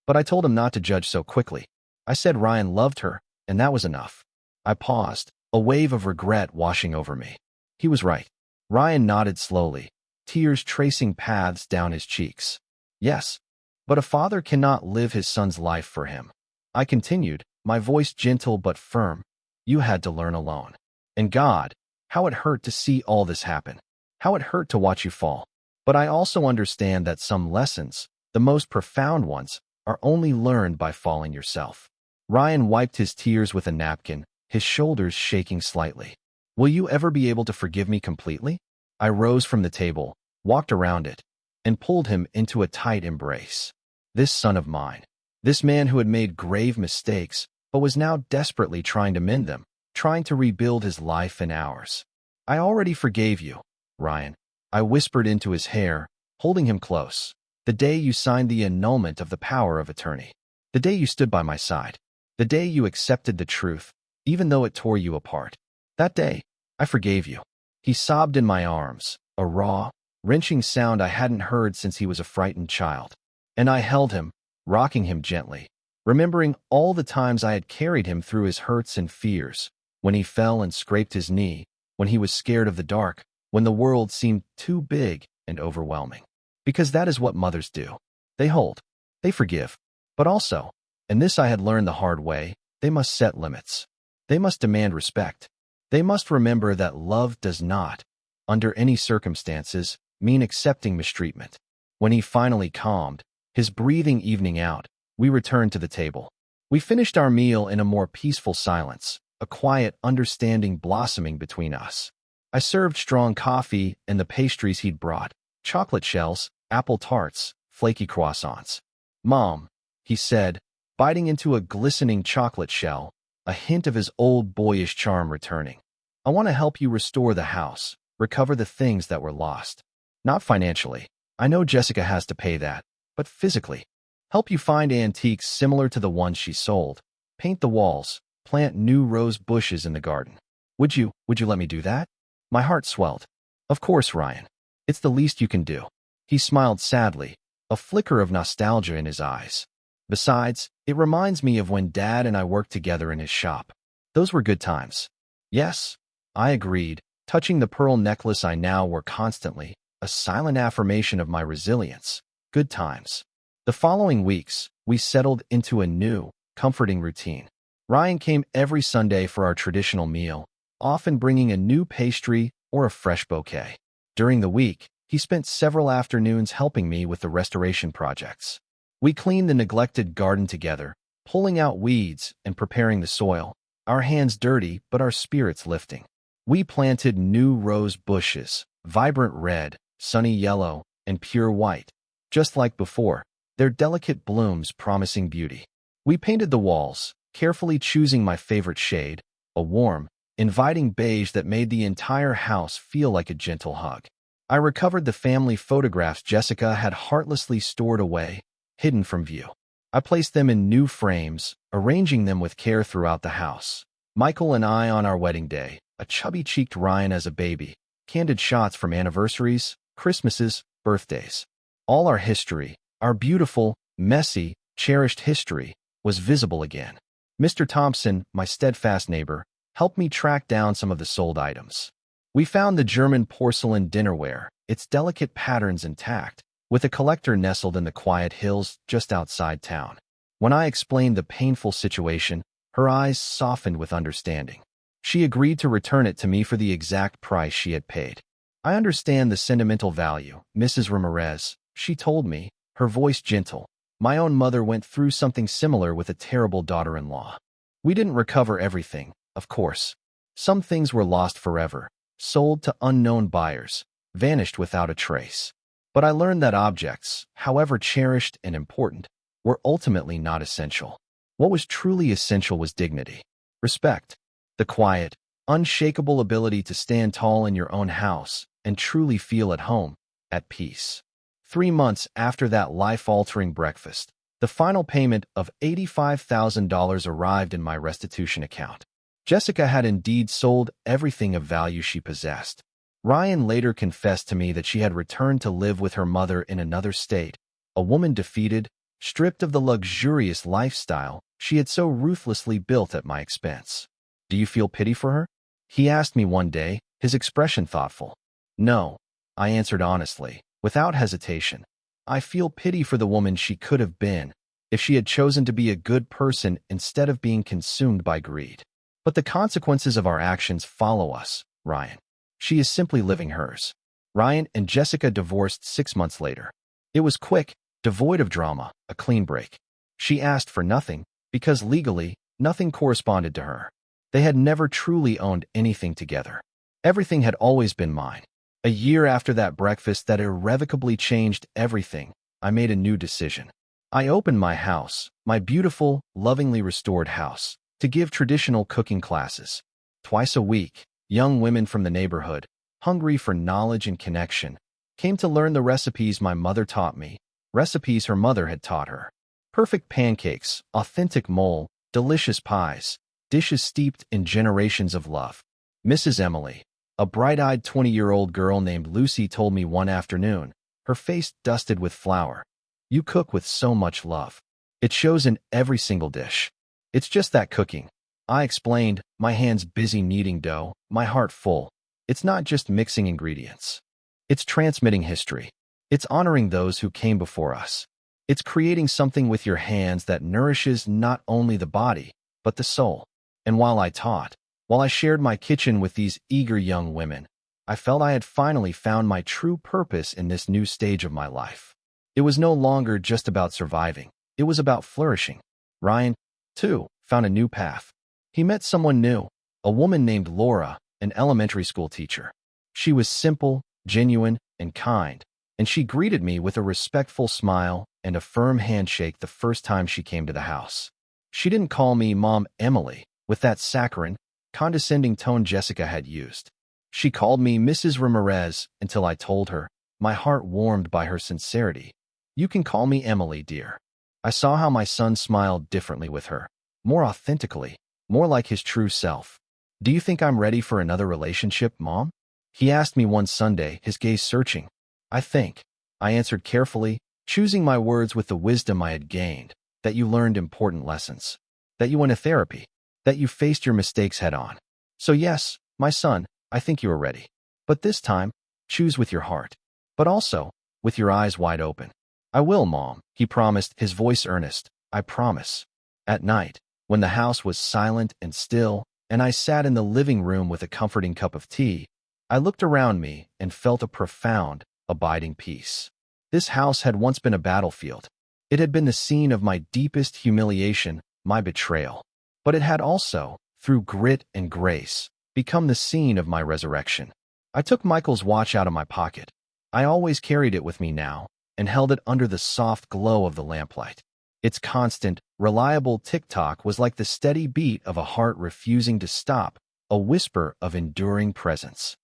But I told him not to judge so quickly. I said Ryan loved her, and that was enough." I paused, a wave of regret washing over me. He was right. Ryan nodded slowly, tears tracing paths down his cheeks. "Yes, but a father cannot live his son's life for him." I continued, my voice gentle but firm. "You had to learn alone. And God, how it hurt to see all this happen. How it hurt to watch you fall. But I also understand that some lessons, the most profound ones, are only learned by falling yourself." Ryan wiped his tears with a napkin, his shoulders shaking slightly. "Will you ever be able to forgive me completely?" I rose from the table, walked around it, and pulled him into a tight embrace. This son of mine. This man who had made grave mistakes, but was now desperately trying to mend them, trying to rebuild his life and ours. I already forgave you, Ryan. I whispered into his hair, holding him close. The day you signed the annulment of the power of attorney. The day you stood by my side. The day you accepted the truth, even though it tore you apart. That day, I forgave you. He sobbed in my arms, a raw, wrenching sound I hadn't heard since he was a frightened child. And I held him, rocking him gently, remembering all the times I had carried him through his hurts and fears, when he fell and scraped his knee, when he was scared of the dark, when the world seemed too big and overwhelming. Because that is what mothers do. They hold. They forgive. But also, and this I had learned the hard way, they must set limits. They must demand respect. They must remember that love does not, under any circumstances, mean accepting mistreatment. When he finally calmed, his breathing evening out, we returned to the table. We finished our meal in a more peaceful silence, a quiet understanding blossoming between us. I served strong coffee and the pastries he'd brought, chocolate shells, apple tarts, flaky croissants. Mom, he said, biting into a glistening chocolate shell, a hint of his old boyish charm returning. I want to help you restore the house, recover the things that were lost. Not financially. I know Jessica has to pay that, but physically. Help you find antiques similar to the ones she sold, paint the walls, plant new rose bushes in the garden. Would you let me do that? My heart swelled. Of course, Ryan. It's the least you can do. He smiled sadly, a flicker of nostalgia in his eyes. Besides, it reminds me of when Dad and I worked together in his shop. Those were good times. Yes, I agreed, touching the pearl necklace I now wore constantly, a silent affirmation of my resilience. Good times. The following weeks, we settled into a new, comforting routine. Ryan came every Sunday for our traditional meal, often bringing a new pastry or a fresh bouquet. During the week, he spent several afternoons helping me with the restoration projects. We cleaned the neglected garden together, pulling out weeds and preparing the soil, our hands dirty but our spirits lifting. We planted new rose bushes, vibrant red, sunny yellow, and pure white. Just like before, their delicate blooms promising beauty. We painted the walls, carefully choosing my favorite shade, a warm, inviting beige that made the entire house feel like a gentle hug. I recovered the family photographs Jessica had heartlessly stored away, hidden from view. I placed them in new frames, arranging them with care throughout the house. Michael and I on our wedding day, a chubby-cheeked Ryan as a baby, candid shots from anniversaries, Christmases, birthdays. All our history, our beautiful, messy, cherished history, was visible again. Mr. Thompson, my steadfast neighbor, helped me track down some of the sold items. We found the German porcelain dinnerware, its delicate patterns intact, with a collector nestled in the quiet hills just outside town. When I explained the painful situation, her eyes softened with understanding. She agreed to return it to me for the exact price she had paid. I understand the sentimental value, Mrs. Ramirez, she told me, her voice gentle. My own mother went through something similar with a terrible daughter-in-law. We didn't recover everything, of course. Some things were lost forever, sold to unknown buyers, vanished without a trace. But I learned that objects, however cherished and important, were ultimately not essential. What was truly essential was dignity, respect, the quiet, unshakable ability to stand tall in your own house and truly feel at home, at peace. 3 months after that life-altering breakfast, the final payment of $85,000 arrived in my restitution account. Jessica had indeed sold everything of value she possessed. Ryan later confessed to me that she had returned to live with her mother in another state, a woman defeated, stripped of the luxurious lifestyle she had so ruthlessly built at my expense. Do you feel pity for her? He asked me one day, his expression thoughtful. No, I answered honestly, without hesitation. I feel pity for the woman she could have been if she had chosen to be a good person instead of being consumed by greed. But the consequences of our actions follow us, Ryan. She is simply living hers. Ryan and Jessica divorced 6 months later. It was quick, devoid of drama, a clean break. She asked for nothing, because legally, nothing corresponded to her. They had never truly owned anything together. Everything had always been mine. A year after that breakfast that irrevocably changed everything, I made a new decision. I opened my house, my beautiful, lovingly restored house, to give traditional cooking classes. Twice a week, young women from the neighborhood, hungry for knowledge and connection, came to learn the recipes my mother taught me, recipes her mother had taught her. Perfect pancakes, authentic mole, delicious pies, dishes steeped in generations of love. Mrs. Emily, a bright-eyed 20-year-old girl named Lucy, told me one afternoon, her face dusted with flour, "You cook with so much love. It shows in every single dish." "It's just that cooking," I explained, my hands busy kneading dough, my heart full. "It's not just mixing ingredients. It's transmitting history. It's honoring those who came before us. It's creating something with your hands that nourishes not only the body, but the soul." And while I shared my kitchen with these eager young women, I felt I had finally found my true purpose in this new stage of my life. It was no longer just about surviving. It was about flourishing. Ryan, too, found a new path. He met someone new, a woman named Laura, an elementary school teacher. She was simple, genuine, and kind, and she greeted me with a respectful smile and a firm handshake the first time she came to the house. She didn't call me Mom Emily with that saccharine, condescending tone Jessica had used. She called me Mrs. Ramirez until I told her, my heart warmed by her sincerity, "You can call me Emily, dear." I saw how my son smiled differently with her, more authentically, more like his true self. "Do you think I'm ready for another relationship, Mom?" he asked me one Sunday, his gaze searching. "I think," I answered carefully, choosing my words with the wisdom I had gained, "that you learned important lessons, that you went to therapy, that you faced your mistakes head on. So yes, my son, I think you are ready. But this time, choose with your heart, but also with your eyes wide open." "I will, Mom," he promised, his voice earnest. "I promise." At night, when the house was silent and still, and I sat in the living room with a comforting cup of tea, I looked around me and felt a profound, abiding peace. This house had once been a battlefield. It had been the scene of my deepest humiliation, my betrayal. But it had also, through grit and grace, become the scene of my resurrection. I took Michael's watch out of my pocket. I always carried it with me now, and held it under the soft glow of the lamplight. Its constant, reliable tick-tock was like the steady beat of a heart refusing to stop, a whisper of enduring presence.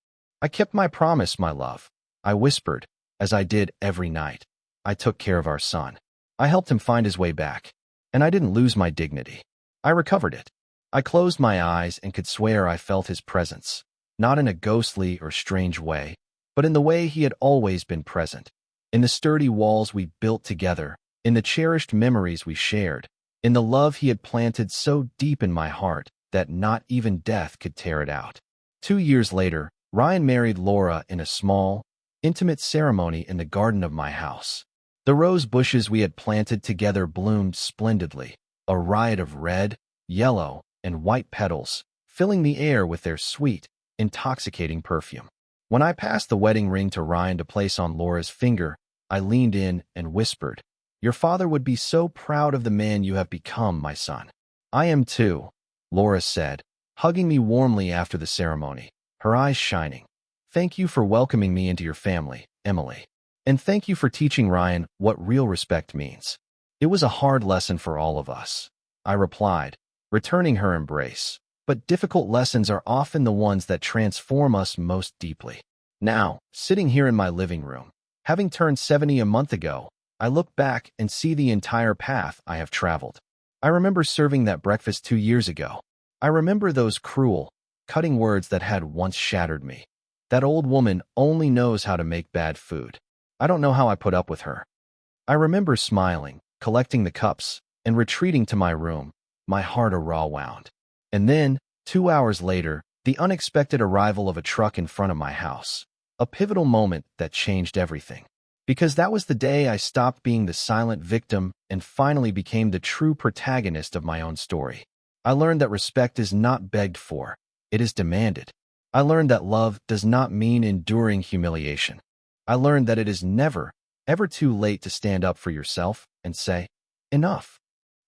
"I kept my promise, my love," I whispered, as I did every night. "I took care of our son. I helped him find his way back. And I didn't lose my dignity. I recovered it." I closed my eyes and could swear I felt his presence, not in a ghostly or strange way, but in the way he had always been present, in the sturdy walls we built together, in the cherished memories we shared, in the love he had planted so deep in my heart that not even death could tear it out. 2 years later, Ryan married Laura in a small, intimate ceremony in the garden of my house. The rose bushes we had planted together bloomed splendidly, a riot of red, yellow, and white petals, filling the air with their sweet, intoxicating perfume. When I passed the wedding ring to Ryan to place on Laura's finger, I leaned in and whispered, "Your father would be so proud of the man you have become, my son." "I am too," Laura said, hugging me warmly after the ceremony, her eyes shining. "Thank you for welcoming me into your family, Emily. And thank you for teaching Ryan what real respect means." "It was a hard lesson for all of us," I replied, returning her embrace. "But difficult lessons are often the ones that transform us most deeply." Now, sitting here in my living room, having turned 70 a month ago, I look back and see the entire path I have traveled. I remember serving that breakfast 2 years ago. I remember those cruel, cutting words that had once shattered me. That old woman only knows how to make bad food. I don't know how I put up with her. I remember smiling, collecting the cups, and retreating to my room, my heart a raw wound. And then, 2 hours later, the unexpected arrival of a truck in front of my house. A pivotal moment that changed everything. Because that was the day I stopped being the silent victim and finally became the true protagonist of my own story. I learned that respect is not begged for, it is demanded. I learned that love does not mean enduring humiliation. I learned that it is never, ever too late to stand up for yourself and say, "Enough."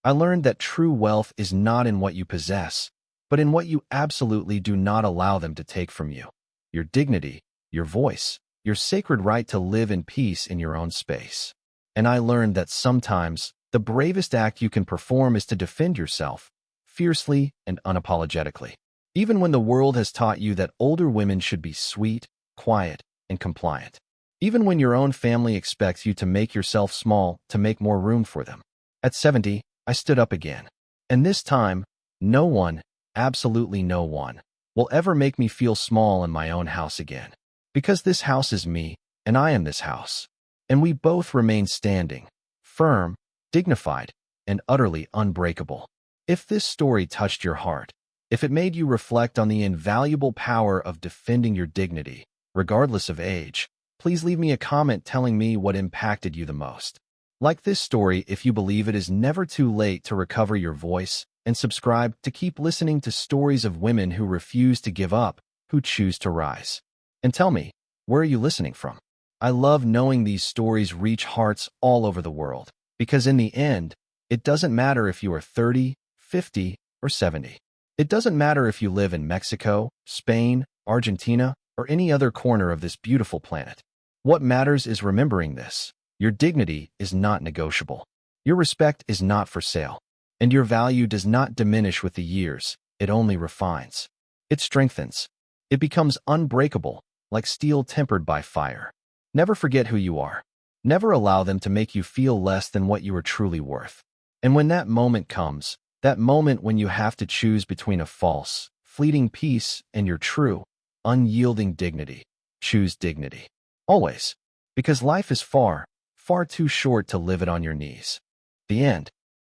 I learned that true wealth is not in what you possess, but in what you absolutely do not allow them to take from you. Your dignity, your voice, your sacred right to live in peace in your own space. And I learned that sometimes the bravest act you can perform is to defend yourself, fiercely and unapologetically. Even when the world has taught you that older women should be sweet, quiet, and compliant. Even when your own family expects you to make yourself small to make more room for them. At 70, I stood up again. And this time, no one, absolutely no one, will ever make me feel small in my own house again. Because this house is me, and I am this house. And we both remain standing, firm, dignified, and utterly unbreakable. If this story touched your heart, if it made you reflect on the invaluable power of defending your dignity, regardless of age, please leave me a comment telling me what impacted you the most. Like this story if you believe it is never too late to recover your voice, and subscribe to keep listening to stories of women who refuse to give up, who choose to rise. And tell me, where are you listening from? I love knowing these stories reach hearts all over the world, because in the end, it doesn't matter if you are 30, 50, or 70. It doesn't matter if you live in Mexico, Spain, Argentina, or any other corner of this beautiful planet. What matters is remembering this. Your dignity is not negotiable. Your respect is not for sale. And your value does not diminish with the years. It only refines. It strengthens. It becomes unbreakable, like steel tempered by fire. Never forget who you are. Never allow them to make you feel less than what you are truly worth. And when that moment comes, that moment when you have to choose between a false, fleeting peace and your true, unyielding dignity, choose dignity. Always. Because life is far, far too short to live it on your knees. The end.